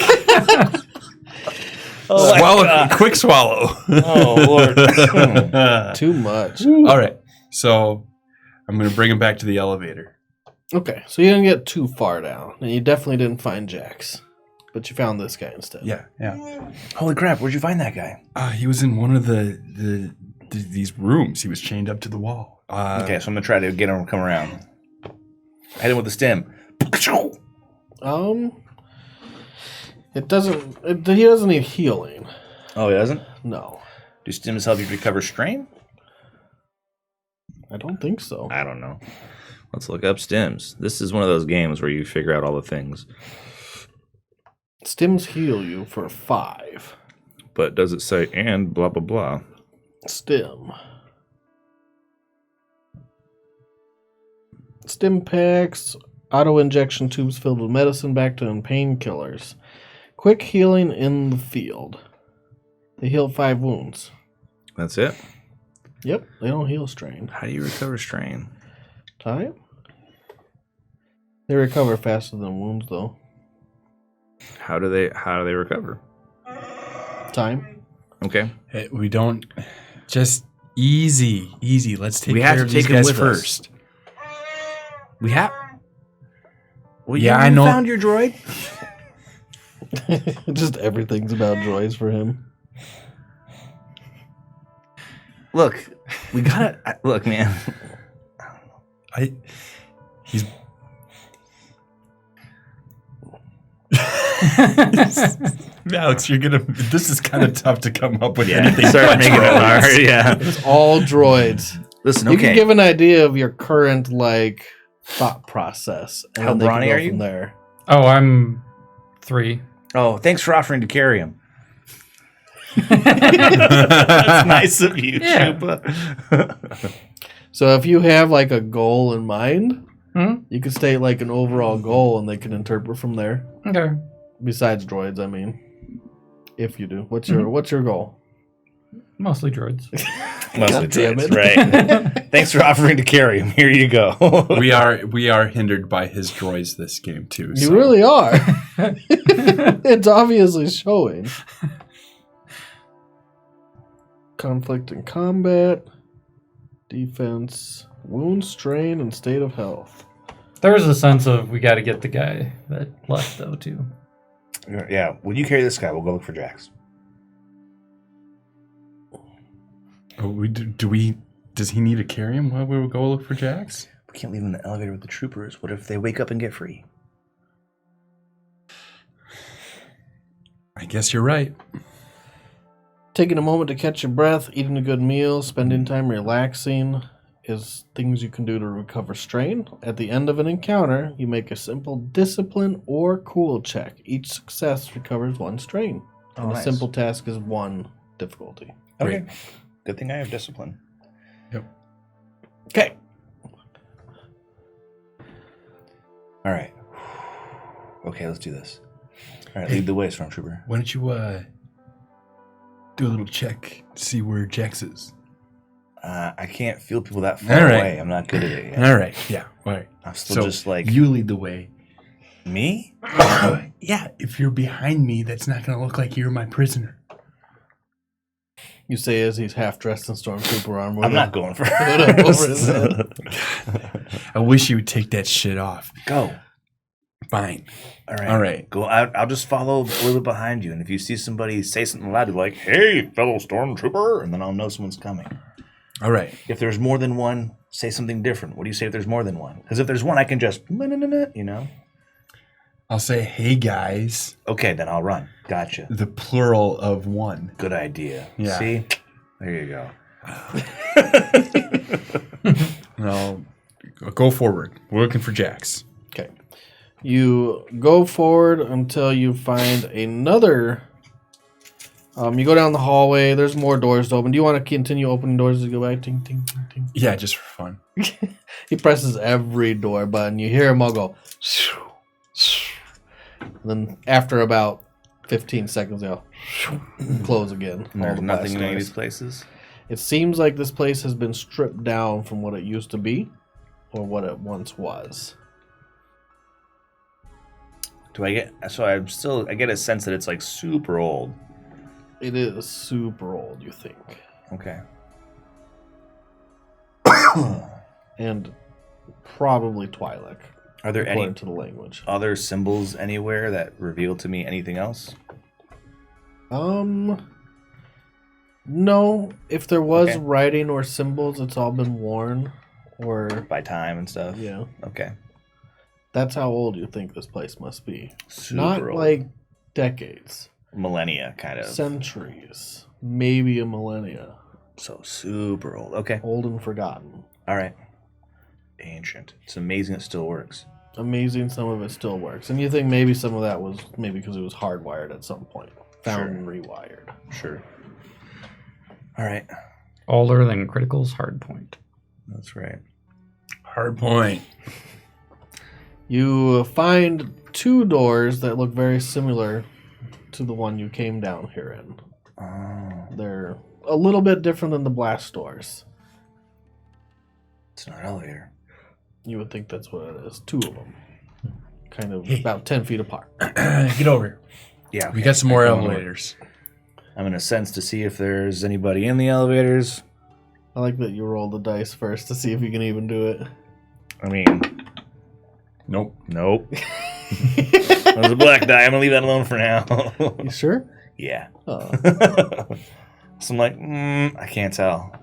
Oh my Swallow. God. Quick swallow. Oh Lord. Too much. All right. So I'm going to bring him back to the elevator. Okay, so you didn't get too far down, and you definitely didn't find Jax, but you found this guy instead. Yeah. Yeah. Holy crap! Where'd you find that guy? He was in one of these rooms. He was chained up to the wall. Okay, so I'm gonna try to get him to come around. Hit him with the stem. It doesn't. He doesn't need healing. Oh, he doesn't? No, Do stims help you recover strain? I don't think so. I don't know. Let's look up stims. This is one of those games where you figure out all the things. Stims heal you for 5. but does it say and blah, blah, blah? Stim. Stim packs, auto injection tubes filled with medicine, Bacta, and painkillers. Quick healing in the field. They heal 5 wounds. That's it? Yep, they don't heal strain. How do you recover strain? Time? They recover faster than wounds, though. How do they recover? Time? Okay. Hey, we don't just easy. Let's take We care have to of take these him guys with us. first. We have. Well, Yeah, you I know. Found your droid. Just everything's about droids for him. Look, we gotta look, man. He's Alex, you're gonna. This is kind of tough to come up with anything. Start but making it droids. hard. Yeah. It's all droids. Listen, You okay. can give an idea of your current, thought process. And How then they can brawny go are you? from there. Oh, I'm 3. Oh, thanks for offering to carry him. That's nice of you, Yeah. Chupa. So if you have, a goal in mind, Hmm? you can state, an overall goal, and they can interpret from there. Okay. Besides droids, I mean. If you do. What's your goal? Mostly droids. Mostly God damn droids, it. right? Thanks for offering to carry him. Here you go. we are hindered by his droids this game too. You really are. It's obviously showing. Conflict and combat, defense, wound, strain, and state of health. There's a sense of we got to get the guy that left, though, too. Yeah. Will you carry this guy? We'll go look for Jax. Oh, does he need to carry him while we go look for Jax? We can't leave him in the elevator with the troopers. What if they wake up and get free? I guess you're right. Taking a moment to catch your breath, eating a good meal, spending time relaxing is things you can do to recover strain. At the end of an encounter, you make a simple discipline or cool check. Each success recovers 1 strain. And nice. a simple task is 1 difficulty. Okay. Great. Good thing I have discipline. Yep. Okay. All right. Okay, let's do this. All right, lead the way, Stormtrooper. Why don't you do a little check, see where Jax is? I can't feel people that far All right. away. I'm not good at it yet. All right. Yeah. All right. I'm still just like you lead the way. me. Yeah. If you're behind me, that's not gonna look like you're my prisoner. You say as he's half dressed in stormtrooper armor. I'm not going for Put up over his head. I wish you would take that shit off. Go. Fine. All right. All right. Go out. I'll just follow a little bit behind you, and if you see somebody say something loud, you're like, "Hey, fellow stormtrooper," and then I'll know someone's coming. All right. If there's more than one, say something different. What do you say if there's more than one? Because if there's one, I can just, you know. I'll say, "Hey guys." Okay, then I'll run. Gotcha. The plural of one. Good idea. Yeah. See? There you go. No, go forward. We're looking for Jax. Okay. You go forward until you find another. You go down the hallway. There's more doors to open. Do you want to continue opening doors as you go back? Ting, ting, ting, ting. Yeah, just for fun. He presses every door button. You hear him all go. And then after about 15 seconds, they'll close again. And all there's the nothing in blast any of doors. these places. It seems like this place has been stripped down from what it used to be, or what it once was. Do I get? So I get a sense that it's like super old. It is super old, you think, Okay. and probably Twi'lek, Are there according any to the language. other symbols anywhere that reveal to me anything else? No. If there was Okay. writing or symbols, it's all been worn, or By time and stuff? yeah. Okay. That's how old you think this place must be. Super Not old. like decades, Millennia, kind of. centuries, maybe a millennia. So super old. Okay. Old and forgotten. All right. Ancient. It's amazing it still works. Amazing, some of it still works. And you think maybe some of that was maybe because it was hardwired at some point. found and rewired. Sure. All right. Older than Critical's hardpoint. That's right. Hard point. You find 2 doors that look very similar to the one you came down here in. They're a little bit different than the blast doors. It's not an elevator. You would think that's what it is. 2 of them. Kind of about 10 feet apart. Get over here. Yeah. We got some more elevators. I'm going to sense to see if there's anybody in the elevators. I like that you roll the dice first to see if you can even do it. I mean, Nope. nope. That was a black die. I'm going to leave that alone for now. You sure? Yeah. Oh. So I'm like, I can't tell.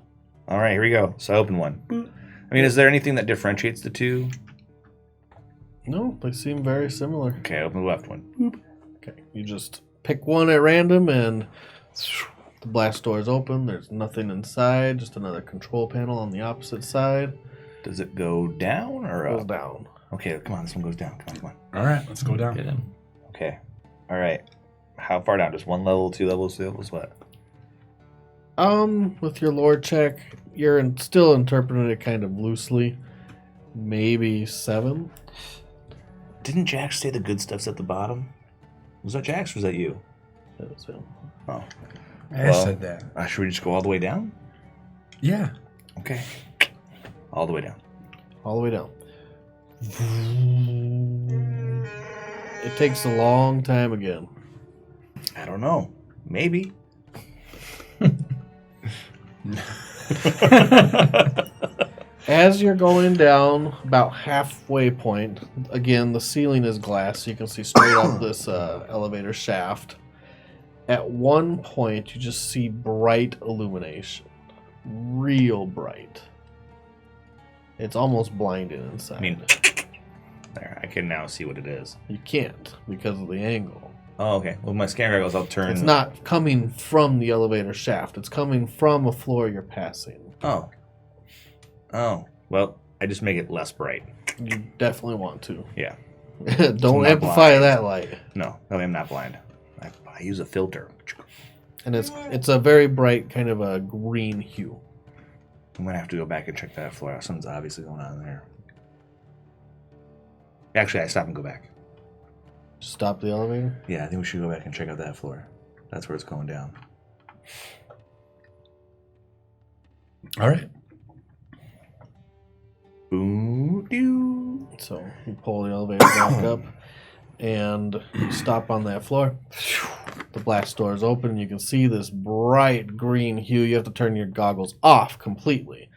All right, here we go. So I open one. I mean, is there anything that differentiates the two? No, they seem very similar. Okay, I open the left one. Okay, you just pick one at random and the blast door is open. There's nothing inside, just another control panel on the opposite side. Does it go down or Goes up? down. Okay, come on, this one goes down. Come on. All right, let's go down. Get in. Okay. All right. How far down? Just 1 level, 2 levels, 3 levels? What? With your lore check, you're still interpreting it kind of loosely. Maybe 7. Didn't Jax say the good stuff's at the bottom? Was that Jax or was that you? That was him. Oh. I Well, said that. Should we just go all the way down? Yeah. Okay. All the way down. All the way down. It takes a long time again. I don't know. Maybe. As you're going down about halfway point, again, the ceiling is glass, so you can see straight up this elevator shaft. At one point, you just see bright illumination. Real bright. It's almost blinding inside. I mean, there. I can now see what it is. You can't because of the angle. Oh, okay. Well, my scanner goggles, I'll turn. It's not coming from the elevator shaft. It's coming from a floor you're passing. Oh. Oh. Well, I just make it less bright. You definitely want to. Yeah. Don't not amplify blind. that light. No, I'm not blind. I use a filter. And it's a very bright kind of a green hue. I'm going to have to go back and check that floor. Something's obviously going on there. Actually, I stop and go back. Stop the elevator. Yeah, I think we should go back and check out that floor. That's where it's going down. All right. Boom, doo. So you pull the elevator back up and stop on that floor. The blast door is open. You can see this bright green hue. You have to turn your goggles off completely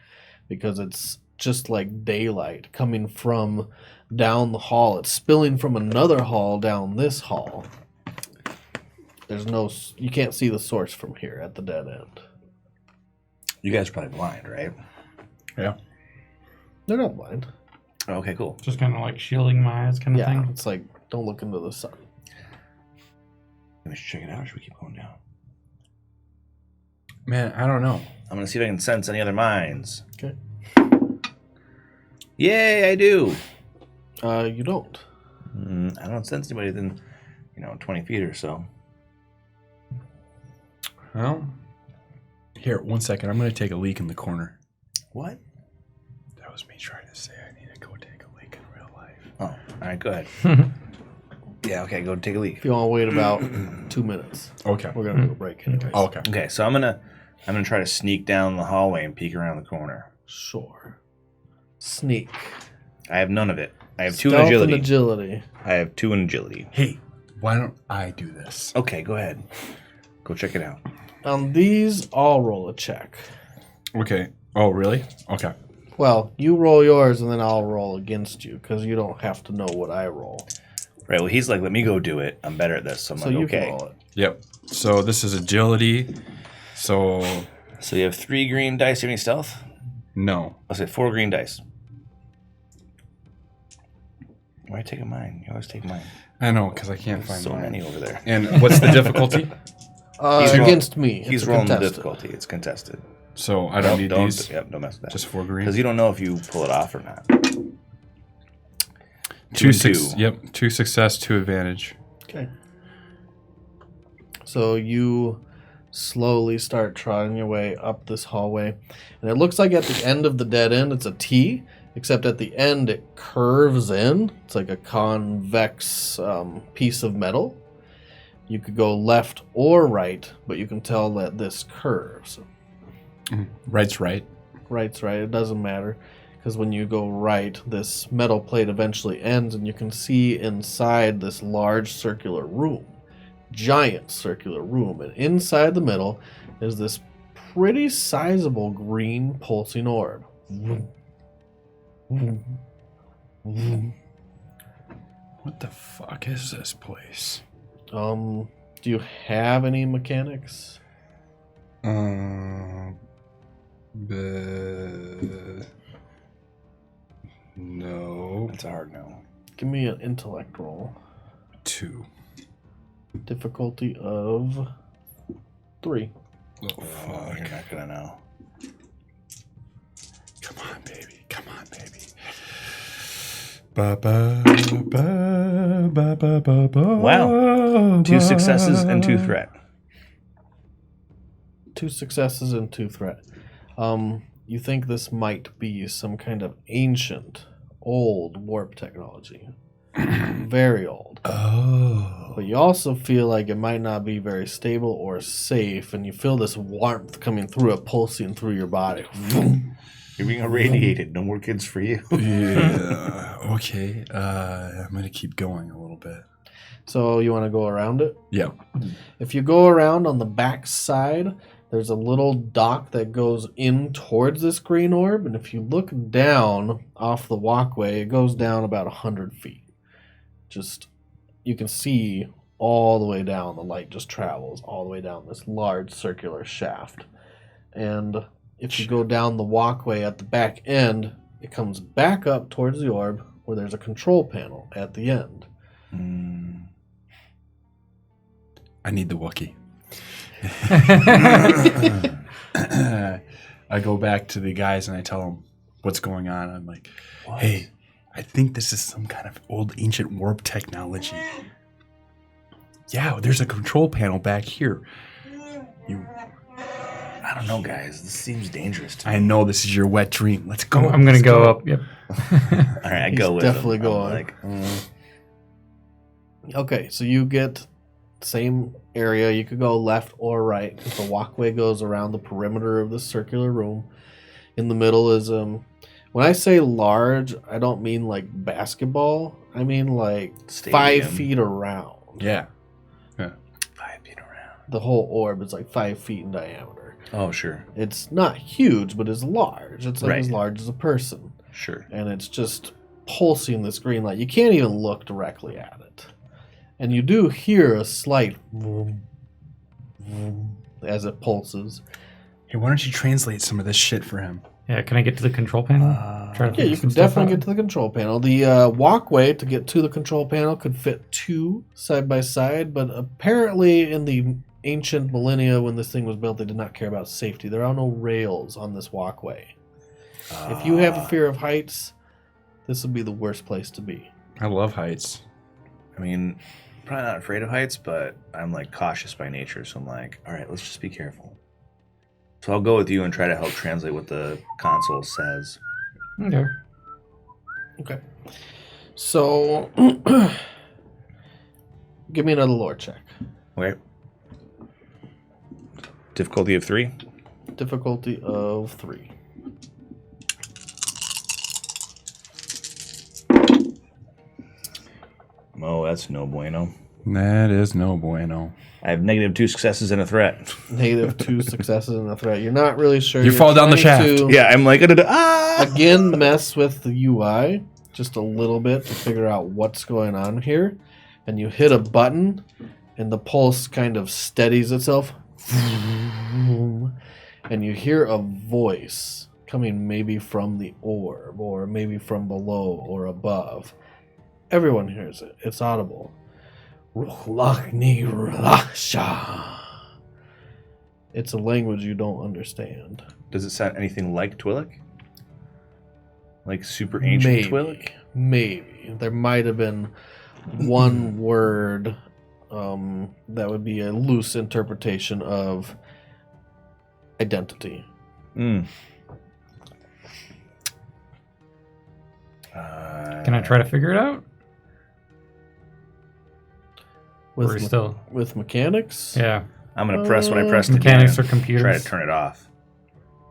because it's just like daylight coming from down the hall. It's spilling from another hall down this hall. You can't see the source from here at the dead end. You guys are probably blind, right? Yeah. They're not blind. Okay, cool. Just kind of like shielding my eyes kind of Yeah, thing. it's like, don't look into the sun. We should check it out or should we keep going down? Man, I don't know. I'm going to see if I can sense any other minds. Okay. Yay, I do. You don't. I don't sense anybody within, 20 feet or so. Well, here, 1 second. I'm going to take a leak in the corner. What? That was me trying to say I need to go take a leak in real life. Oh, all right, go ahead. Yeah, okay, go take a leak. If you want to wait about 2 minutes, Okay. we're gonna do a break anyways. Okay. Okay, so I'm gonna try to sneak down the hallway and peek around the corner. Sure. Sneak. I have none of it. I have 2 in Stealth agility. and agility. I have 2 in agility. Hey, why don't I do this? Okay, go ahead. Go check it out. On these, I'll roll a check. Okay. Oh, really? Okay. Well, you roll yours and then I'll roll against you because you don't have to know what I roll. Right, well, he's like, let me go do it. I'm better at this. So I'm So like, you okay. can roll it. Yep. So this is agility. So, So you have 3 green dice. You have any stealth? no. I'll say 4 green dice. Why are you taking mine? You always take mine. I know, because I can't There's find so mine. many over there. And what's the difficulty? He's Against me. He's It's a rolling the contested. difficulty. It's contested. So I don't need these. Yep, don't mess with that. Just 4 green. Because you don't know if you pull it off or not. 2 and 6. 2. Yep. 2 success, 2 advantage. Okay. So you slowly start trotting your way up this hallway. And it looks like at the end of the dead end, it's a T, except at the end it curves in. It's like a convex piece of metal. You could go left or right, but you can tell that this curves. Right's right. Right's right. It doesn't matter. Because when you go right, this metal plate eventually ends, and you can see inside this large circular room. Giant circular room. And inside the middle is this pretty sizable green pulsing orb. What the fuck is this place? Do you have any mechanics? No. That's a hard no. Give me an intellect roll. 2. Difficulty of 3. Oh, fuck. You're not gonna know. Come on, baby. Come on, baby. Ba, ba, ba, ba, ba, ba, ba, Wow. 2 successes and 2 threat. 2 successes and 2 threat. You think this might be some kind of ancient, old warp technology. Very old. Oh. But you also feel like it might not be very stable or safe, and you feel this warmth coming through it, pulsing through your body. You're being irradiated. No more kids for you. Yeah. Okay. I'm going to keep going a little bit. So you want to go around it? Yeah. If you go around on the back side, there's a little dock that goes in towards this green orb, and if you look down off the walkway, it goes down about 100 feet. Just, you can see all the way down. The light just travels all the way down this large circular shaft. And if you go down the walkway at the back end, it comes back up towards the orb where there's a control panel at the end. I need the Wookiee. I go back to the guys and I tell them what's going on. I'm like, hey, I think this is some kind of old ancient warp technology. Yeah, there's a control panel back here. I don't know, guys. This seems dangerous to me. I know this is your wet dream. Let's go. I'm going to go up. Yep. All right, I He's go with definitely him. going. I'm like, Okay, so you get same area. You could go left or right because the walkway goes around the perimeter of the circular room. In the middle is when I say large, I don't mean like basketball. I mean like Stadium. 5 feet around. Yeah. 5 feet around. The whole orb is like 5 feet in diameter. Oh, sure. It's not huge, but it's large. It's like Right. as large as a person. Sure. And it's just pulsing this green light. You can't even look directly at it. And you do hear a slight vroom, vroom, as it pulses. Hey, why don't you translate some of this shit for him? Yeah, can I get to the control panel? Try to Yeah, figure you some can stuff definitely out? get to the control panel. The walkway to get to the control panel could fit 2 side by side, but apparently in the ancient millennia when this thing was built, they did not care about safety. There are no rails on this walkway. If you have a fear of heights, this would be the worst place to be. I love heights. I mean, probably not afraid of heights, but I'm like cautious by nature. So I'm like, all right, let's just be careful. So I'll go with you and try to help translate what the console says. Okay. Okay. So, give me another lore check. Okay. Difficulty of 3. Difficulty of 3. Oh, that's no bueno. That is no bueno. I have negative 2 successes and a threat. Negative 2 successes and a threat. You're not really sure. You You're fall down the trying shaft. to, Yeah, I'm like, ah! again, mess with the UI just a little bit to figure out what's going on here. And you hit a button, and the pulse kind of steadies itself. And you hear a voice coming maybe from the orb, or maybe from below or above. Everyone hears it. It's audible. It's a language you don't understand. Does it sound anything like Twi'lek? Like super ancient Maybe. Twi'lek? Maybe. There might have been one word That would be a loose interpretation of identity. Mm. Can I try to figure it out? With, Or are you still? with mechanics? Yeah. I'm going to press what I pressed Mechanics again. or computers? Try to turn it off.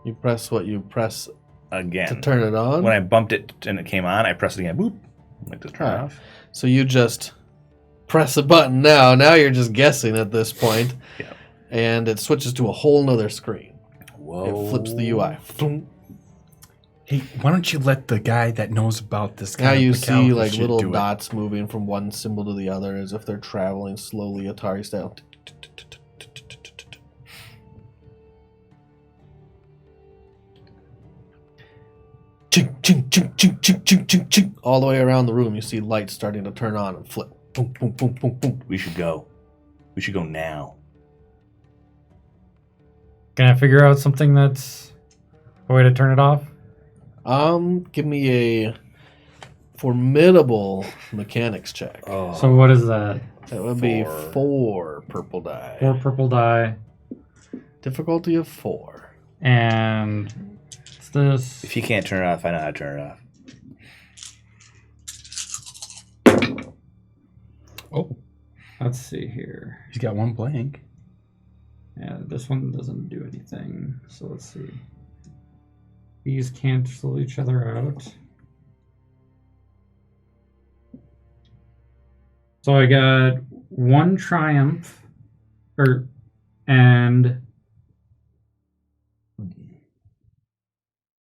You press what you press Again. to turn it on? When I bumped it and it came on, I pressed it again. Boop. Like to turn it off. So you just press a button now. Now you're just guessing at this point. Yeah. And it switches to a whole nother screen. Whoa. It flips the UI. Hey, why don't you let the guy that knows about this Now kind you of see mechanical like shit little do it? dots moving from one symbol to the other as if they're traveling slowly Atari style. Ching, ching, ching, ching, ching, ching, ching, ching. All the way around the room, you see lights starting to turn on and flip. Boom, boom, boom, boom, boom. We should go. We should go now. Can I figure out something that's a way to turn it off? Give me a formidable mechanics check. Oh. So what is that? That would be 4. 4 purple die. 4 purple die. Difficulty of 4. And what's this? If you can't turn it off, I know how to turn it off. Oh, Let's see here. he's got one blank. Yeah, this one doesn't do anything. So let's see. These cancel each other out. So I got 1 triumph, and let's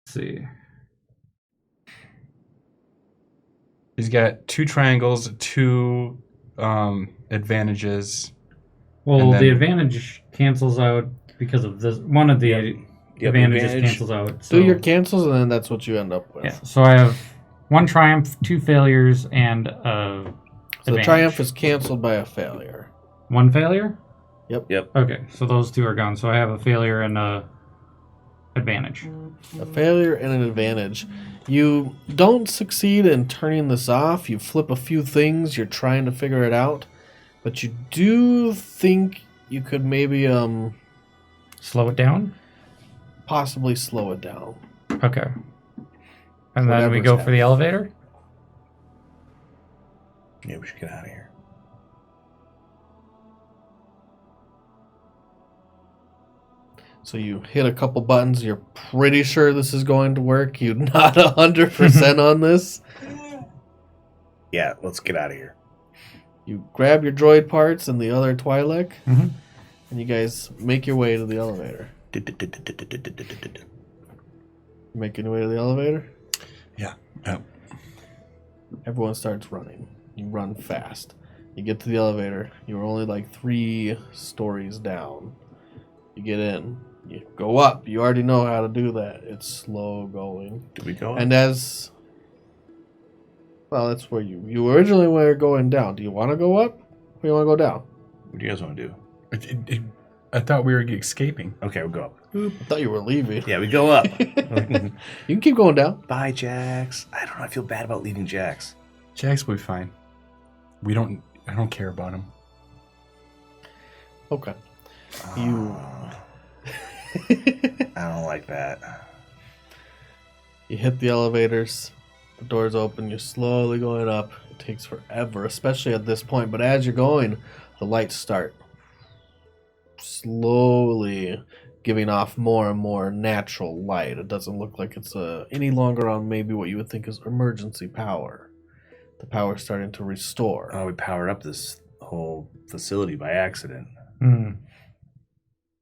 see. He's got 2 triangles, 2 advantages. Well, And then- the advantage cancels out because of this. One of the advantages advantage. cancels out. So, Do your cancels, and then that's what you end up with. yeah. So I have 1 triumph, 2 failures, and So the advantage. triumph is canceled by a failure. 1 failure. Yep. Okay, so those 2 are gone. So I have a failure and a advantage. A failure and an advantage. You don't succeed in turning this off. You flip a few things. You're trying to figure it out. But you do think you could maybe Slow it down. possibly slow it down. Okay. And then we Whatever's go for the elevator. Yeah, we should get out of here. So you hit a couple buttons. You're pretty sure this is going to work. You're not 100% on this. Yeah, let's get out of here. You grab your droid parts and the other Twi'lek, Mhm. and you guys make your way to the elevator. Making your way to the elevator? Yeah. Yep. Everyone starts running. You run fast. You get to the elevator. You're only like 3 stories down. You get in. You go up. You already know how to do that. It's slow going. Did we go? And as... Well, that's where you originally were going down. Do you want to go up? Or you want to go down? What do you guys want to do? I thought we were escaping. Okay, we'll go up. I thought you were leaving. Yeah, we go up. You can keep going down. Bye, Jax. I don't know. I feel bad about leaving Jax. Jax will be fine. I don't care about him. Okay. You... I don't like that. You hit the elevators. The doors open. You're slowly going up. It takes forever, especially at this point. But as you're going, the lights start slowly giving off more and more natural light. It doesn't look like it's any longer on maybe what you would think is emergency power. The power's starting to restore. Oh, we powered up this whole facility by accident. Mm.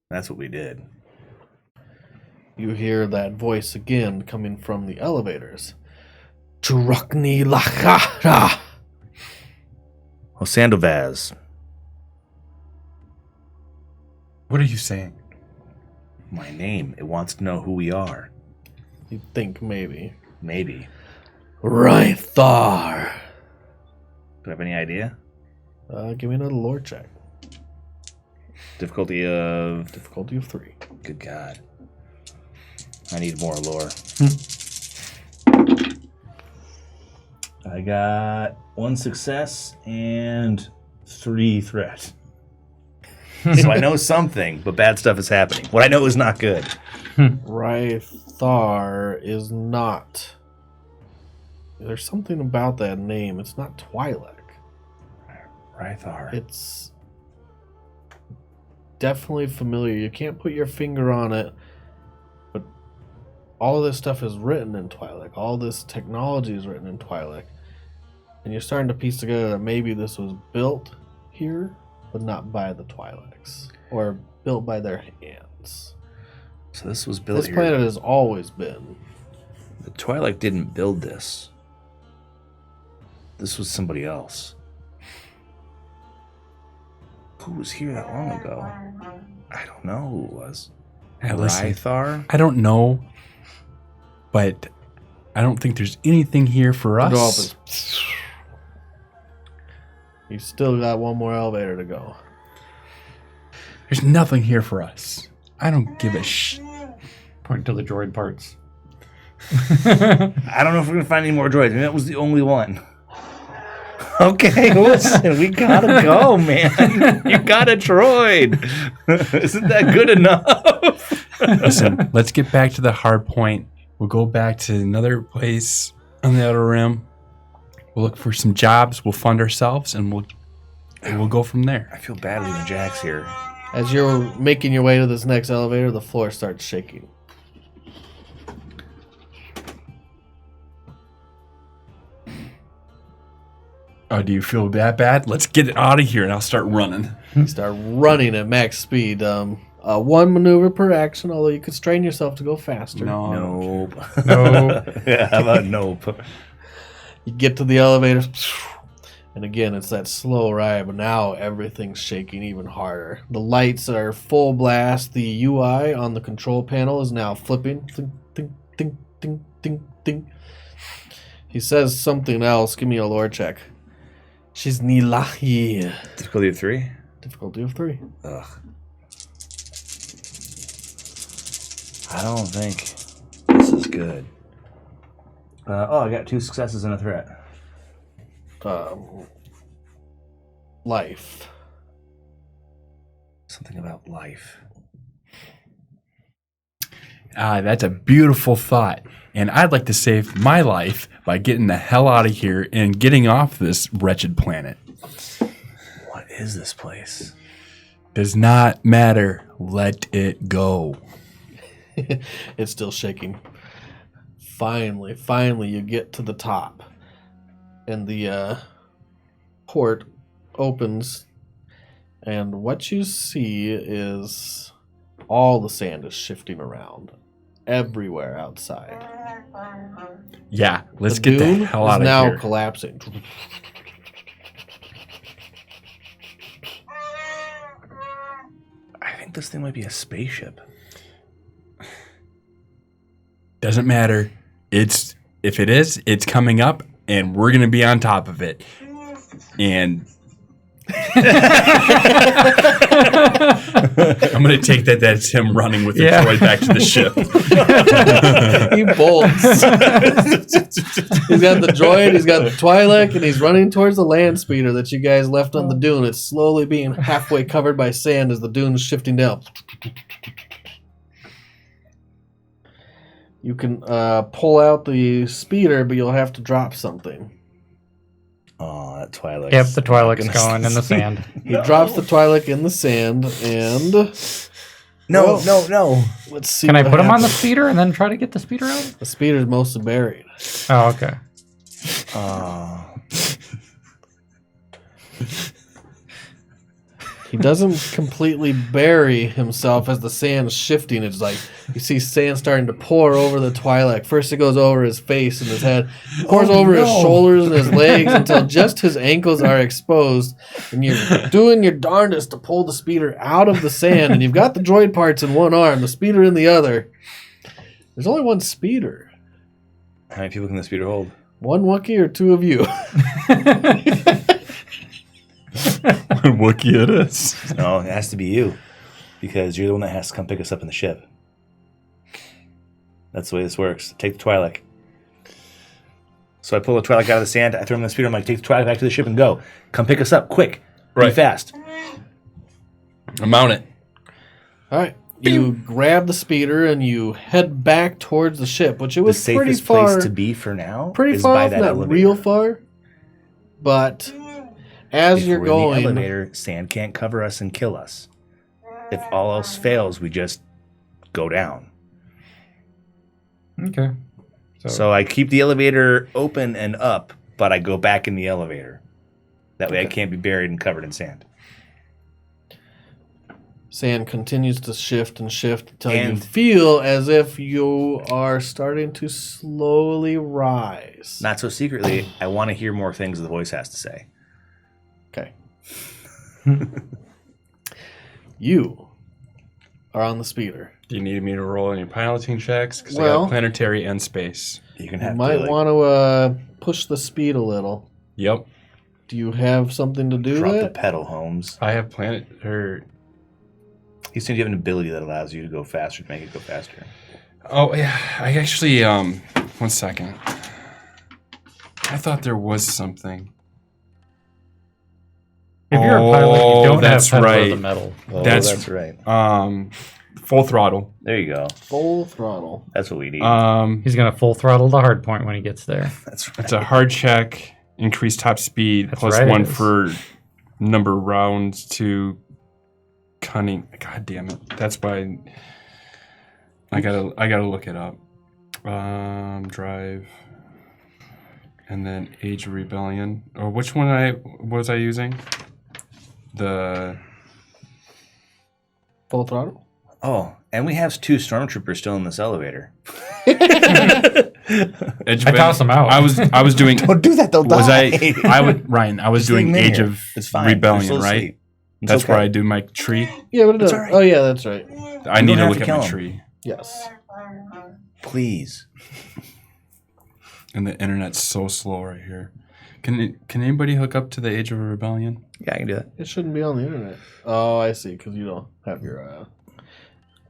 That's what we did. You hear that voice again coming from the elevators. Churukni Lachara. Sandovaz. What are you saying? My name. It wants to know who we are. You think maybe. Maybe. Rythar. Do I have any idea? Give me another lore check. Difficulty of... Difficulty of 3. Good God. I need more lore. I got 1 success and 3 threat. So I know something, but bad stuff is happening. What I know is not good. Rythar is not. There's something about that name. It's not Twi'lek. Rythar. It's definitely familiar. You can't put your finger on it, but all of this stuff is written in Twi'lek. All this technology is written in Twi'lek. And you're starting to piece together that maybe this was built here, but not by the Twi'leks. Or built by their hands. So this was built This here. planet has always been. The Twi'lek didn't build this. This was somebody else. Who was here that long ago? I don't know who it was. Hey, listen, Rythar? I don't know, but I don't think there's anything here for The door us. opens. You still got one more elevator to go. There's nothing here for us. I don't give a Point to the droid parts. I don't know if we're going to find any more droids. Maybe that was the only one. Okay, listen, we gotta go, man. You got a droid. Isn't that good enough? Listen, let's get back to the hard point. We'll go back to another place on the Outer Rim. We'll look for some jobs. We'll fund ourselves, and we'll go from there. I feel bad leaving Jax here. As you're making your way to this next elevator, the floor starts shaking. Oh, do you feel that bad? Let's get it out of here, and I'll start running. You start running at max speed. One maneuver per action, although you could strain yourself to go faster. Nope. No. Yeah, how about nope? You get to the elevator, and again, it's that slow ride, but now everything's shaking even harder. The lights are full blast. The UI on the control panel is now flipping. Ding, ding, ding, ding, ding, ding. He says something else. Give me a lore check. She's Nilahi. Difficulty of 3? Difficulty of 3. Ugh. I don't think this is good. I got 2 successes and a threat. Life. Something about life. That's a beautiful thought. And I'd like to save my life by getting the hell out of here and getting off this wretched planet. What is this place? Does not matter. Let it go. It's still shaking. Finally, you get to the top. And the port opens. And what you see is all the sand is shifting around. Everywhere outside. Yeah, let's The get the dune hell is out of now here. collapsing. I think this thing might be a spaceship. Doesn't matter. If it is, it's coming up, and we're gonna be on top of it. And I'm gonna take that's him running with the droid back to the ship. He bolts. He's got the droid, he's got the Twi'lek, and he's running towards the land speeder that you guys left on the dune. It's slowly being halfway covered by sand as the dune is shifting down. You can pull out the speeder, but you'll have to drop something. Oh, that Twi'lek. Yep, the Twi'lek's going in the sand. He drops the Twi'lek in the sand, and No. let's see. Can I what put him on the happens. speeder and then try to get the speeder out? The speeder's mostly buried. Oh, okay. He doesn't completely bury himself as the sand's shifting. It's like you see sand starting to pour over the Twi'lek. First it goes over his face and his head, pours over his shoulders and his legs until just his ankles are exposed. And you're doing your darndest to pull the speeder out of the sand. And you've got the droid parts in one arm, the speeder in the other. There's only one speeder. How many people can the speeder hold? One Wookiee or two of you. Wookiee it is. No, it has to be you. Because you're the one that has to come pick us up in the ship. That's the way this works. Take the Twi'lek. So I pull the Twi'lek out of the sand, I throw him in the speeder, I'm like, take the Twi'lek back to the ship and go. Come pick us up, quick. Be fast. I'm on it. All right. You grab the speeder and you head back towards the ship, which it The was pretty safest far. place to be for now Pretty is far by off, that not elevator. real far. But as If you're we're going, in the elevator, sand can't cover us and kill us. If all else fails, we just go down. Okay. So I keep the elevator open and up, but I go back in the elevator. That way I can't be buried and covered in sand. sand continues to shift and shift until you And- feel as if you are starting to slowly rise. Not so secretly, I want to hear more things the voice has to say. Okay. You are on the speeder. Do you need me to roll any piloting checks? Because I Well- got planetary and space. You can You have might to, like, want to push the speed a little. Yep. Do you have something to do drop the that? pedal, Holmes. I have planet or He seems to have an ability that allows you to go faster, to make it go faster. oh yeah, I actually 1 second. I thought there was something. If you're a pilot, you don't have that's pedal right. to the metal. Oh, That's- that's right. Full throttle. There you go. Full throttle. That's what we need. He's gonna full throttle the hard point when he gets there. That's right. It's a hard check. Increase top speed That's plus right, it 1 is. for number rounds to cunning. God damn it! That's why I gotta look it up. Drive, and then Age of Rebellion. Or which one was I using? The Full throttle? Oh, and we have 2 stormtroopers still in this elevator. Age of I toss him out. I was doing. Don't do that, they'll Was die. I would Ryan? I was Just leave doing them in Age here. of It's fine. They're Rebellion, still right? asleep. It's That's okay. where I do my tree. Yeah, but it does. all right. Oh, yeah, that's right. I need don't to have look to at kill my 'em. tree. Yes. Please. And the internet's so slow right here. Can anybody hook up to the Age of Rebellion? Yeah, I can do that. It shouldn't be on the internet. Oh, I see, because you don't have your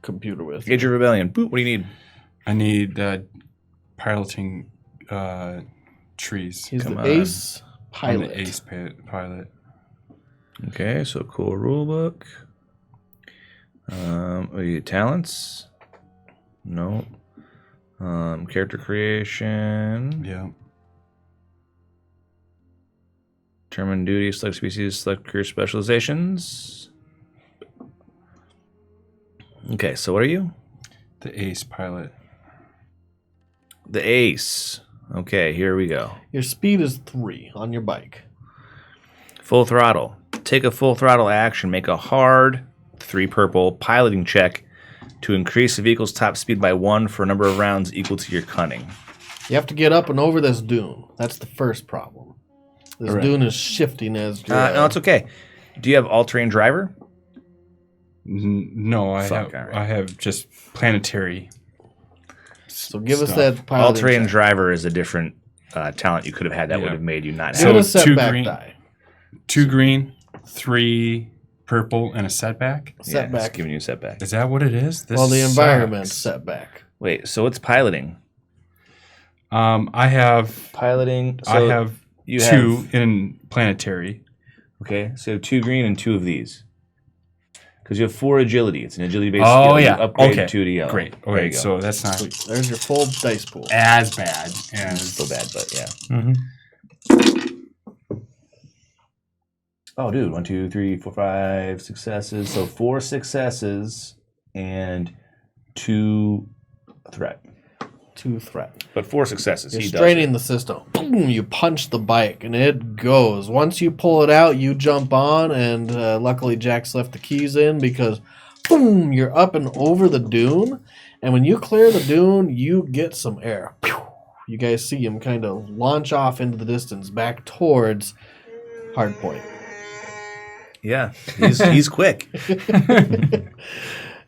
computer with you. Age of Rebellion. Boop, what do you need? I need piloting trees. He's Come the on. ace I'm pilot. the ace pilot. Okay, so cool rulebook. Talents? No. Character creation. Yeah. Determine duty, select species, select career specializations. Okay, so what are you? The ace pilot. The ace. Okay, here we go. Your speed is 3 on your bike. Full throttle. Take a full throttle action. Make a hard 3 purple piloting check to increase the vehicle's top speed by 1 for a number of rounds equal to your cunning. You have to get up and over this dune. That's the first problem. This Right. dune is shifting as you're, No, it's okay. Do you have all-terrain driver? No, Fuck, all right. I have just planetary. So give us stuff. that pilot. All-terrain driver is a different talent you could have had that Yeah. would have made you not Give have. So us a 2 setback green. die. 2 green, 3 purple, and a setback. Yeah, it's Setback. giving you a setback. Is that what it is? This Well, the environment sucks. setback. Wait, so what's piloting? I have Piloting. I have you 2 in planetary. Okay, so 2 green and 2 of these. Because you have 4 agility. It's an agility-based Oh skill. yeah. You upgrade Okay. 2 to yellow. Great. There you Okay. go. So that's not Sweet. There's your full dice pool. as bad as Still bad, but yeah. Mm-hmm. Oh, dude. 1, 2, 3, 4, 5 successes. So 4 successes and 2 threat. 2 threat. But 4 successes. You're He does straining it. the system. Boom! You punch the bike, and it goes. Once you pull it out, you jump on, and luckily Jack's left the keys in because, boom! You're up and over the dune, and when you clear the dune, you get some air. Pew! You guys see him kind of launch off into the distance, back towards hardpoint. Yeah, he's quick.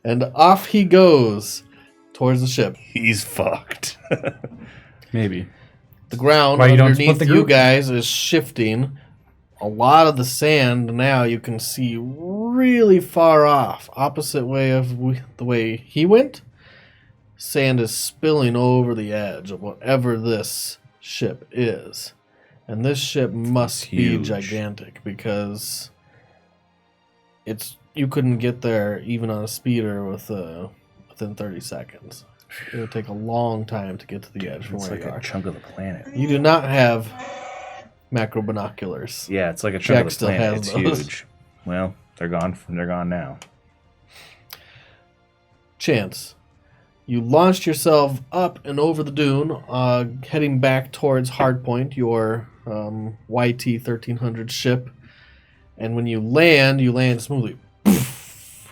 And off he goes towards the ship. He's fucked. maybe. The ground Why you don't split underneath the you group? guys is shifting. A lot of the sand now you can see really far off, opposite way of the way he went. Sand is spilling over the edge of whatever this ship is. And this ship must be huge. gigantic because you couldn't get there even on a speeder within 30 seconds. It would take a long time to get to the edge from It's where like you a are. chunk of the planet. You do not have macro binoculars. Yeah, it's like a chunk Jack of the still planet. has It's those. huge. Well, they're gone. They're gone now. Chance. You launched yourself up and over the dune, heading back towards Hardpoint, your YT-1300 ship. And when you land smoothly.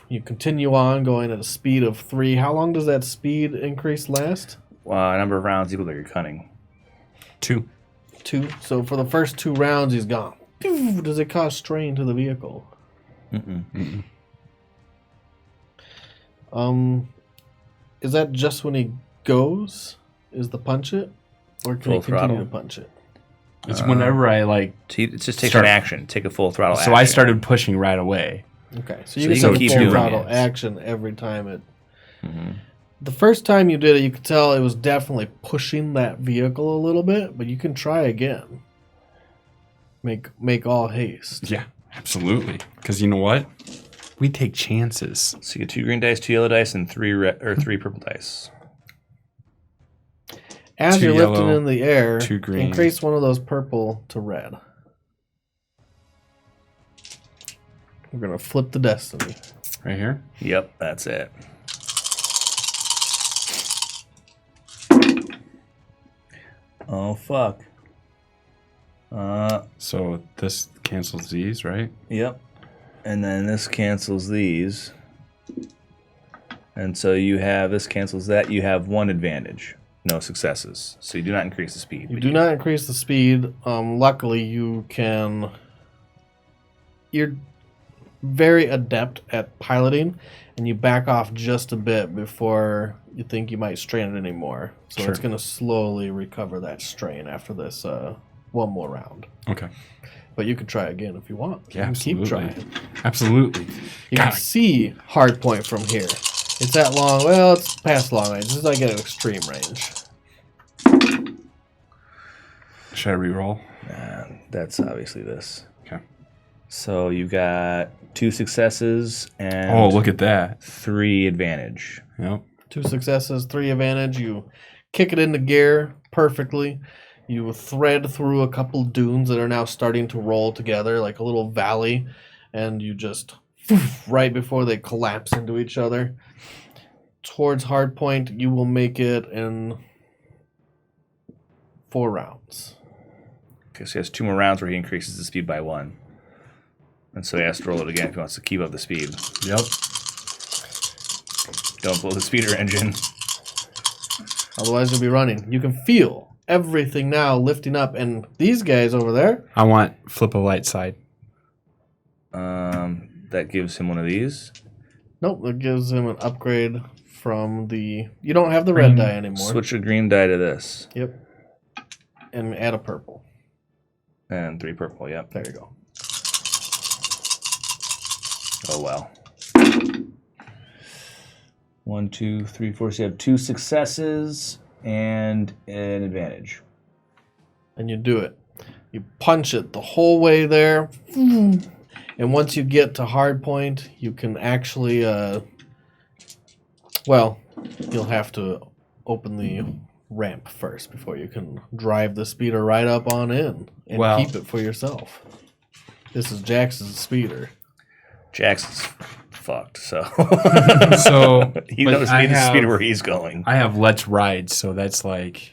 You continue on, going at a speed of 3. How long does that speed increase last? Number of rounds equal to your cunning. 2. 2. So for the first 2 rounds, he's gone. Does it cause strain to the vehicle? Mm-mm. Is that just when he goes? Is the punch it? Or can Full he continue throttle. to punch it? It's whenever I It just takes Start- an action. Take a full throttle So action. I started pushing right away. Okay, so So you you can can take keep full doing throttle it. action every time it. Mhm. The first time you did it, you could tell it was definitely pushing that vehicle a little bit, but you can try again. Make all haste. Yeah, absolutely. Because you know what? We take chances. So you get 2 green dice, 2 yellow dice, and 3 purple dice. As 2 you're lifting yellow, in the air, 2 green. increase one of those purple to red. We're gonna flip the destiny. Right here. Yep, that's it. Oh fuck. So this cancels these, right? Yep. And then this cancels these. And so you have this cancels that. You have 1 advantage. No successes. So you do not increase the speed. You but do not increase the speed. Luckily, you can. You're very adept at piloting, and you back off just a bit before you think you might strain it anymore. So Sure. it's going to slowly recover that strain after this one more round. Okay. But you can try again if you want. Yeah, You can absolutely. keep trying. Absolutely. You can God. see hardpoint from here. It's at long. Well, it's past long range. This is like at an extreme range. Should I re-roll? That's obviously this. Okay. So you got 2 successes and Oh, look at that. 3 advantage. Yep. 2 successes, 3 advantage. You kick it into gear perfectly. You thread through a couple dunes that are now starting to roll together like a little valley, and you just right before they collapse into each other. Towards hardpoint, you will make it in 4 rounds. Okay, so he has 2 more rounds where he increases the speed by 1. And so he has to roll it again if he wants to keep up the speed. Yep. Don't blow the speeder engine. Otherwise, you'll be running. You can feel everything now lifting up, and these guys over there. I want flip a light side. That gives him one of these. Nope, that gives him an upgrade from the. You don't have the red die anymore. Switch a green die to this. Yep. And add a purple. And 3 purple, yep. There you go. Oh, well. 1, 2, 3, 4. So you have 2 successes and an advantage. And you do it. You punch it the whole way there. And once you get to hard point, you can actually, well, you'll have to open the ramp first before you can drive the speeder right up on in and Well- keep it for yourself. This is Jackson's speeder. Jackson's fucked, so So he but knows I the have- speed where he's going. I have let's ride, so that's like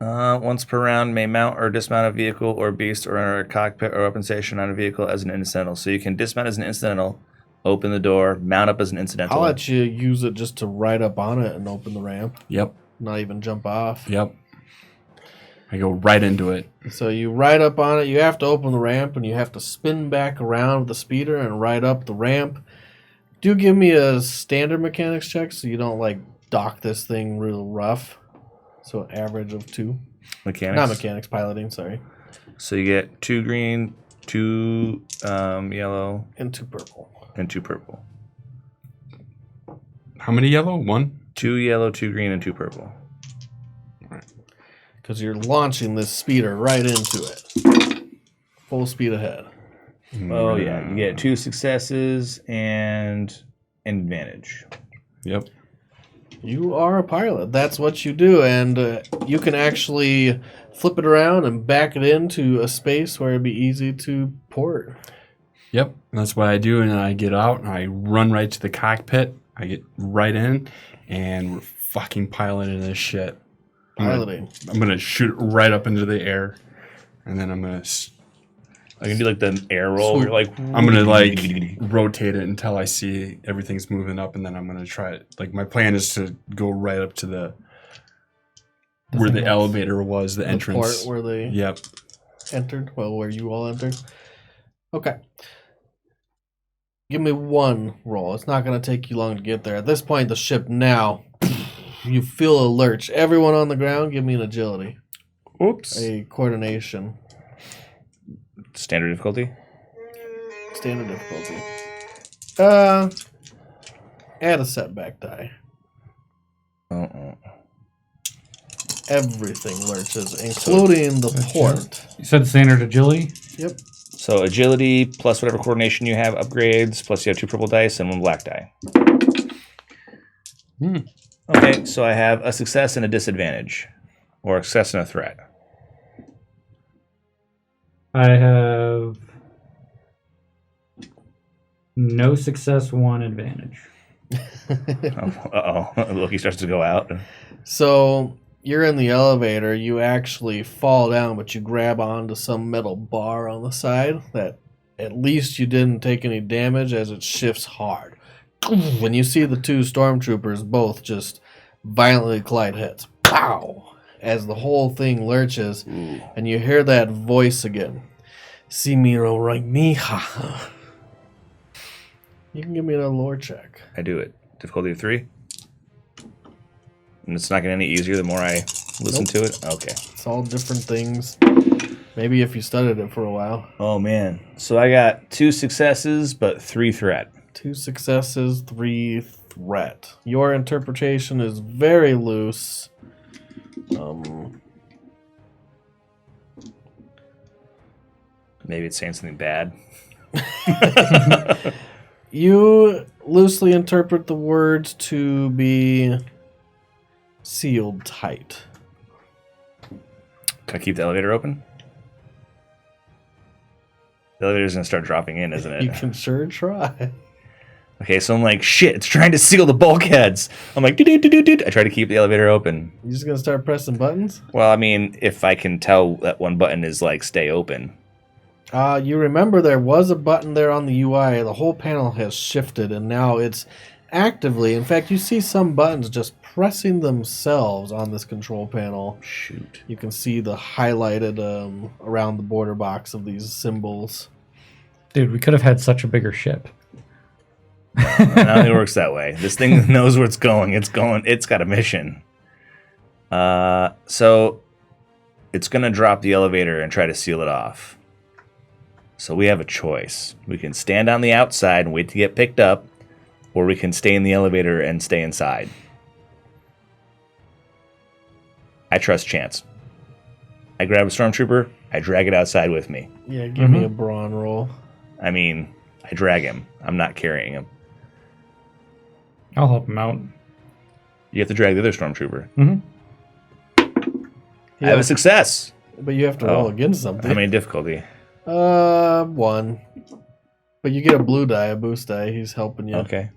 Once per round, may mount or dismount a vehicle or beast or enter a cockpit or weapon station on a vehicle as an incidental. So you can dismount as an incidental, open the door, mount up as an incidental. I'll let you use it just to ride up on it and open the ramp, yep, not even jump off. yep. I go right into it. So you ride up on it, you have to open the ramp, and you have to spin back around with the speeder and ride up the ramp. Do give me a standard mechanics check so you don't like dock this thing real rough. So an average of 2. Mechanics. Not mechanics, piloting, sorry. So you get 2 green, 2 yellow, And 2 purple. and 2 purple. How many yellow? 1? 2 yellow, 2 green, and 2 purple. Because you're launching this speeder right into it. Full speed ahead. Oh yeah, you get 2 successes and an advantage. Yep. You are a pilot. That's what you do, and you can actually flip it around and back it into a space where it'd be easy to port. Yep. And that's what I do, and then I get out and I run right to the cockpit. I get right in, and we're fucking piloting this shit. Piloting. I'm gonna shoot it right up into the air, and then I'm gonna. I can do like the air roll. Where you're like, I'm gonna like rotate it until I see everything's moving up, and then I'm gonna try it. Like my plan is to go right up to the where the elevator was, the entrance. Port where they Yep. entered. Well, where you all entered. Okay. Give me one roll. It's not going to take you long to get there. At this point, the ship now, you feel a lurch. Everyone on the ground, give me an agility. Oops. A coordination. Standard difficulty. Standard difficulty. Add a setback die. Everything lurches, including the port. You said standard agility? Yep. So agility plus whatever coordination you have upgrades, plus you have 2 purple dice and 1 black die. Okay, so I have a success and a disadvantage. Or a success and a threat. I have no success, 1 advantage. Loki starts to go out. So you're in the elevator. You actually fall down, but you grab onto some metal bar on the side that at least you didn't take any damage as it shifts hard. When you see the 2 stormtroopers both just violently collide heads. Pow! As the whole thing lurches, and you hear that voice again. Si miro right mija. You can give me another lore check. I do it. Difficulty of 3. And it's not getting any easier the more I listen to it? Okay. It's all different things. Maybe if you studied it for a while. Oh, man. So I got 2 successes, but 3 threat. 2 successes, 3 threat. Your interpretation is very loose. Maybe it's saying something bad. You loosely interpret the words to be sealed tight. Can I keep the elevator open? The elevator's going to start dropping in, isn't it? You can sure try. Okay, so I'm like, shit, it's trying to seal the bulkheads. I'm like, do. I try to keep the elevator open. You just gonna start pressing buttons? Well, I mean, if I can tell that one button is like, stay open. You remember there was a button there on the UI. The whole panel has shifted, and now it's actively. In fact, you see some buttons just pressing themselves on this control panel. Shoot. You can see the highlighted around the border box of these symbols. Dude, we could have had such a bigger ship. It only works that way. This thing knows where it's going. It's got a mission. So it's going to drop the elevator and try to seal it off. So we have a choice. We can stand on the outside and wait to get picked up, or we can stay in the elevator and stay inside. I trust chance. I grab a stormtrooper, I drag it outside with me. Yeah, give me a brawn roll. I mean, I drag him. I'm not carrying him. I'll help him out. You have to drag the other stormtrooper. Yeah, I have a success. but you have to roll against something. How many difficulty? 1. But you get a blue die, a boost die. He's helping you. Okay.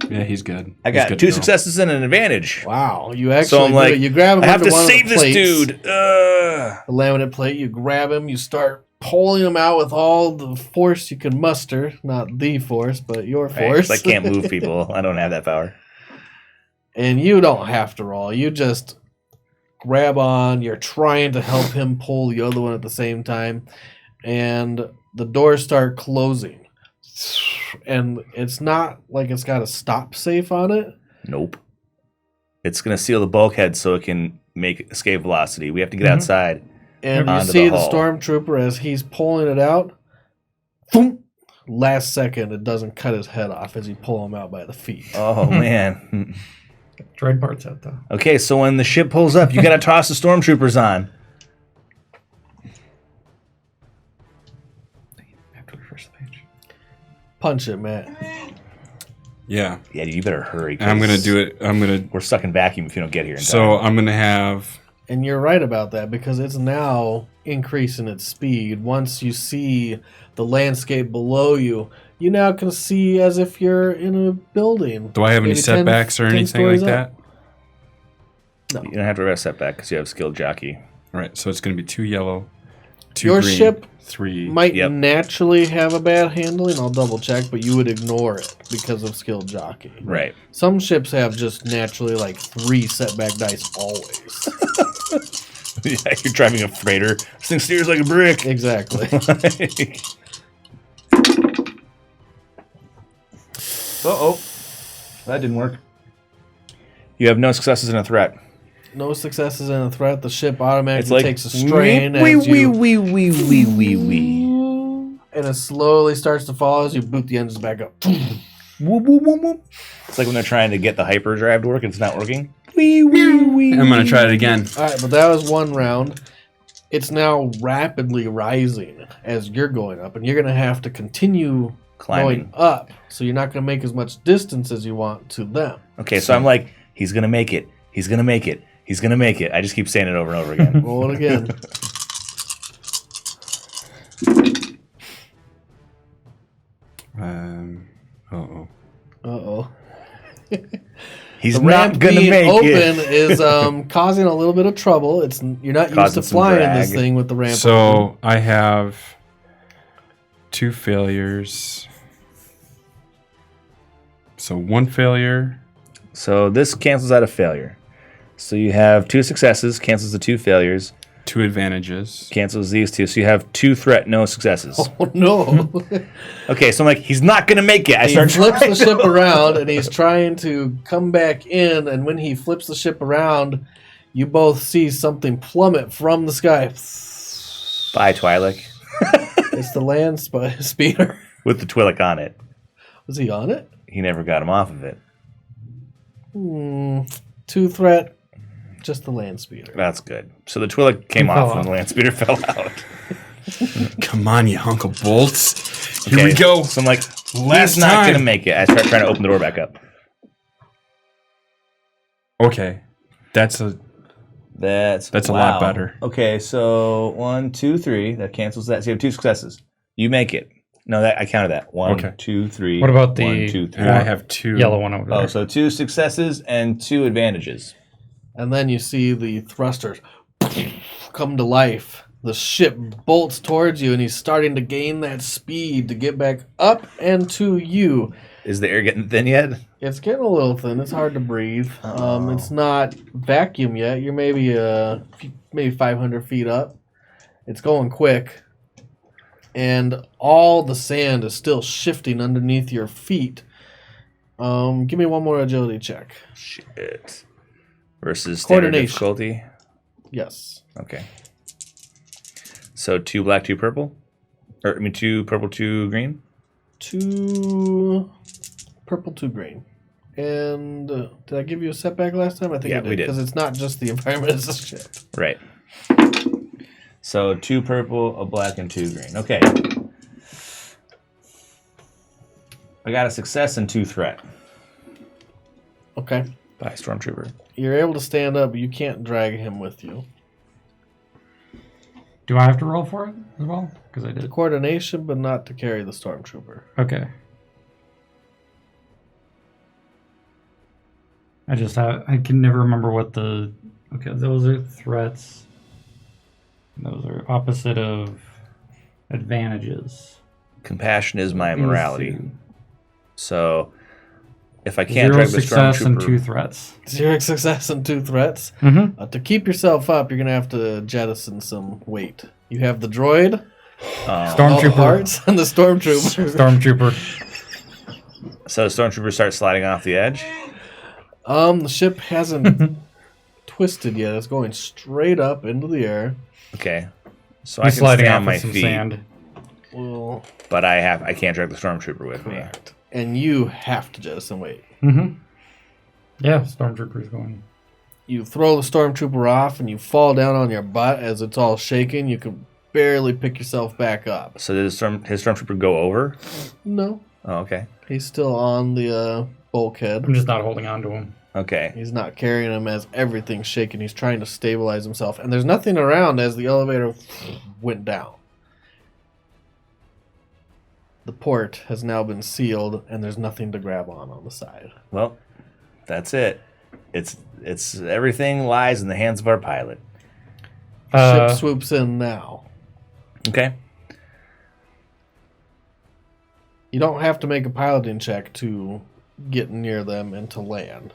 Yeah, he's good. I He's got good 2 to go. successes and an advantage. Wow, you actually So I'm do like, it. You grab him I have under to one of the save this plates, dude. the laminate plate. You grab him. You start pulling him out with all the force you can muster. Not the force, but your force. I can't move people. I don't have that power. And you don't have to roll. You just grab on. You're trying to help him pull the other one at the same time. And the doors start closing. And it's not like it's got a stop safe on it. Nope. It's going to seal the bulkhead so it can make escape velocity. We have to get outside. And you onto see the hull. stormtrooper as he's pulling it out. Boom! Last second, it doesn't cut his head off as you pull him out by the feet. Oh, man. Droid parts out, though. Okay, so when the ship pulls up, you got to toss the stormtroopers on. I have to refresh the Punch it, Matt. Yeah. Yeah, you better hurry. And I'm going to do it. We're stuck in vacuum if you don't get here in time. So I'm going to have... And you're right about that because it's now increasing its speed. Once you see the landscape below you, you now can see as if you're in a building. Do I have any Maybe setbacks or 10 anything like stories that? up. You don't have to rest setback because you have skilled jockey. All right, so it's going to be 2 yellow, 2 Your green, ship 3. Might Yep. naturally have a bad handling, I'll double check, but you would ignore it because of skilled jockey. Right. Some ships have just naturally like 3 setback dice always. Yeah, you're driving a freighter. This thing steers like a brick. Exactly. Uh-oh. That didn't work. You have no successes in a threat. No successes in a threat. The ship automatically It's like takes a strain wee, as you, and it slowly starts to fall as you boot the engines back up. It's like when they're trying to get the hyperdrive to work and it's not working. I'm going to try it again. All right, but that was one round. It's now rapidly rising as you're going up, and you're going to have to continue Climbing. going up. So you're not going to make as much distance as you want to them. Okay, so I'm like, he's going to make it. He's going to make it. He's going to make it. I just keep saying it over and over again. Roll it again. Uh-oh. Uh-oh. He's The not ramp going to being make open it. is causing a little bit of trouble. You're not used Causing to some flying drag. this thing with the ramp open. So I have 2 failures. So 1 failure. So this cancels out a failure. So you have 2 successes, cancels the 2 failures, 2 advantages. cancels these 2. So you have 2 threat, no successes. Oh, no. Okay, so I'm like, he's not going to make it. I He start flips trying the ship around, and he's trying to come back in, and when he flips the ship around, you both see something plummet from the sky. Bye, Twi'lek. It's the land speeder. With the Twi'lek on it. Was he on it? He never got him off of it. 2 threat, just the land speeder. That's good. So the Twi'lek came Fell off when out. the land speeder fell out. Come on, you hunk of bolts. Here we Okay, go. So I'm like, Last he's not time. going to make it. I start trying to open the door back up. Okay. That's a That's a lot better. Okay, so 1, 2, 3. That cancels that. So you have 2 successes. You make it. No, that I counted that. 1, Okay. 2, 3. What about the 1, 2, 3. and I have 2 Yellow one over there. Oh, so 2 successes and 2 advantages. And then you see the thrusters come to life. The ship bolts towards you, and he's starting to gain that speed to get back up and to you. Is the air getting thin yet? It's getting a little thin. It's hard to breathe. It's not vacuum yet. You're maybe 500 feet up. It's going quick. And all the sand is still shifting underneath your feet. Give me one more agility check. Shit. Versus standard Coordination. difficulty. Yes. Okay. So 2 black, 2 purple? 2 purple, 2 green? 2 purple, 2 green. And did I give you a setback last time? I think Yeah, I did. we did. Because it's not just the environment, it's the ship. Right. So 2 purple, a black, and 2 green. Okay. I got a success and 2 threat. Okay. By Stormtrooper. You're able to stand up, but you can't drag him with you. Do I have to roll for it as well? Because I The did. coordination, but not to carry the stormtrooper. Okay. I can never remember what the. Okay, those are threats. Those are opposite of advantages. Compassion is my morality. Into So if I can't 0 drag the success and 2 Stormtrooper... threats. 0 success and 2 threats. Mm-hmm. To keep yourself up, you're going to have to jettison some weight. You have the droid, all the Stormtrooper. parts, and the stormtrooper. Stormtrooper. So the Stormtrooper starts sliding off the edge. The ship hasn't twisted yet. It's going straight up into the air. Okay. So He's I can sliding stay off on my with some feet, sand. Well, but I can't drag the Stormtrooper with me. correct. And you have to jettison weight. Mm-hmm. Yeah, Stormtrooper's going. You throw the stormtrooper off, and you fall down on your butt as it's all shaking. You can barely pick yourself back up. So did his Stormtrooper go over? No, Oh, okay. He's still on the bulkhead. I'm just not holding on to him. Okay. He's not carrying him as everything's shaking. He's trying to stabilize himself. And there's nothing around as the elevator went down. The port has now been sealed, and there's nothing to grab on the side. Well, that's it. It's everything lies in the hands of our pilot. Ship swoops in now. Okay. You don't have to make a piloting check to get near them and to land.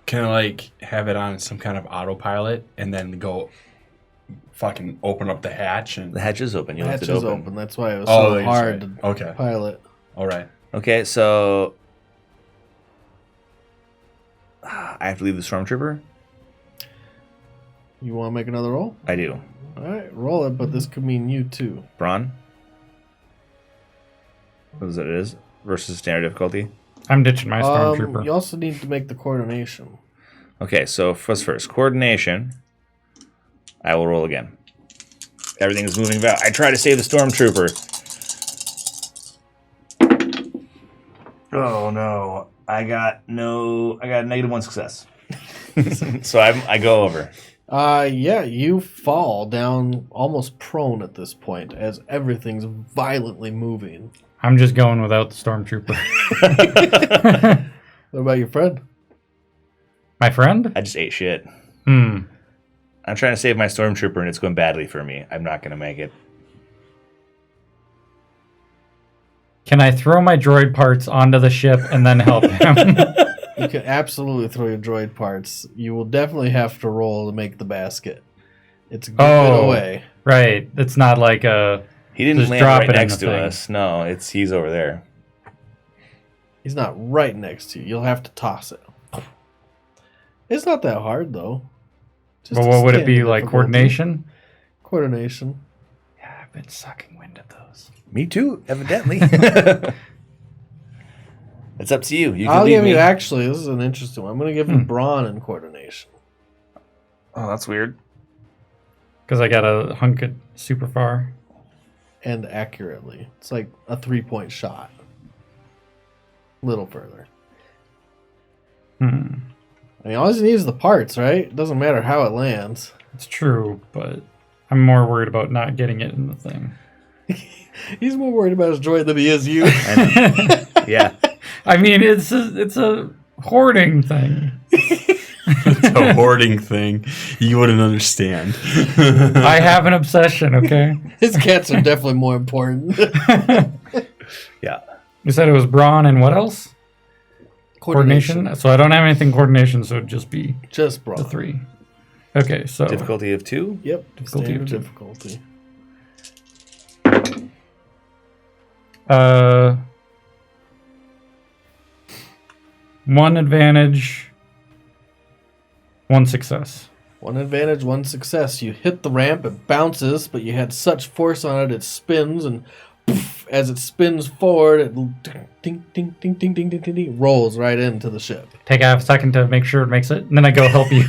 Can I like have it on some kind of autopilot and then go fucking open up the hatch and The hatch is open. You The left hatch it is open. open. That's why it was Oh, so that's hard right. to Okay. pilot. all right. Okay, so I have to leave the stormtrooper. You want to make another roll? I do. All right, roll it, but this could mean you too. Braun. What is it? It is versus standard difficulty. I'm ditching my stormtrooper. You also need to make the coordination. Okay, so first coordination. I will roll again. Everything is moving about. I try to save the stormtrooper. Oh no! I got a -1 success. So I go over. Yeah, you fall down almost prone at this point as everything's violently moving. I'm just going without the stormtrooper. What about your friend? My friend? I just ate shit. Hmm. I'm trying to save my stormtrooper, and it's going badly for me. I'm not going to make it. Can I throw my droid parts onto the ship and then help him? You can absolutely throw your droid parts. You will definitely have to roll to make the basket. It's a good bit away. Right. It's not like a... He didn't Just land drop right it in next the to thing. us. No, he's over there. He's not right next to you. You'll have to toss it. It's not that hard, though. Just Well, a what would it standard be, like difficulty. coordination? Coordination. Yeah, I've been sucking wind at those. Me too, evidently. It's up to you. You can I'll lead give me. you, actually, this is an interesting one. I'm going to give you brawn and coordination. Oh, that's weird. Because I got a hunk it super far. And accurately. It's like a 3-point shot. A little further. Hmm. I mean, all you need is the parts, right? It doesn't matter how it lands. It's true, but I'm more worried about not getting it in the thing. He's more worried about his droid than he is you. Yeah. I mean, it's a hoarding thing. It's a hoarding thing. You wouldn't understand. I have an obsession, okay? His cats are definitely more important. Yeah. You said it was brawn and what else? Coordination. So I don't have anything coordination, so it'd just be Just brawn. the 3. Okay, so Difficulty of 2. Yep. Difficulty Standard of two. difficulty. One advantage, 1 success. 1 advantage, 1 success. You hit the ramp, it bounces, but you had such force on it, it spins, and poof, as it spins forward, it ding, ding, ding, ding, ding, ding, ding, ding, rolls right into the ship. Take a half second to make sure it makes it, and then I go help you.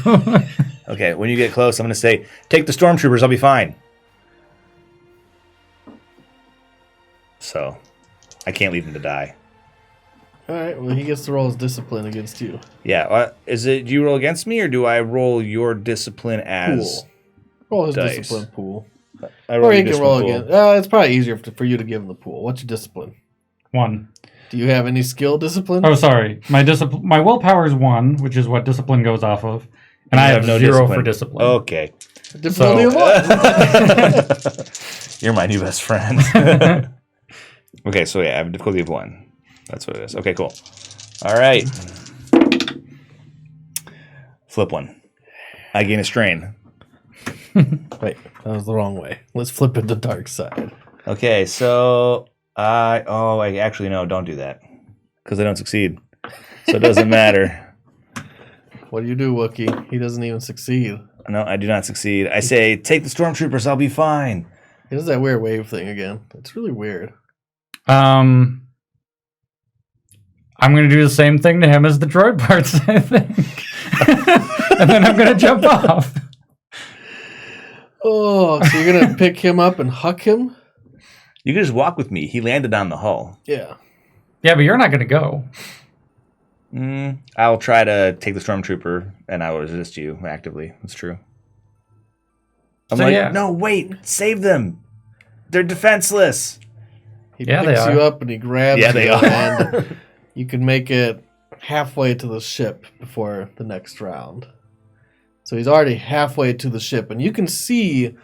Okay, when you get close, I'm going to say, take the stormtroopers, I'll be fine. So, I can't leave him to die. All right, well, he gets to roll his discipline against you. Yeah, do you roll against me, or do I roll your discipline as... Pool. Roll his dice. discipline pool. I Or your he can roll discipline again. pool. It's probably easier for you to give him the pool. What's your discipline? 1. Do you have any skill discipline? Oh, sorry. My willpower is 1, which is what discipline goes off of, and I have no 0 for discipline. Okay. Difficulty of So- what? You're my new best friend. Okay, so yeah, I have a difficulty of 1. That's what it is. Okay, cool. All right. Flip 1. I gain a strain. Wait, that was the wrong way. Let's flip it to dark side. Okay, so I actually no, don't do that because I don't succeed, so it doesn't matter. What do you do, Wookiee? He doesn't even succeed. No, I do not succeed. I say, take the stormtroopers, I'll be fine. He does that weird wave thing again. It's really weird. I'm going to do the same thing to him as the droid parts, I think. And then I'm going to jump off. Oh, so you're going to pick him up and huck him? You can just walk with me. He landed on the hull. Yeah. Yeah, but you're not going to go. I'll try to take the stormtrooper, and I will resist you actively. That's true. I'm no, wait, save them. They're defenseless. He picks you up and he grabs you. They are. And you can make it halfway to the ship before the next round. So he's already halfway to the ship, and you can see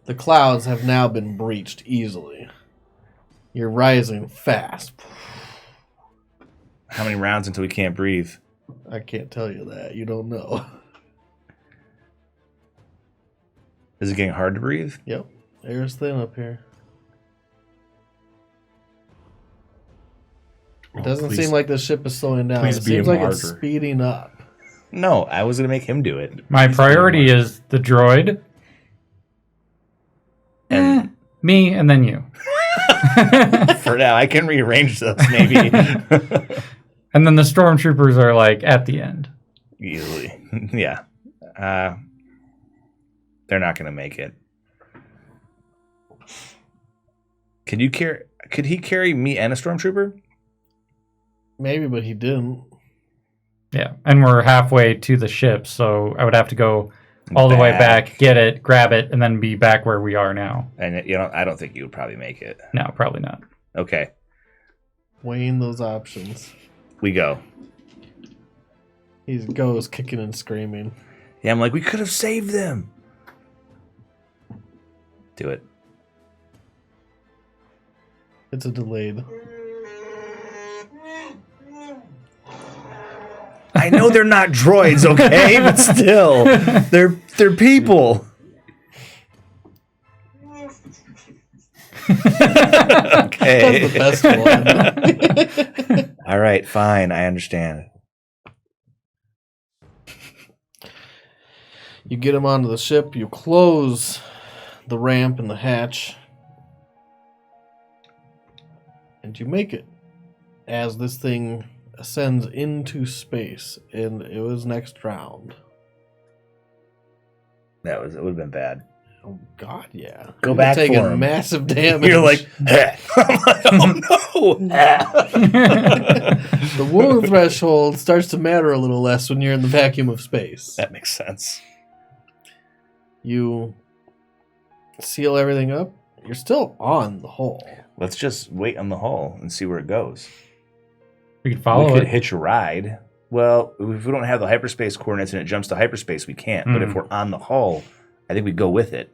the clouds have now been breached easily. You're rising fast. How many rounds until we can't breathe? I can't tell you that. You don't know. Is it getting hard to breathe? Yep. Air's thin up here. It doesn't seem like the ship is slowing down. It seems like it's speeding up. No, I was going to make him do it. My priority is the droid. And me, and then you. For now, I can rearrange those maybe. And then the stormtroopers are like at the end. Easily. Yeah. They're not going to make it. Could he carry me and a stormtrooper? Maybe, but he didn't. Yeah, and we're halfway to the ship, so I would have to go all the way back, get it, grab it, and then be back where we are now. And I don't think you would probably make it. No, probably not. Okay. Weighing those options. We go. He goes kicking and screaming. Yeah, I'm like, we could have saved them. Do it. It's a delayed. I know they're not droids, okay, but still, they're people. Okay. That's the best one. All right, fine, I understand. You get him onto the ship. You close the ramp and the hatch, and you make it as this thing ascends into space, and it was next round. It would have been bad. Oh God, yeah. Go back taking for him. Massive damage. You're like, I'm like, oh no. The wound threshold starts to matter a little less when you're in the vacuum of space. That makes sense. You seal everything up. You're still on the hull. Let's just wait on the hull and see where it goes. We could follow we could it. hitch a ride. Well, if we don't have the hyperspace coordinates and it jumps to hyperspace, we can't. But if we're on the hull, I think we go with it.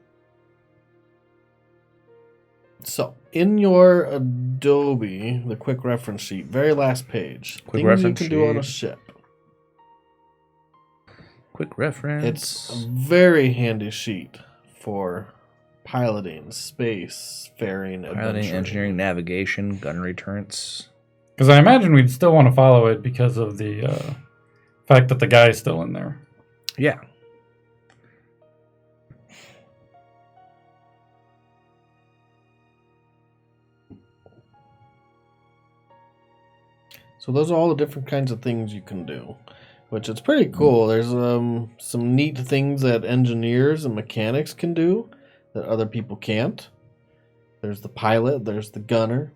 So, in your Adobe, the quick reference sheet, very last page, Quick things reference you can do on a sheet. ship. Quick reference. It's a very handy sheet for piloting, space, faring, piloting, adventuring. engineering, navigation, gunnery turrets. Because I imagine we'd still want to follow it because of the fact that the guy's still in there. Yeah. So those are all the different kinds of things you can do, which is pretty cool. There's some neat things that engineers and mechanics can do that other people can't. There's the pilot, there's the gunner,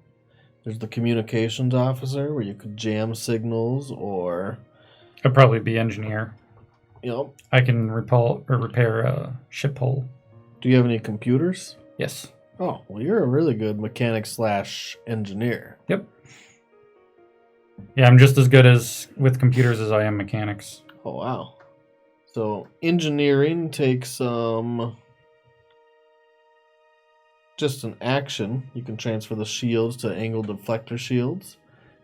there's the communications officer where you could jam signals or... I'd probably be engineer. Yep. I can repair a ship hull. Do you have any computers? Yes. Oh, well, you're a really good mechanic/engineer. Yep. Yeah, I'm just as good with computers as I am mechanics. Oh, wow. So engineering takes just an action. You can transfer the shields to angle deflector shields.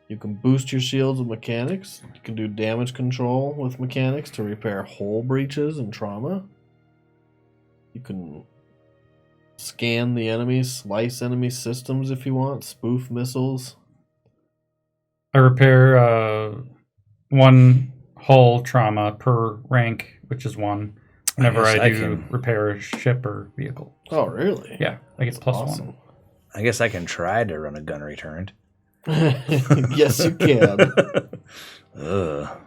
You can boost your shields with mechanics. You can do damage control with mechanics to repair hull breaches and trauma. You can scan the enemy, slice enemy systems if you want, spoof missiles. I repair one hull trauma per rank, which is one, whenever I do repair a ship or vehicle. Oh, really? Yeah, I get plus Awesome. one. I guess I can try to run a gunnery turret. Yes, you can. Ugh.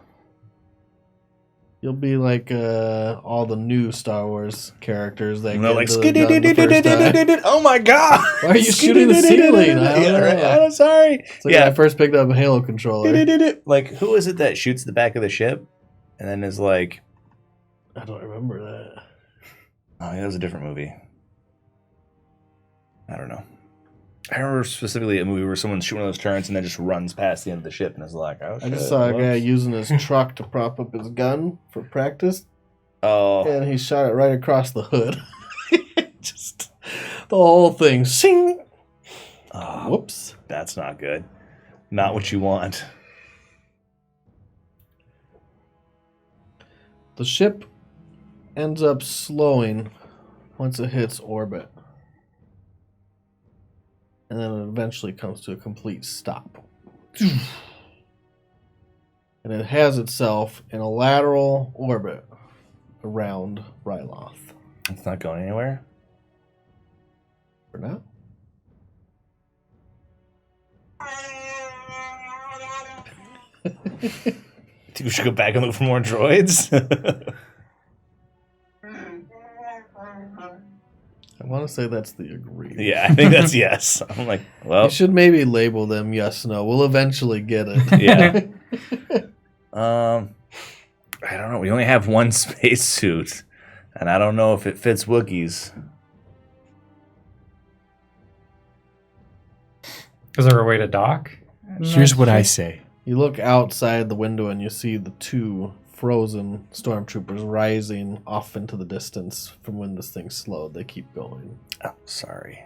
You'll be like all the new Star Wars characters that And they're get like, into the gun the first time. oh my god! Why are you shooting the ceiling? I don't know. Right. I'm sorry. It's like when I first picked up a Halo controller. Like, who is it that shoots the back of the ship and then is like, I don't remember that. oh, yeah, that was a different movie. I don't know. I remember specifically a movie where someone's shooting one of those turrets and then just runs past the end of the ship and is like, oh, I shit, just saw a guy whoops. using his truck to prop up his gun for practice, Oh, and he shot it right across the hood. Just the whole thing. Sing! oh, Whoops. that's not good. Not what you want. The ship ends up slowing once it hits orbit. And then it eventually comes to a complete stop. And it has itself in a lateral orbit around Ryloth. It's not going anywhere. For now. Think we should go back and look for more droids? I want to say that's the agreement. Yeah, I think that's yes. I'm like, well, You should maybe label them yes, no. We'll eventually get it. yeah. I don't know. We only have one spacesuit, and I don't know if it fits Wookiees. Is there a way to dock? Here's what I say. You look outside the window and you see the two frozen stormtroopers rising off into the distance from when this thing slowed. They keep going. Oh, sorry.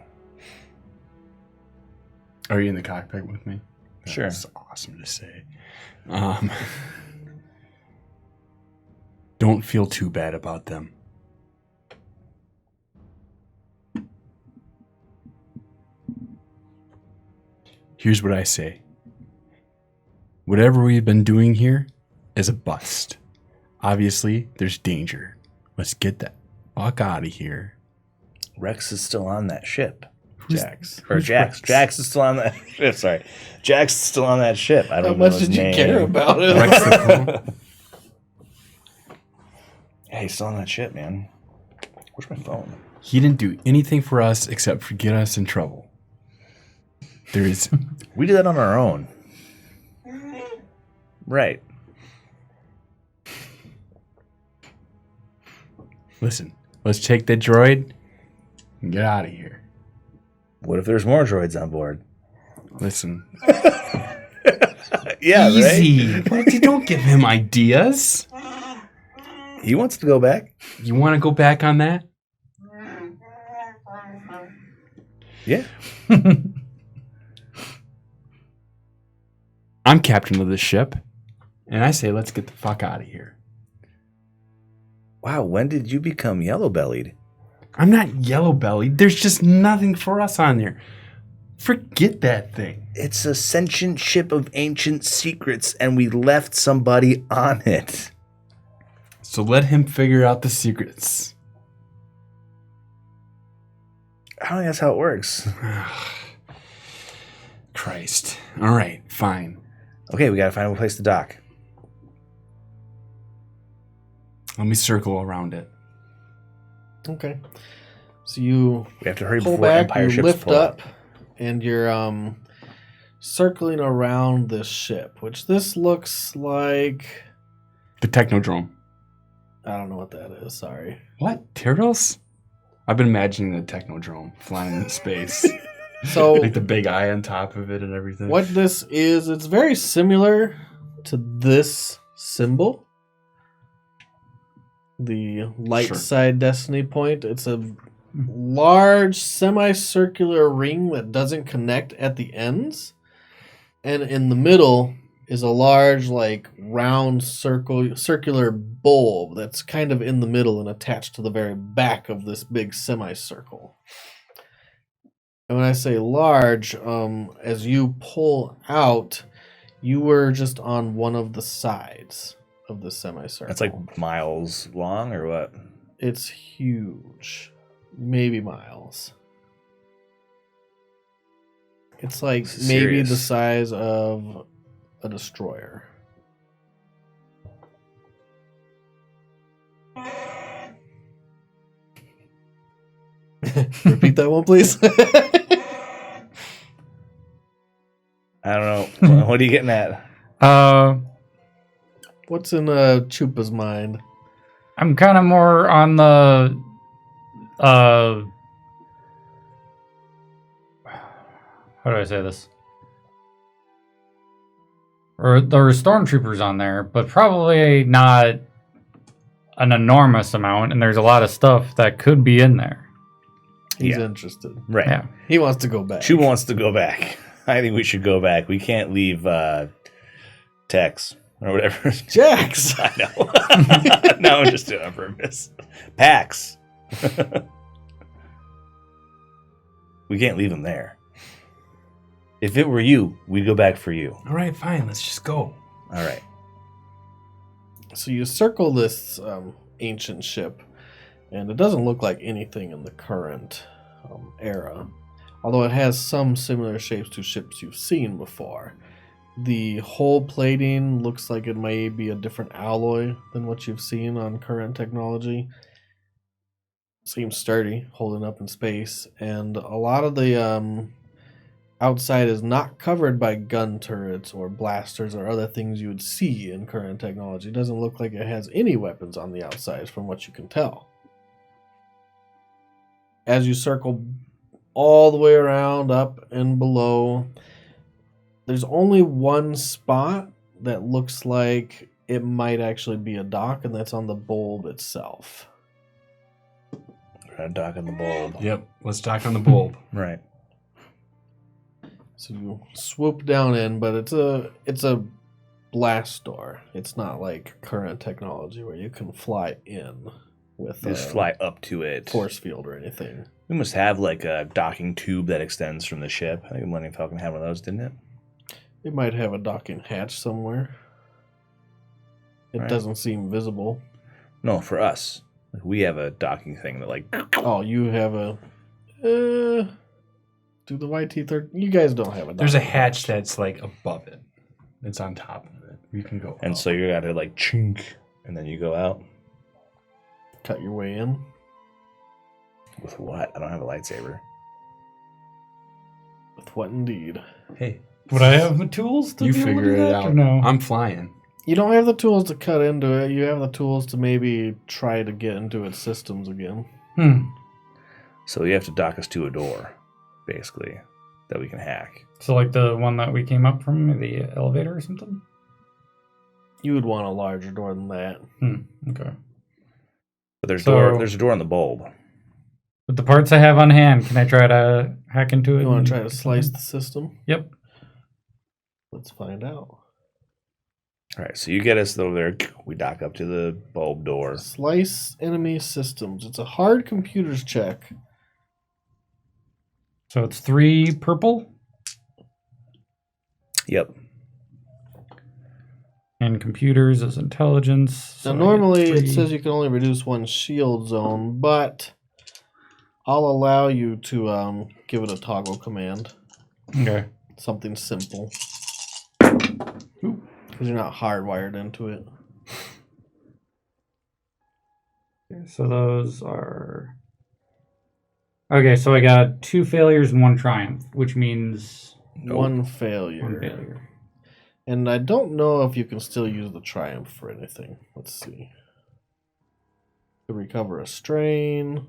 Are you in the cockpit with me? Sure. That's awesome to say. Don't feel too bad about them. Here's what I say. Whatever we've been doing here is a bust. Obviously, there's danger. Let's get the fuck out of here. Rex is still on that ship. Jax. Or Jax. Jax is still on that ship. Sorry. Jax is still on that ship. I don't How know much his did you name. care about it? Rex the Clone. Yeah, he's still on that ship, man. Where's my phone? He didn't do anything for us except for get us in trouble. There's We did that on our own. Right. Listen, let's take the droid and get out of here. What if there's more droids on board? Listen. Yeah, Easy. right? What? You don't give him ideas. He wants to go back. You want to go back on that? Yeah. I'm captain of this ship, and I say let's get the fuck out of here. Wow, when did you become yellow-bellied? I'm not yellow-bellied. There's just nothing for us on there. Forget that thing. It's a sentient ship of ancient secrets, and we left somebody on it. So let him figure out the secrets. I don't think that's how it works. Christ. All right, fine. Okay, we gotta find a place to dock. Let me circle around it. Okay. So you We have to hurry pull before back, Empire you ships lift pull up, and you're circling around this ship, which this looks like... The Technodrome. I don't know what that is, sorry. What? Turtles? I've been imagining the Technodrome flying in space. So Like the big eye on top of it and everything. what this is, it's very similar to this symbol. The light Sure. side destiny point. It's a large semicircular ring that doesn't connect at the ends. And in the middle is a large, like, round circular bulb that's kind of in the middle and attached to the very back of this big semicircle. And when I say large, as you pull out, you were just on one of the sides of the semicircle. That's like miles long, or what? It's huge. Maybe miles. It's like This is maybe the serious. size of a destroyer. Repeat that one, please. I don't know. What are you getting at? What's in Chupa's mind? I'm kind of more on the how do I say this? Or there are stormtroopers on there, but probably not an enormous amount, and there's a lot of stuff that could be in there. He's Yeah. interested. Right. Yeah. He wants to go back. Chuba wants to go back. I think we should go back. We can't leave Tex or whatever. Jax. I know. No, I'm just doing it on purpose. Pax. We can't leave him there. If it were you, we'd go back for you. All right, fine. Let's just go. All right. So you circle this ancient ship, and it doesn't look like anything in the current era, although it has some similar shapes to ships you've seen before. The hull plating looks like it may be a different alloy than what you've seen on current technology. Seems sturdy, holding up in space, and a lot of the outside is not covered by gun turrets or blasters or other things you would see in current technology. It doesn't look like it has any weapons on the outside from what you can tell. As you circle all the way around, up and below, there's only one spot that looks like it might actually be a dock, and that's on the bulb itself. We're gonna dock on the bulb. Yep. Let's dock on the bulb. Right. So you swoop down in, but it's a blast door. It's not like current technology where you can fly in with Just fly up to it. force field or anything. We must have like a docking tube that extends from the ship. I think the Millennium Falcon had one of those, didn't it? It might have a docking hatch somewhere. It Right. doesn't seem visible. No, for us. Like, we have a docking thing that like Oh, you have a. Do the YT-13? You guys don't have a. There's a docking hatch that's like above it. It's on top of it. You can go. and up. so you gotta like chink and then you go out. Cut your way in. With what? I don't have a lightsaber. With what indeed? Hey, Would I have the tools to you be able to figure do it that, or out. no? I'm flying. You don't have the tools to cut into it. You have the tools to maybe try to get into its systems again. So you have to dock us to a door, basically, that we can hack. So like the one that we came up from, the elevator or something? You would want a larger door than that. Okay. But there's So- there's a door on the bulb. With the parts I have on hand, can I try to hack into it? You want and to try to get slice something? the system? Yep. Let's find out. All right, so you get us over there. We dock up to the bulb door. Slice enemy systems. It's a hard computers check. So it's 3 purple, Yep. and computers is intelligence. So Now, I get normally it 3. says you can only reduce one shield zone, but I'll allow you to give it a toggle command. Okay. Something simple. Because you're not hardwired into it. So those are. Okay, so I got 2 failures and 1 triumph, which means Nope. One failure. 1 failure. And I don't know if you can still use the triumph for anything. Let's see. To recover a strain,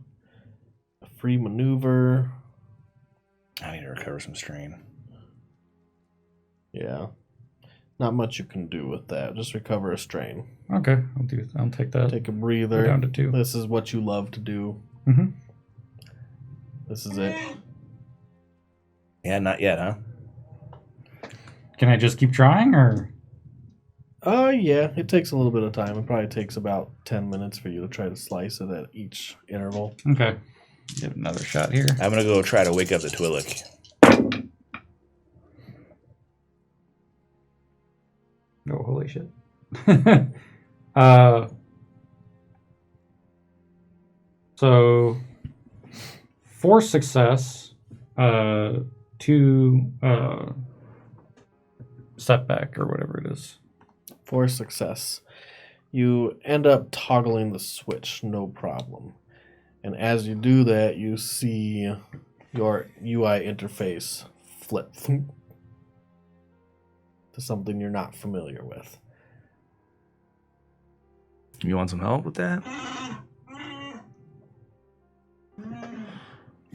a free maneuver. I need to recover some strain. Yeah. Not much you can do with that. Just recover a strain. Okay, I'll take that. Take a Go breather. down to 2. This is what you love to do. Mhm. This is it. Yeah, not yet, huh? Can I just keep trying, or? Oh, yeah. It takes a little bit of time. It probably takes about 10 minutes for you to try to slice it at each interval. Okay. Give it another shot here. I'm gonna go try to wake up the Twi'lek. Oh, holy shit. So, 4 success, 2 setback, or whatever it is. For success. You end up toggling the switch, no problem. And as you do that, you see your UI interface flip to something you're not familiar with. You want some help with that?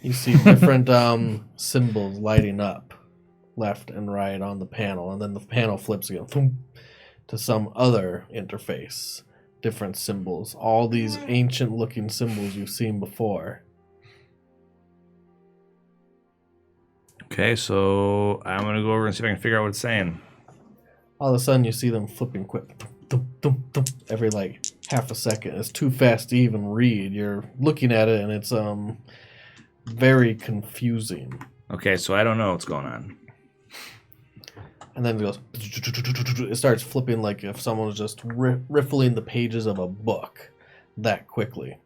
You see different symbols lighting up left and right on the panel, and then the panel flips again to some other interface. Different symbols, all these ancient looking symbols you've seen before. Okay, so I'm going to go over and see if I can figure out what it's saying. All of a sudden you see them flipping quick every like half a second. It's too fast to even read. You're looking at it and it's very confusing. Okay, so I don't know what's going on. And then it goes, it starts flipping like if someone was just riffling the pages of a book that quickly.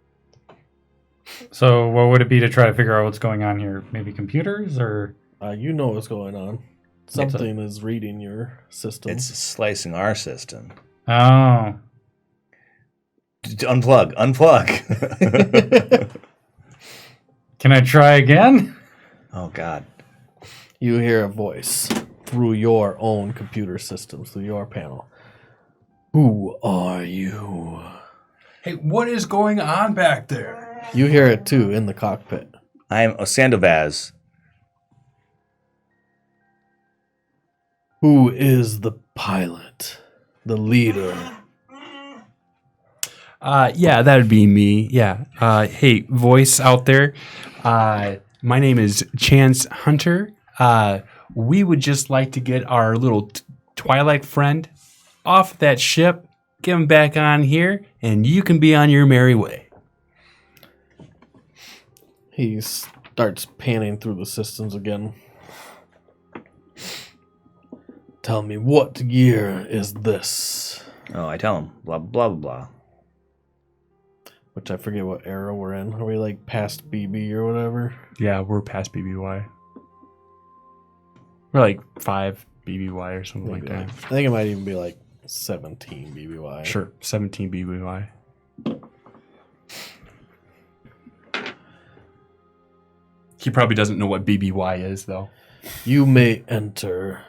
So what would it be to try to figure out what's going on here? Maybe computers or? You know what's going on. Something is reading your system. It's slicing our system. Oh. Unplug. Can I try again? Oh, God. You hear a voice through your own computer systems, through your panel. Who are you? Hey, what is going on back there? You hear it too in the cockpit. I'm Osandovaz. Who is the pilot? The leader? Yeah, that would be me. Yeah. Hey, voice out there. My name is Chance Hunter. We would just like to get our little Twilight friend off that ship, get him back on here, and you can be on your merry way. He starts panning through the systems again. Tell me, what year is this? Oh, I tell him. Blah, blah, blah, blah. Which I forget what era we're in. Are we like past BB or whatever? Yeah, we're past BBY. We're like 5 BBY or something like that. I think it might even be like 17 BBY. Sure, 17 BBY. He probably doesn't know what BBY is, though. You may enter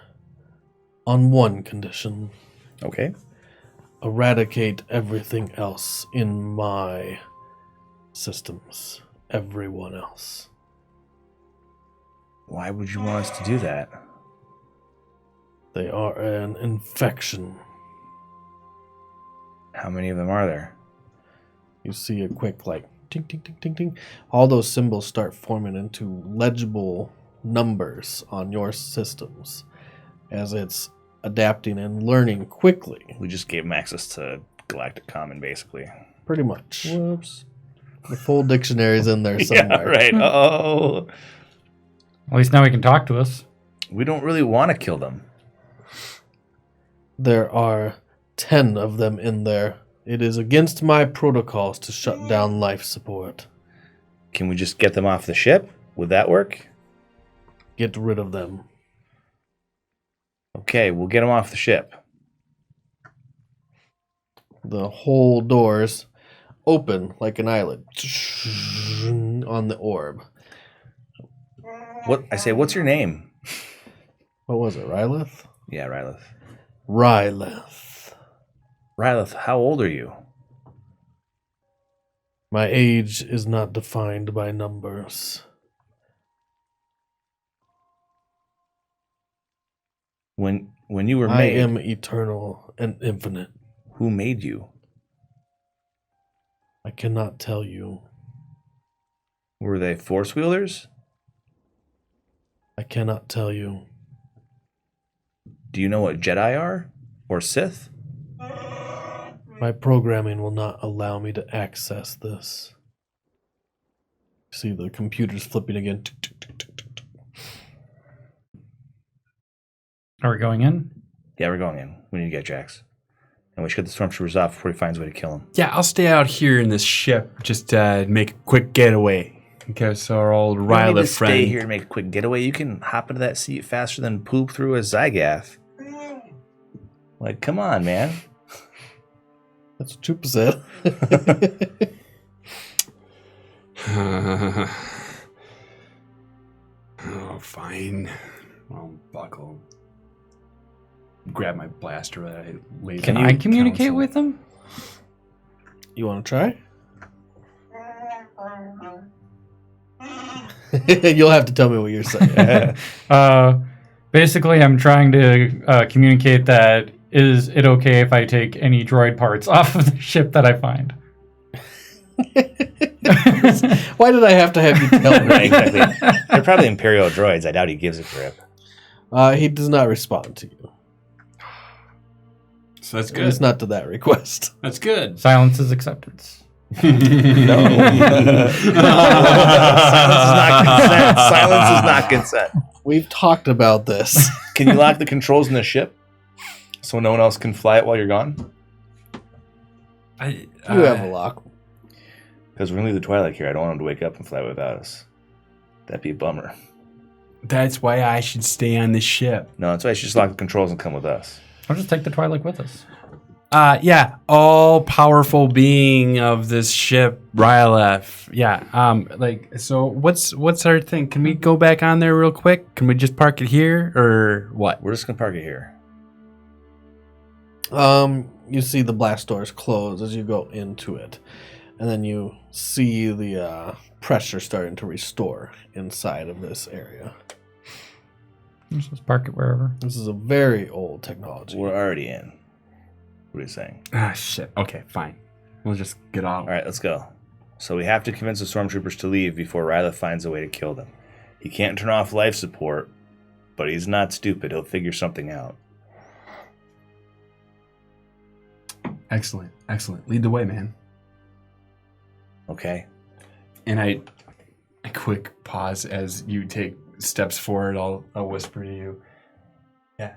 on one condition. Okay. Eradicate everything else in my systems. Everyone else. Why would you want us to do that? They are an infection. How many of them are there? You see a quick like ting ting ting ting ting. All those symbols start forming into legible numbers on your systems as it's adapting and learning quickly. We just gave him access to Galactic Common, basically. Pretty much. Whoops. The full dictionary's in there somewhere. Yeah, right. Oh. At least now he can talk to us. We don't really want to kill them. There are 10 of them in there. It is against my protocols to shut down life support. Can we just get them off the ship? Would that work? Get rid of them. Okay, we'll get them off the ship. The whole doors open like an eyelid on the orb. What's your name? What was it, Ryloth? Yeah, Ryloth. Ryloth. Ryloth, how old are you? My age is not defined by numbers. When you were I made, am eternal and infinite. who made you? I cannot tell you. Were they force wielders? I cannot tell you. Do you know what Jedi are? Or Sith? My programming will not allow me to access this. See the computer's flipping again. Are we going in? Yeah, we're going in. We need to get Jax. And we should get the stormtroopers off before he finds a way to kill him. Yeah, I'll stay out here in this ship, just make a quick getaway. Because our old You don't need to Ryloth friend. stay here and make a quick getaway. You can hop into that seat faster than poop through a Zygath. Like, come on, man. That's what Chupa said. Oh, fine. I'll buckle. Grab my blaster that I laid. Can on I the communicate council. with him? You want to try? You'll have to tell me what you're saying. Basically, I'm trying to communicate that is it okay if I take any droid parts off of the ship that I find? Why did I have to have you tell Right, me? exactly. They're probably Imperial droids. I doubt he gives a grip. He does not respond to you. So that's At good. least not to that request. That's good. Silence is acceptance. No. Silence is not consent. Silence is not consent. We've talked about this. Can you lock the controls in the ship so no one else can fly it while you're gone? You have a lock. Because we're going to leave the Twilight here. I don't want him to wake up and fly without us. That'd be a bummer. That's why I should stay on the ship. No, that's why you should just lock the controls and come with us. I'll just take the Twi'lek with us. Yeah, all powerful being of this ship, Ryloth. Yeah, so what's our thing? Can we go back on there real quick? Can we just park it here or what? We're just going to park it here. You see the blast doors close as you go into it, and then you see the pressure starting to restore inside of this area. Let's just park it wherever. This is a very old technology. We're already in. What are you saying? Ah, shit. Okay, fine. We'll just get off. All right, let's go. So we have to convince the stormtroopers to leave before Ryloth finds a way to kill them. He can't turn off life support, but he's not stupid. He'll figure something out. Excellent. Lead the way, man. Okay. And a quick pause as you take steps forward. I'll whisper to you. Yeah.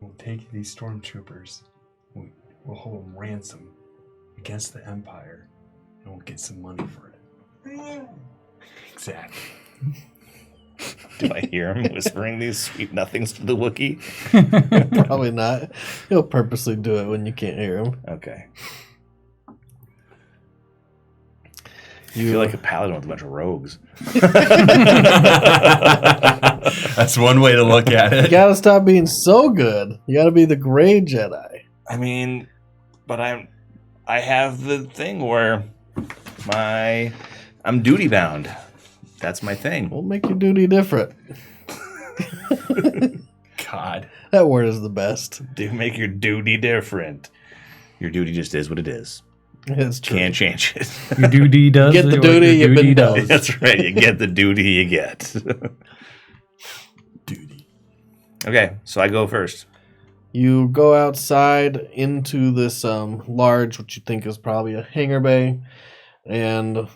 We'll take these stormtroopers. We'll hold them ransom against the Empire, and we'll get some money for it. Exactly. Do I hear him whispering these sweet nothings to the Wookiee? Probably not. He'll purposely do it when you can't hear him. Okay. You feel like a paladin with a bunch of rogues. That's one way to look at You it. gotta stop being so good. You gotta be the gray Jedi. I mean, but I have the thing where I'm duty bound. That's my thing. We'll make your duty different. God. That word is the best. Do make your duty different. Your duty just is what it is. It's true. Can't change it. Your duty does. Get the what duty, your you've been does. done. That's right. You get the duty you get. Duty. Okay, so I go first. You go outside into this large, what you think is probably a hangar bay, and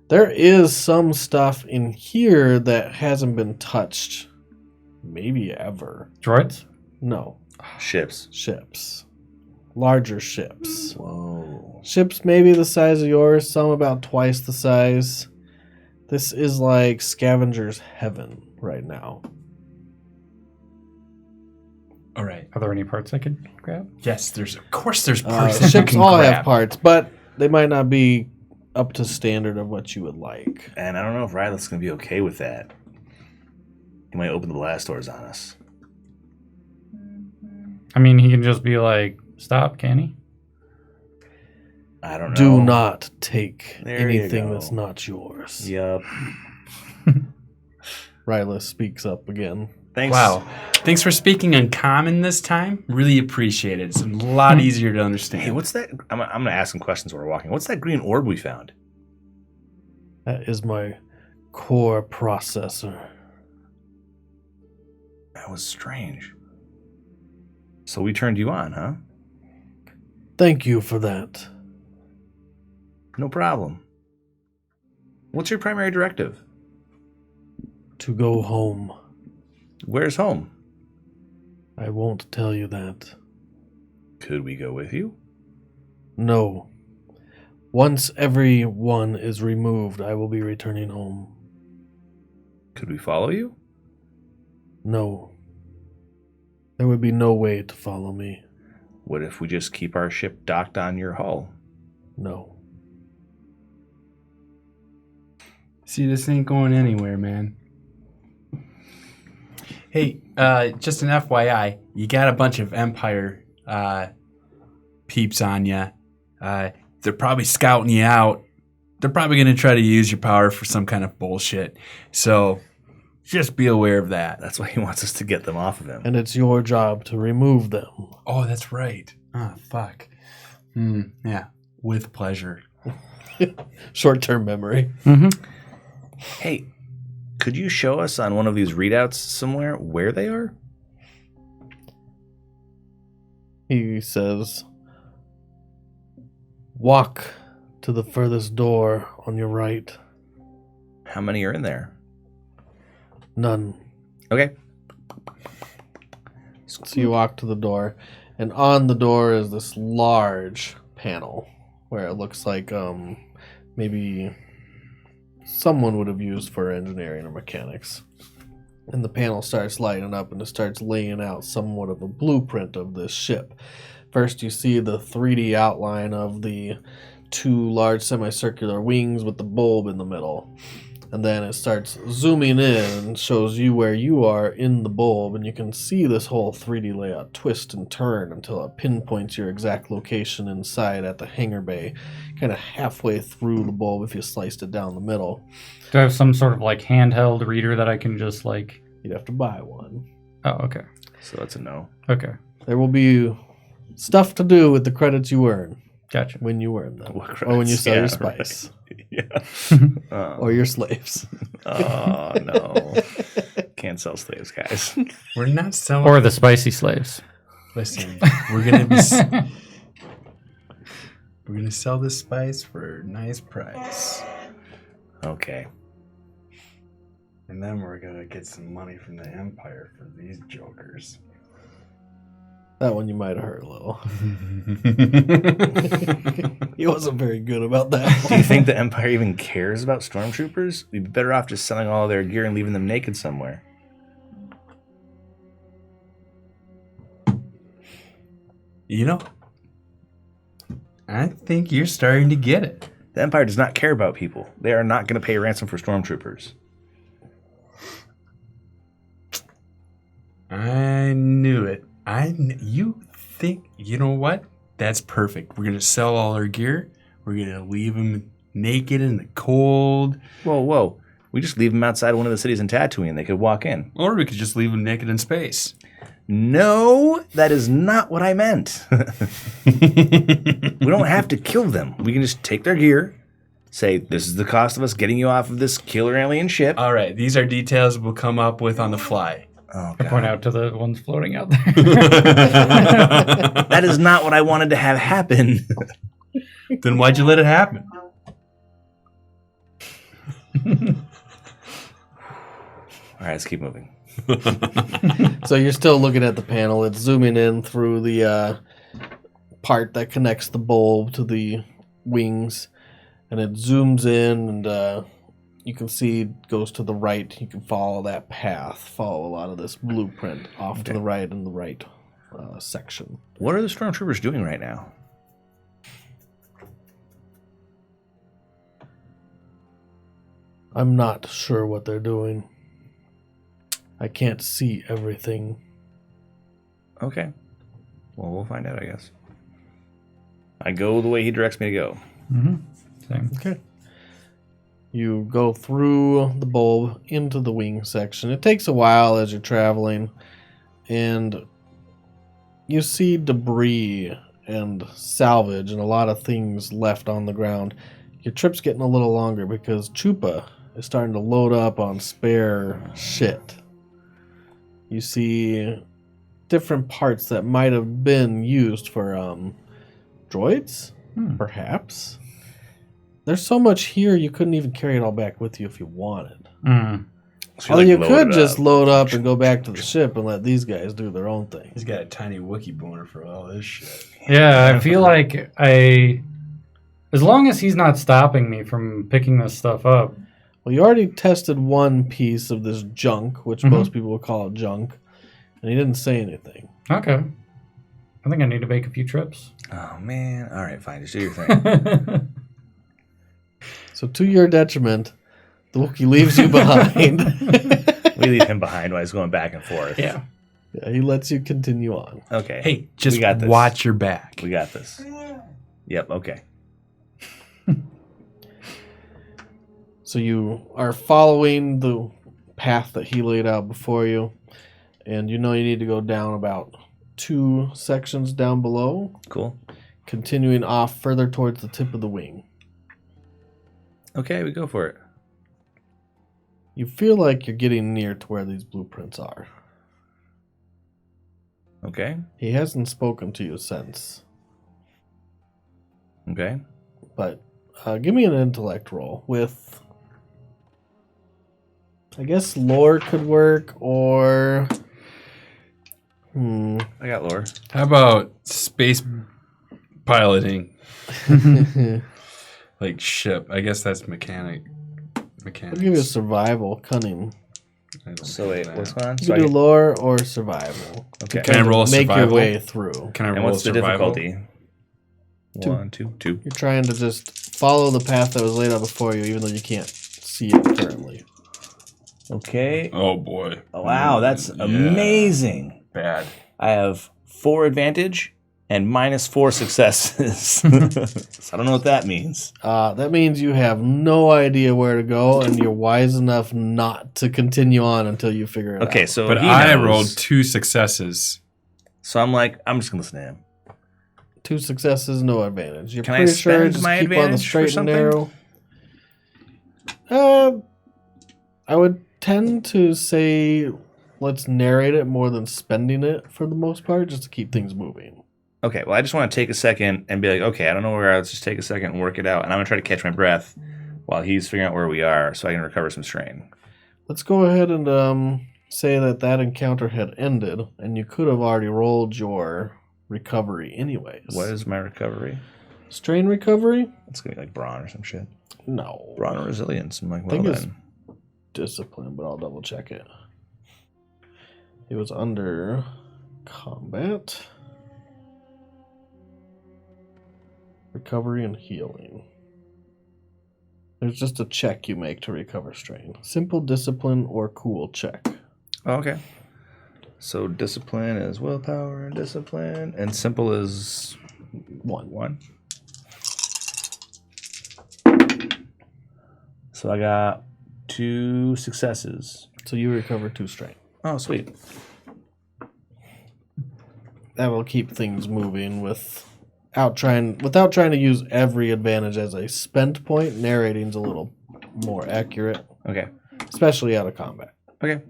there is some stuff in here that hasn't been touched, maybe ever. Droids? No, Ships. ships. Larger ships. Whoa. Ships maybe the size of yours, some about twice the size. This is like scavenger's heaven right now. All right. Are there any parts I could grab? Yes, there's parts that you Ships can all grab. have parts, but they might not be up to standard of what you would like. And I don't know if Ryloth's going to be okay with that. He might open the blast doors on us. I mean, he can just be like, stop, can he? I don't know. Do not take There you anything go. that's not yours. Yup. Ryloth speaks up again. Thanks. Wow. Thanks for speaking uncommon this time. Really appreciate it. It's a lot easier to understand. Hey, what's that? I'm going to ask some questions while we're walking. What's that green orb we found? That is my core processor. That was strange. So we turned you on, huh? Thank you for that. No problem. What's your primary directive? To go home. Where's home? I won't tell you that. Could we go with you? No. Once every one is removed, I will be returning home. Could we follow you? No. There would be no way to follow me. What if we just keep our ship docked on your hull? No. See, this ain't going anywhere, man. Hey, just an FYI, you got a bunch of Empire peeps on you. They're probably scouting you out. They're probably going to try to use your power for some kind of bullshit. So just be aware of that. That's why he wants us to get them off of him. And it's your job to remove them. Oh, that's right. Ah, fuck. Yeah, with pleasure. Short-term memory. Hey, could you show us on one of these readouts somewhere where they are? He says, walk to the furthest door on your right. How many are in there? None. Okay. So you walk to the door, and on the door is this large panel where it looks like maybe someone would have used for engineering or mechanics. And the panel starts lighting up, and it starts laying out somewhat of a blueprint of this ship. First, you see the 3D outline of the two large semicircular wings with the bulb in the middle. And then it starts zooming in and shows you where you are in the bulb, and you can see this whole 3D layout twist and turn until it pinpoints your exact location inside at the hangar bay, kind of halfway through the bulb if you sliced it down the middle. Do I have some sort of like handheld reader that I can just like... You'd have to buy one. Oh, okay. So that's a no. Okay. There will be stuff to do with the credits you earn Gotcha. when you earn them, What or when you credits? sell Yeah, your spice, Yeah. or your slaves. Oh, no. Can't sell slaves, guys. We're not selling. Or the spicy slaves. Listen, we're gonna be. We're gonna sell this spice for a nice price, Okay. and then we're gonna get some money from the Empire for these jokers. That one you might have heard a little. He wasn't very good about Do you that. think the Empire even cares about stormtroopers? We'd be better off just selling all their gear and leaving them naked somewhere. You know, I think you're starting to get it. The Empire does not care about people. They are not going to pay ransom for stormtroopers. I knew it. You think, you know what? That's perfect. We're going to sell all our gear. We're going to leave them naked in the cold. Whoa, whoa. We just leave them outside one of the cities in Tatooine. They could walk in. Or we could just leave them naked in space. No, that is not what I meant. We don't have to kill them. We can just take their gear, say, this is the cost of us getting you off of this killer alien ship. All right. These are details we'll come up with on the fly. Oh, I God. point out to the ones floating out there. That is not what I wanted to have happen. Then why'd you let it happen? All right, let's keep moving. So you're still looking at the panel. It's zooming in through the part that connects the bulb to the wings, and it zooms in, and you can see it goes to the right. You can follow that path, follow a lot of this blueprint off to the right in the right section. What are the stormtroopers doing right now? I'm not sure what they're doing. I can't see everything. Okay. Well, we'll find out, I guess. I go the way he directs me to go. Same. Okay. You go through the bulb into the wing section. It takes a while as you're traveling, and you see debris and salvage and a lot of things left on the ground. Your trip's getting a little longer because Chupa is starting to load up on spare shit. You see different parts that might have been used for droids, perhaps. There's so much here you couldn't even carry it all back with you if you wanted. So Although you load could it just up. load up and go back to the ship and let these guys do their own thing. He's got a tiny Wookiee boner for all this shit. Yeah, I feel like as long as he's not stopping me from picking this stuff up. Well, you already tested one piece of this junk, which most people would call it junk, and he didn't say anything. Okay. I think I need to make a few trips. Oh, man. All right, fine. Just do your thing. So to your detriment, The Wookiee leaves you behind. We leave him behind while he's going back and forth. Yeah. Yeah, he lets you continue on. Okay. Hey, just We got this. watch your back. We got this. Yep. Okay. So you are following the path that he laid out before you, and you know you need to go down about 2 sections down below, Cool. continuing off further towards the tip of the wing. Okay, we go for it. You feel like you're getting near to where these blueprints are. Okay. He hasn't spoken to you since, Okay. but give me an intellect roll with, I guess lore could work, or I got lore. How about space piloting? Like ship. I guess that's mechanics. I'll give you survival, cunning. I don't So wait, think what's that. going on? You So can I do get- lore or survival. okay. Can I roll a Make your survival? way through. Can I And roll what's the survival? difficulty? 2. 1, 2, 2. You're trying to just follow the path that was laid out before you, even though you can't see it currently. Okay. Oh boy. Wow, that's Yeah. amazing. Bad. I have 4 advantage and -4 successes. So I don't know what that means. That means you have no idea where to go, and you're wise enough not to continue on until you figure it out. Okay, so But he I knows. rolled 2 successes. So I'm like, I'm just gonna listen to him. 2 successes, no advantage. You're Can I pretty sure spend just my keep on the advantage for straight and something? narrow. I would tend to say let's narrate it more than spending it for the most part, just to keep things moving. Okay, well, I just want to take a second and be like, okay, I don't know where we are. Let's just take a second and work it out. And I'm gonna try to catch my breath while he's figuring out where we are, so I can recover some strain. Let's go ahead and say that encounter had ended, and you could have already rolled your recovery anyways. What is my recovery? Strain recovery? It's gonna be like brawn or some shit. No. Brawn or resilience. I'm like, I well think it's then. discipline, but I'll double check it. It was under combat, recovery, and healing. There's just a check you make to recover strain. Simple, discipline, or cool check. Oh, okay. So discipline is willpower and discipline, and simple is 1. So I got 2 successes. So you recover 2 strain. Oh, sweet. That will keep things moving without trying to use every advantage as a spent point. Narrating's a little more accurate, Okay. especially out of combat. Okay.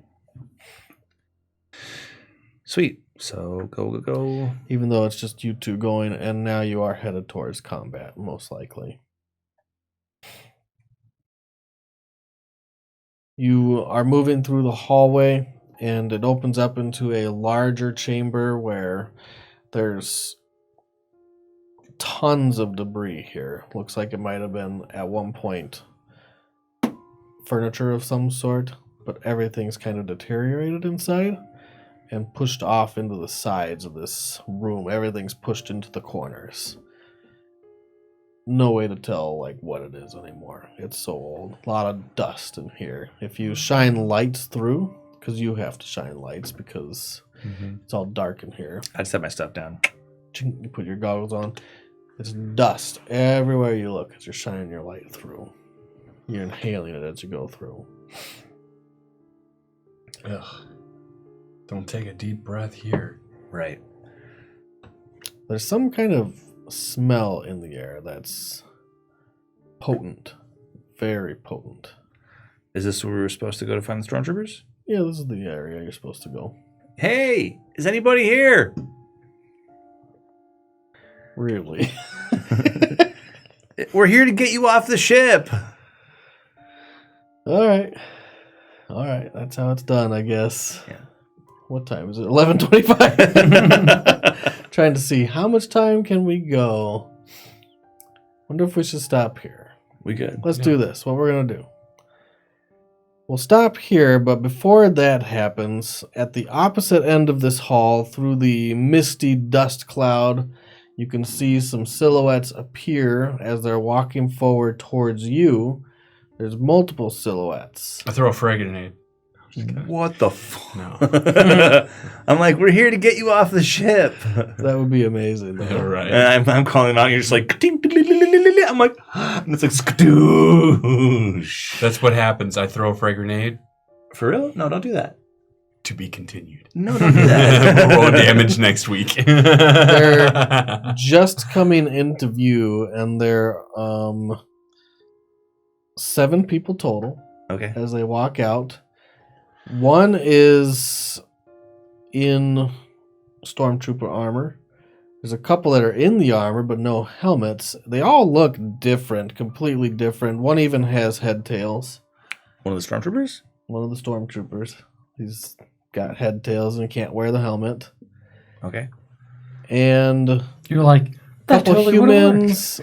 Sweet. So go. Even though it's just you two going, and now you are headed towards combat, most likely. You are moving through the hallway, and it opens up into a larger chamber where there's tons of debris here. Looks like it might have been, at one point, furniture of some sort, but everything's kind of deteriorated inside and pushed off into the sides of this room. Everything's pushed into the corners. No way to tell like what it is anymore. It's so old. A lot of dust in here. If you shine lights through, because you have to shine lights because it's all dark in here. I'd set my stuff down. You put your goggles on. It's dust everywhere you look as you're shining your light through. You're inhaling it as you go through. Ugh. Don't take a deep breath here. Right. There's some kind of smell in the air that's potent. Very potent. Is this where we were supposed to go to find the stormtroopers? Yeah, this is the area you're supposed to go. Hey, is anybody here? Really? We're here to get you off the ship. All right. That's how it's done, I guess. Yeah. What time is it? 11:25. Trying to see how much time can we go. Wonder if we should stop here. We good. Let's do this. What we're going to do. We'll stop here, but before that happens, at the opposite end of this hall, through the misty dust cloud, you can see some silhouettes appear as they're walking forward towards you, There's multiple silhouettes. I throw a frag grenade. What the fuck? No. I'm like, we're here to get you off the ship. That would be amazing. All right. And I'm calling him out, and you're just like, I'm like, and it's like, skadoosh. That's what happens. I throw a frag grenade. For real? No, don't do that. To be continued. No, don't do that. We'll roll damage next week. They're just coming into view, and they're 7 people total Okay. as they walk out. One is in stormtrooper armor. There's a couple that are in the armor but no helmets. They all look different, completely different. One even has head tails. One of the stormtroopers? One of the stormtroopers. He's got head tails and can't wear the helmet. Okay. And You're like, that couple totally would've worked. humans,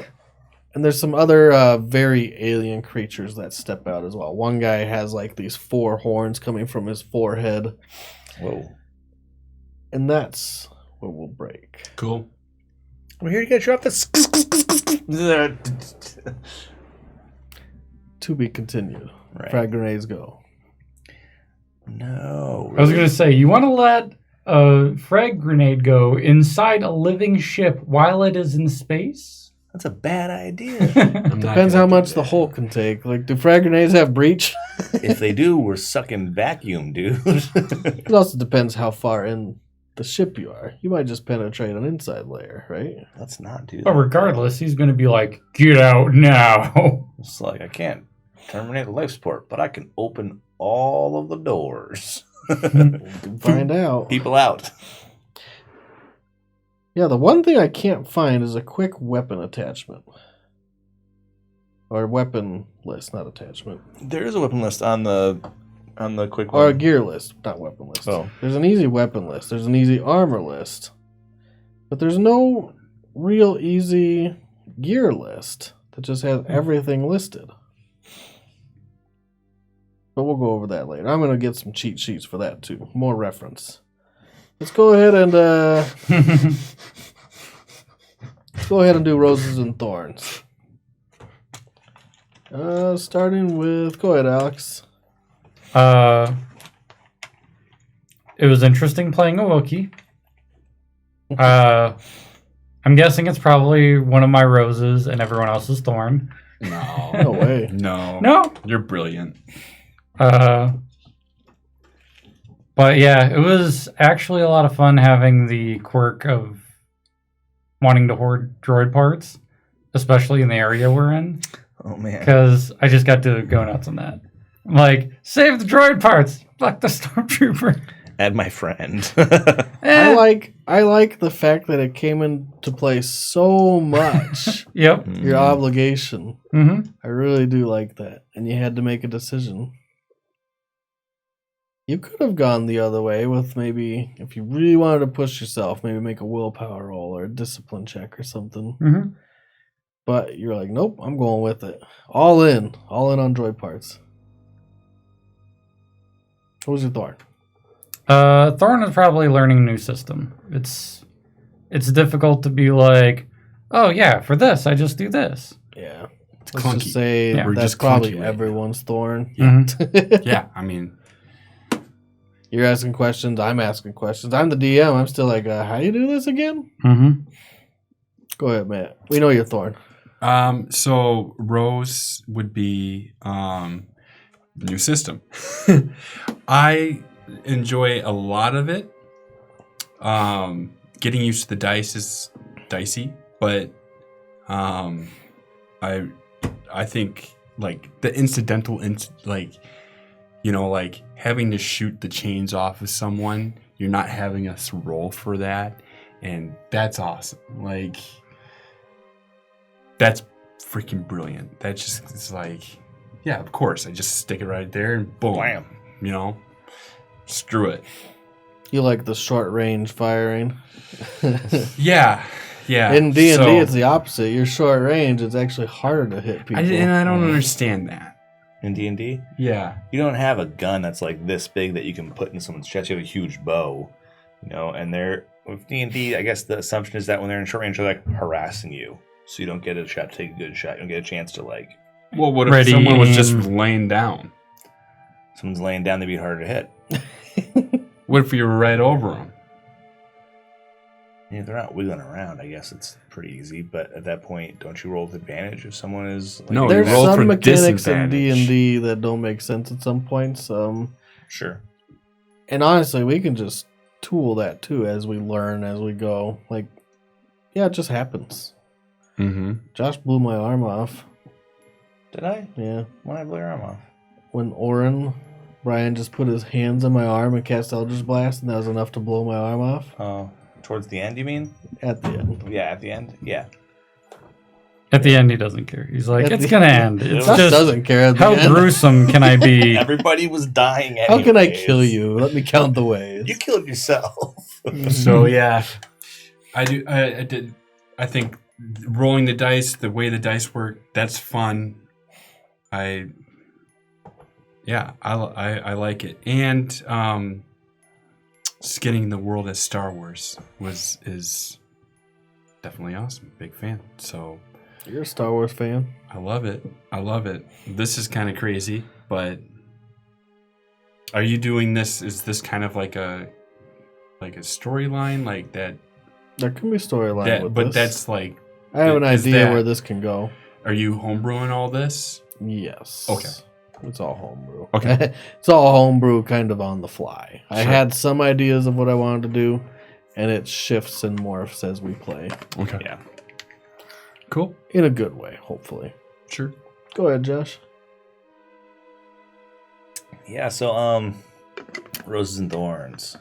and there's some other very alien creatures that step out as well. One guy has like these 4 horns coming from his forehead, Whoa. and that's what will break. Cool. We're here to get you off the. To be continued. Right. Frag grenades go. No. I was going to say, you want to let a frag grenade go inside a living ship while it is in space? That's a bad idea. Depends how much the hole can take. Like, do frag grenades have breach? If they do, we're sucking vacuum, dude. It also depends how far in the ship you are. You might just penetrate an inside layer, right? Let's not do that. But regardless, he's going to be like, get out now. It's like, I can't terminate the life support, but I can open all of the doors. You can find out. People out. Yeah, the one thing I can't find is a quick weapon attachment. Or weapon list, not attachment. There is a weapon list on the quick Or a one. gear list, not weapon list. Oh. There's an easy weapon list. There's an easy armor list. But there's no real easy gear list that just has everything listed. But we'll go over that later. I'm going to get some cheat sheets for that too. More reference. Let's go ahead and do roses and thorns. Starting with, go ahead, Alex. It was interesting playing a Wookiee. I'm guessing it's probably one of my roses and everyone else's thorn. No. No way. No. No. You're brilliant. But yeah, it was actually a lot of fun having the quirk of wanting to hoard droid parts, especially in the area we're in, Oh, man. because I just got to go nuts on that. I'm like, save the droid parts! Fuck the stormtrooper! Add my friend. Eh. I like the fact that it came into play so much. Yep. Your obligation. Mm-hmm. I really do like that. And you had to make a decision. You could have gone the other way with maybe, if you really wanted to push yourself, maybe make a willpower roll or a discipline check or something. Mm-hmm. But you're like, nope, I'm going with it. All in on droid parts. What was your thorn? Thorn is probably learning a new system. It's difficult to be like, oh yeah, for this I just do this. Yeah. It's Let's clunky. just say Yeah. We're that's just probably clunky right everyone's thorn. Mhm. Yeah, I mean, You're asking questions. I'm asking questions. I'm the DM. I'm still like, how do you do this again? Mm-hmm. Go ahead, Matt. We know your thorn. so Rose would be new system. I enjoy a lot of it. Getting used to the dice is dicey, but I think like the incidental like having to shoot the chains off of someone, you're not having us roll for that, and that's awesome. Like that's freaking brilliant. That just it's like, yeah, of course. I just stick it right there and boom. Blam. Screw it. You like the short range firing. Yeah. In D&D, So, it's the opposite. You're short range. It's actually harder to hit people. I don't understand that. In D&D, Yeah. you don't have a gun that's like this big that you can put in someone's chest. You have a huge bow, and they're with D&D, I guess the assumption is that when they're in short range, they're like harassing you. So you don't get a shot to take a good shot. You don't get a chance to like Well, what if Ready, someone was just aim. laying down? Someone's laying down, they'd be harder to hit. What if you were right over them? Yeah, if they're not wiggling around, I guess it's pretty easy. But at that point, don't you roll with advantage if someone is? Like, No, you There's roll for some mechanics in disadvantage. D&D that don't make sense at some points. Sure. And honestly, we can just tool that too as we learn, as we go. Like, yeah, it just happens. Mm-hmm. Josh blew my arm off. Did I? Yeah. When I blow your arm off? When Brian just put his hands on my arm and cast Eldritch Blast, and that was enough to blow my arm off. Oh, towards the end, you mean? At the end. Yeah, at the end. Yeah. At the end, he doesn't care. He's like, At it's the- gonna end. It's Josh just doesn't care at the how end. gruesome can I be? Everybody was dying. How can I anyways. kill you? Let me count the ways. You killed yourself. So yeah, I do. I did. I think rolling the dice, the way the dice work, that's fun. I like it, and skinning the world as Star Wars is definitely awesome. Big fan. So You're a Star Wars fan. I love it. I love it. This is kind of crazy, but are you doing this? Is this kind of like a storyline like that? There can be storyline That, with but this. that's like, I have an is idea that- where this can go. are you homebrewing all this? Yes. Okay. It's all homebrew. Okay. It's all homebrew kind of on the fly. I Sure. had some ideas of what I wanted to do, and it shifts and morphs as we play. Okay. Yeah. Cool. In a good way, hopefully. Sure. Go ahead, Josh. Yeah, so Roses and Thorns.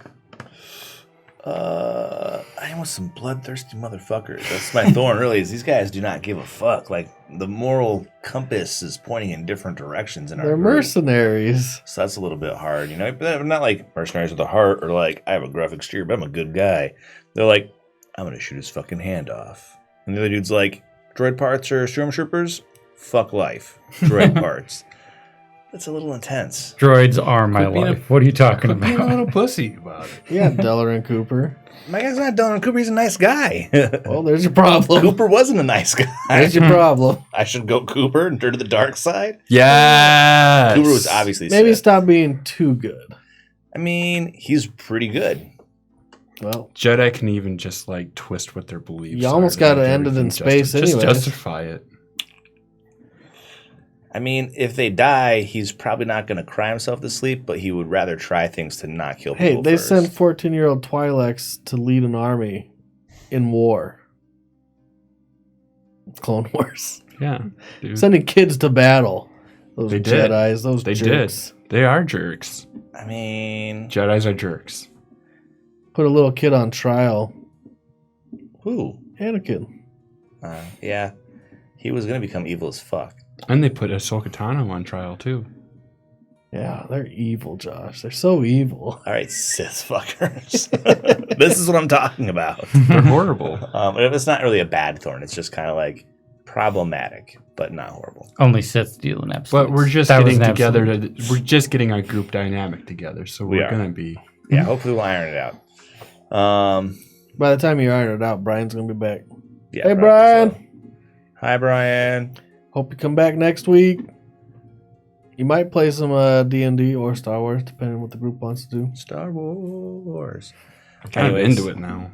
I want some bloodthirsty motherfuckers. That's my thorn, really, is these guys do not give a fuck. Like, the moral compass is pointing in different directions in our They're group. mercenaries. So that's a little bit hard, you know? But they're not like mercenaries with a heart or like, I have a gruff exterior, but I'm a good guy. They're like, I'm going to shoot his fucking hand off. And the other dude's like, droid parts or stormtroopers? Fuck life. Droid parts. That's a little intense. Droids are my Quit being life. What are you talking Being a about? little pussy about it. Yeah, Deller and Cooper. My guy's not Dylan Cooper, he's a nice guy. Well, there's your problem. Cooper wasn't a nice guy. There's your problem. I should go Cooper and turn to the dark side? Yes. Cooper was obviously Maybe Sith. stop being too good. I mean, he's pretty good. Well, Jedi can even just like twist what their beliefs. You almost are gotta make end it in everything space just anyways. justify it. I mean, if they die, he's probably not going to cry himself to sleep, but he would rather try things to not kill people hey, they first. sent 14-year-old Twi'leks to lead an army in war. Clone Wars. Yeah, dude. Sending kids to battle. Those They did. Jedis, those They jerks. did. They are jerks. I mean, Jedis are jerks. Put a little kid on trial. who? Anakin. Yeah, he was going to become evil as fuck. And they put Ahsoka Tano on trial too. Yeah, they're evil, Josh. They're so evil. All right, Sith fuckers. This is what I'm talking about. They're horrible. It's not really a bad thorn. It's just kind of like problematic, but not horrible. Only Sith deal in absolutes. But we're just That was getting an together. absolute. We're just getting our group dynamic together. So We we're are. gonna be. Yeah, hopefully we'll iron it out. By the time you iron it out, Brian's going to be back. Yeah, Hey, probably Brian. so. Hi, Brian. Hope you come back next week. You might play some D&D or Star Wars, depending on what the group wants to do. Star Wars. Kind of Anyways. into it now.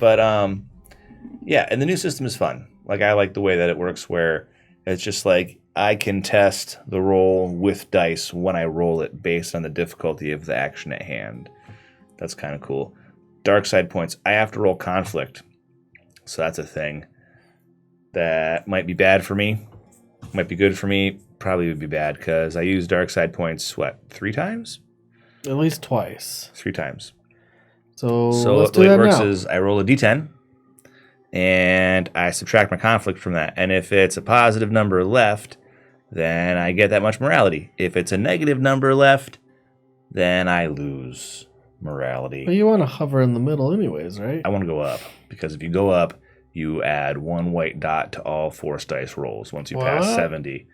But yeah, and the new system is fun. Like, I like the way that it works, where it's just like I can test the roll with dice when I roll it based on the difficulty of the action at hand. That's kind of cool. Dark side points. I have to roll conflict, so that's a thing that might be bad for me. Might be good for me. Probably would be bad because I use dark side points. What, 3 times? At least twice. 3 times. So the let's do way it that works now. is I roll a d10 and I subtract my conflict from that. And if it's a positive number left, then I get that much morality. If it's a negative number left, then I lose morality. But you want to hover in the middle anyways, right? I want to go up because if you go up, you add 1 white dot to all force dice rolls once you pass What? 70.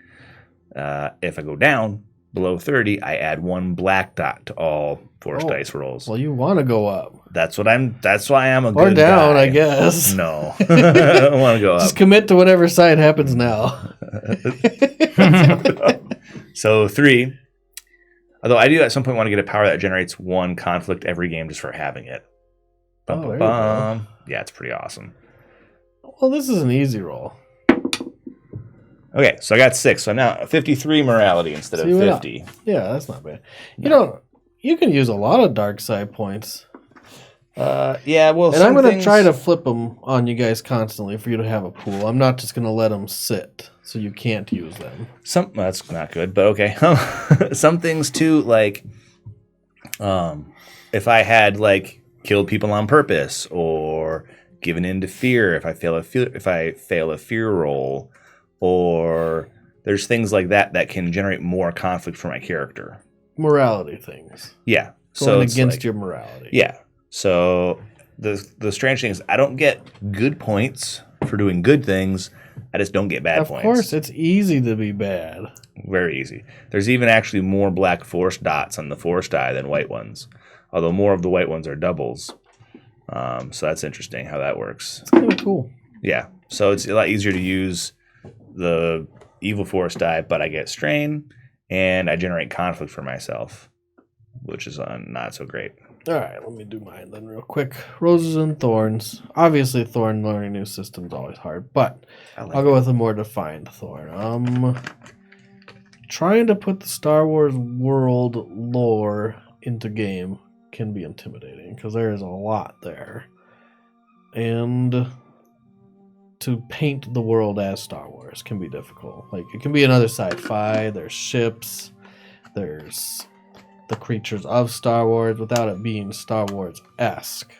If I go down below 30, I add 1 black dot to all force Oh. dice rolls. Well, you want to go up. That's why I'm a Or good down, guy. I guess. No. I don't want to go Just up. commit to whatever side happens now. So 3. Although I do at some point want to get a power that generates 1 conflict every game just for having it. Bum, Oh, there bum, you go. bum. Yeah, it's pretty awesome. Well, this is an easy roll. Okay, so I got 6. So I'm now 53 morality instead See of what 50. Yeah, that's not bad. You can use a lot of dark side points. Yeah, well, And I'm going to try to flip them on you guys constantly for you to have a pool. I'm not just going to let them sit so you can't use them. That's not good, but okay. Some things too, like if I had like killed people on purpose or given in to fear, if I fail a fear roll, or there's things like that can generate more conflict for my character. Morality things. Yeah, Going it's against like, your morality. Yeah, so the strange thing is I don't get good points for doing good things. I just don't get bad points. Of course, it's easy to be bad. Very easy. There's even actually more black force dots on the force die than white ones, although more of the white ones are doubles. So that's interesting how that works. It's kind of cool. Yeah, so it's a lot easier to use the evil force die, but I get strain and I generate conflict for myself, which is not so great. All right, let me do mine then real quick. Roses and thorns. Obviously, thorn learning new systems always hard, but I'll go with a more defined thorn. Trying to put the Star Wars world lore into game can be intimidating because there is a lot there, and to paint the world as Star Wars can be difficult. Like, it can be another sci-fi. There's ships. There's the creatures of Star Wars without it being Star Wars-esque.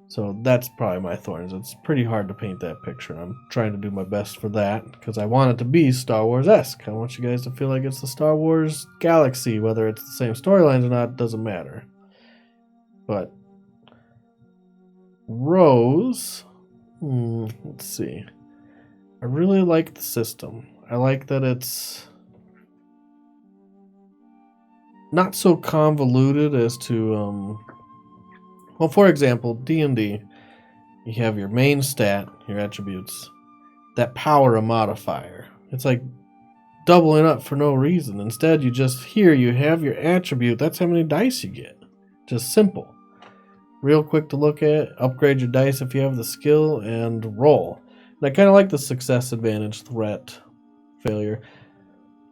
So that's probably my thorns. It's pretty hard to paint that picture, and I'm trying to do my best for that because I want it to be Star Wars-esque. I want you guys to feel like it's the Star Wars galaxy. Whether it's the same storylines or not doesn't matter. But Rose, let's see. I really like the system. I like that it's not so convoluted as to well, for example, D&D, you have your main stat, your attributes, that power a modifier. It's like doubling up for no reason. Instead, you have your attribute, that's how many dice you get. Just simple. Real quick to look at, upgrade your dice if you have the skill, and roll. And I kind of like the success, advantage, threat, failure.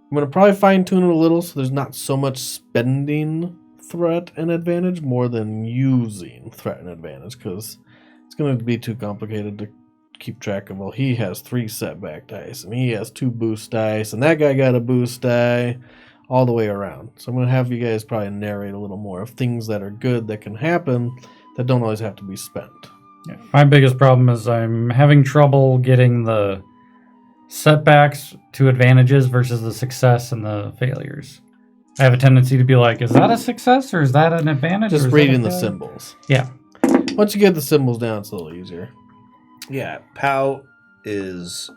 I'm going to probably fine-tune it a little so there's not so much spending threat and advantage more than using threat and advantage, because it's going to be too complicated to keep track of. Well, he has 3 setback dice, and he has 2 boost dice, and that guy got a boost die, all the way around. So I'm going to have you guys probably narrate a little more of things that are good that can happen that don't always have to be spent. Yeah. My biggest problem is I'm having trouble getting the setbacks to advantages versus the success and the failures. I have a tendency to be like, is that a success or is that an advantage? Just reading the symbols. Yeah. Once you get the symbols down, it's a little easier. Yeah, POW is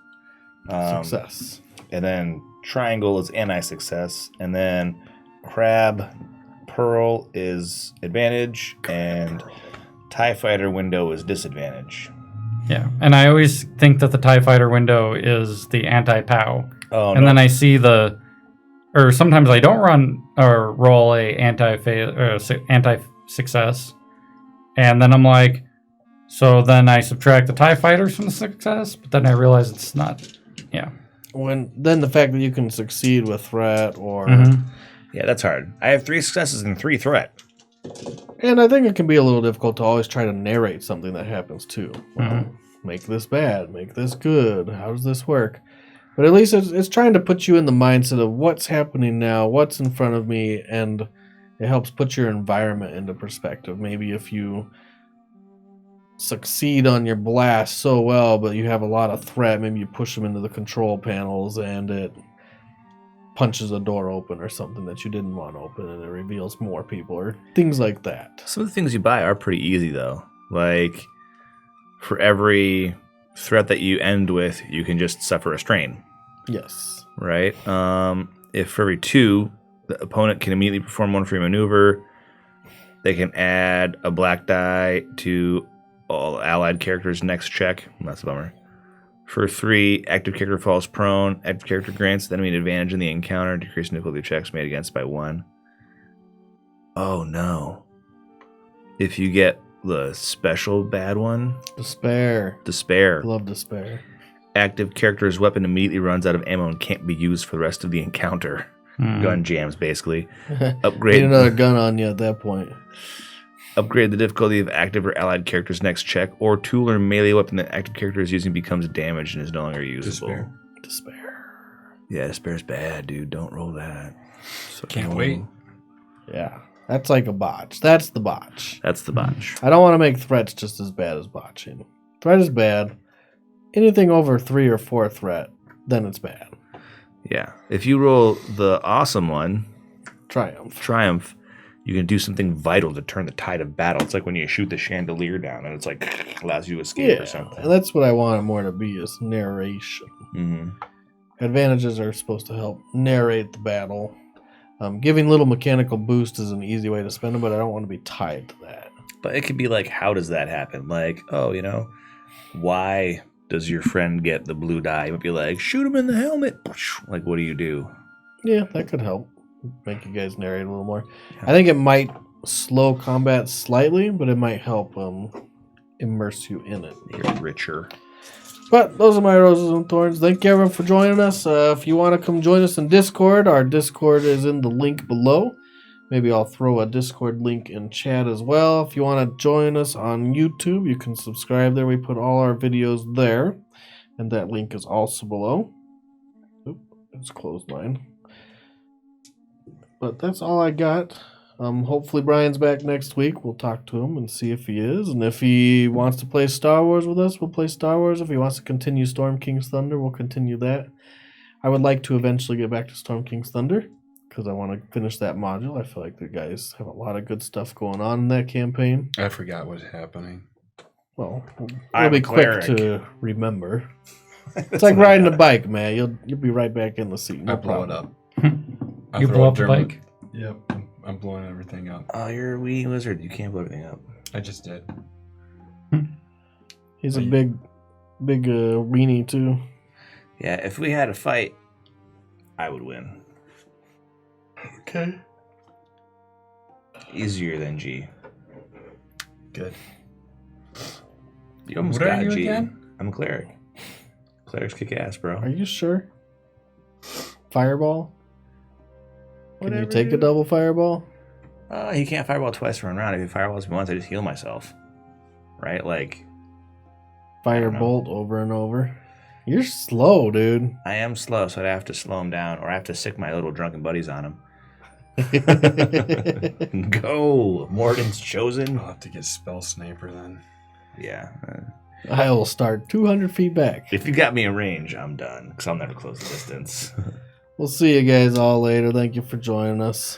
Success. and then triangle is anti-success, and then crab pearl is advantage, and TIE fighter window is disadvantage. Yeah. And I always think that the TIE fighter window is the anti-POW. Oh, And then I see or sometimes I don't run or roll a anti-success. And then I'm like, so then I subtract the TIE fighters from the success, but then I realize it's not. Yeah. Then the fact that you can succeed with threat or... Yeah, that's hard. I have 3 successes and 3 threat. And I think it can be a little difficult to always try to narrate something that happens too. Well, make this bad, make this good. How does this work? But at least it's trying to put you in the mindset of what's happening now, what's in front of me, and it helps put your environment into perspective. Maybe if you succeed on your blast so well, but you have a lot of threat, maybe you push them into the control panels and it punches a door open or something that you didn't want open, and it reveals more people or things like that. Some of the things you buy are pretty easy, though. Like, for every threat that you end with, you can just suffer a strain. Yes. Right? If for every 2, the opponent can immediately perform one free maneuver. They can add a black die to all allied characters' next check. That's a bummer. For 3, active character falls prone. Active character grants the enemy an advantage in the encounter, decreasing difficulty of checks made against by 1. Oh no. If you get the special bad one, Despair. Love despair. active character's weapon immediately runs out of ammo and can't be used for the rest of the encounter. Gun jams, basically. Upgrade Need another gun on you at that point. Upgrade the difficulty of active or allied character's next check, or tool or melee weapon that active character is using becomes damaged and is no longer usable. Despair. Yeah, despair's bad, dude. Don't roll that. So Can't wait. Yeah. That's like a botch. That's the botch. That's the botch. I don't want to make threats just as bad as botching. Threat is bad. Anything over 3 or 4 threat, then it's bad. Yeah. If you roll the awesome one, Triumph. you can do something vital to turn the tide of battle. It's like when you shoot the chandelier down and it's like allows you to escape or something. And that's what I want it more to be, is narration. Mm-hmm. Advantages are supposed to help narrate the battle. Giving little mechanical boost is an easy way to spend them, but I don't want to be tied to that. But it could be like, how does that happen? Like, oh, why does your friend get the blue die? You might be like, shoot him in the helmet. Like, what do you do? Yeah, that could help. Make you guys narrate a little more. I think it might slow combat slightly, but it might help immerse you in it. You're richer. But those are my roses and thorns. Thank you everyone for joining us. If you want to come join us in Discord, our Discord is in the link below. Maybe I'll throw a Discord link in chat as well. If you want to join us on YouTube, you can subscribe there. We put all our videos there. And that link is also below. Oop, it's closed mine. But that's all I got. Hopefully Brian's back next week. We'll talk to him and see if he is. And if he wants to play Star Wars with us, we'll play Star Wars. If he wants to continue Storm King's Thunder, we'll continue that. I would like to eventually get back to Storm King's Thunder, because I want to finish that module. I feel like the guys have a lot of good stuff going on in that campaign. I forgot what's happening. Well, it'll I'm be a quick cleric. to remember. It's like riding a bike, man. You'll be right back in the seat. No I blow problem. it up. You throw blow a up the German- bike? Yep. I'm blowing everything up. Oh, you're a wee wizard. You can't blow everything up. I just did. He's a big weenie too. Yeah, if we had a fight, I would win. Okay. Easier than G. Good. You almost What are got you G. again? I'm a cleric. Clerics kick ass, bro. Are you sure? Fireball? Can you Whatever, take a dude. double fireball? He can't fireball twice for one round. If he fireballs me once, I just heal myself. Right? Like, Firebolt over and over. You're slow, dude. I am slow, so I'd have to slow him down, or I have to sick my little drunken buddies on him. Go! Morden's chosen. I'll have to get Spell Sniper then. Yeah. I will start 200 feet back. If you got me in range, I'm done, because I'll never close the distance. We'll see you guys all later. Thank you for joining us.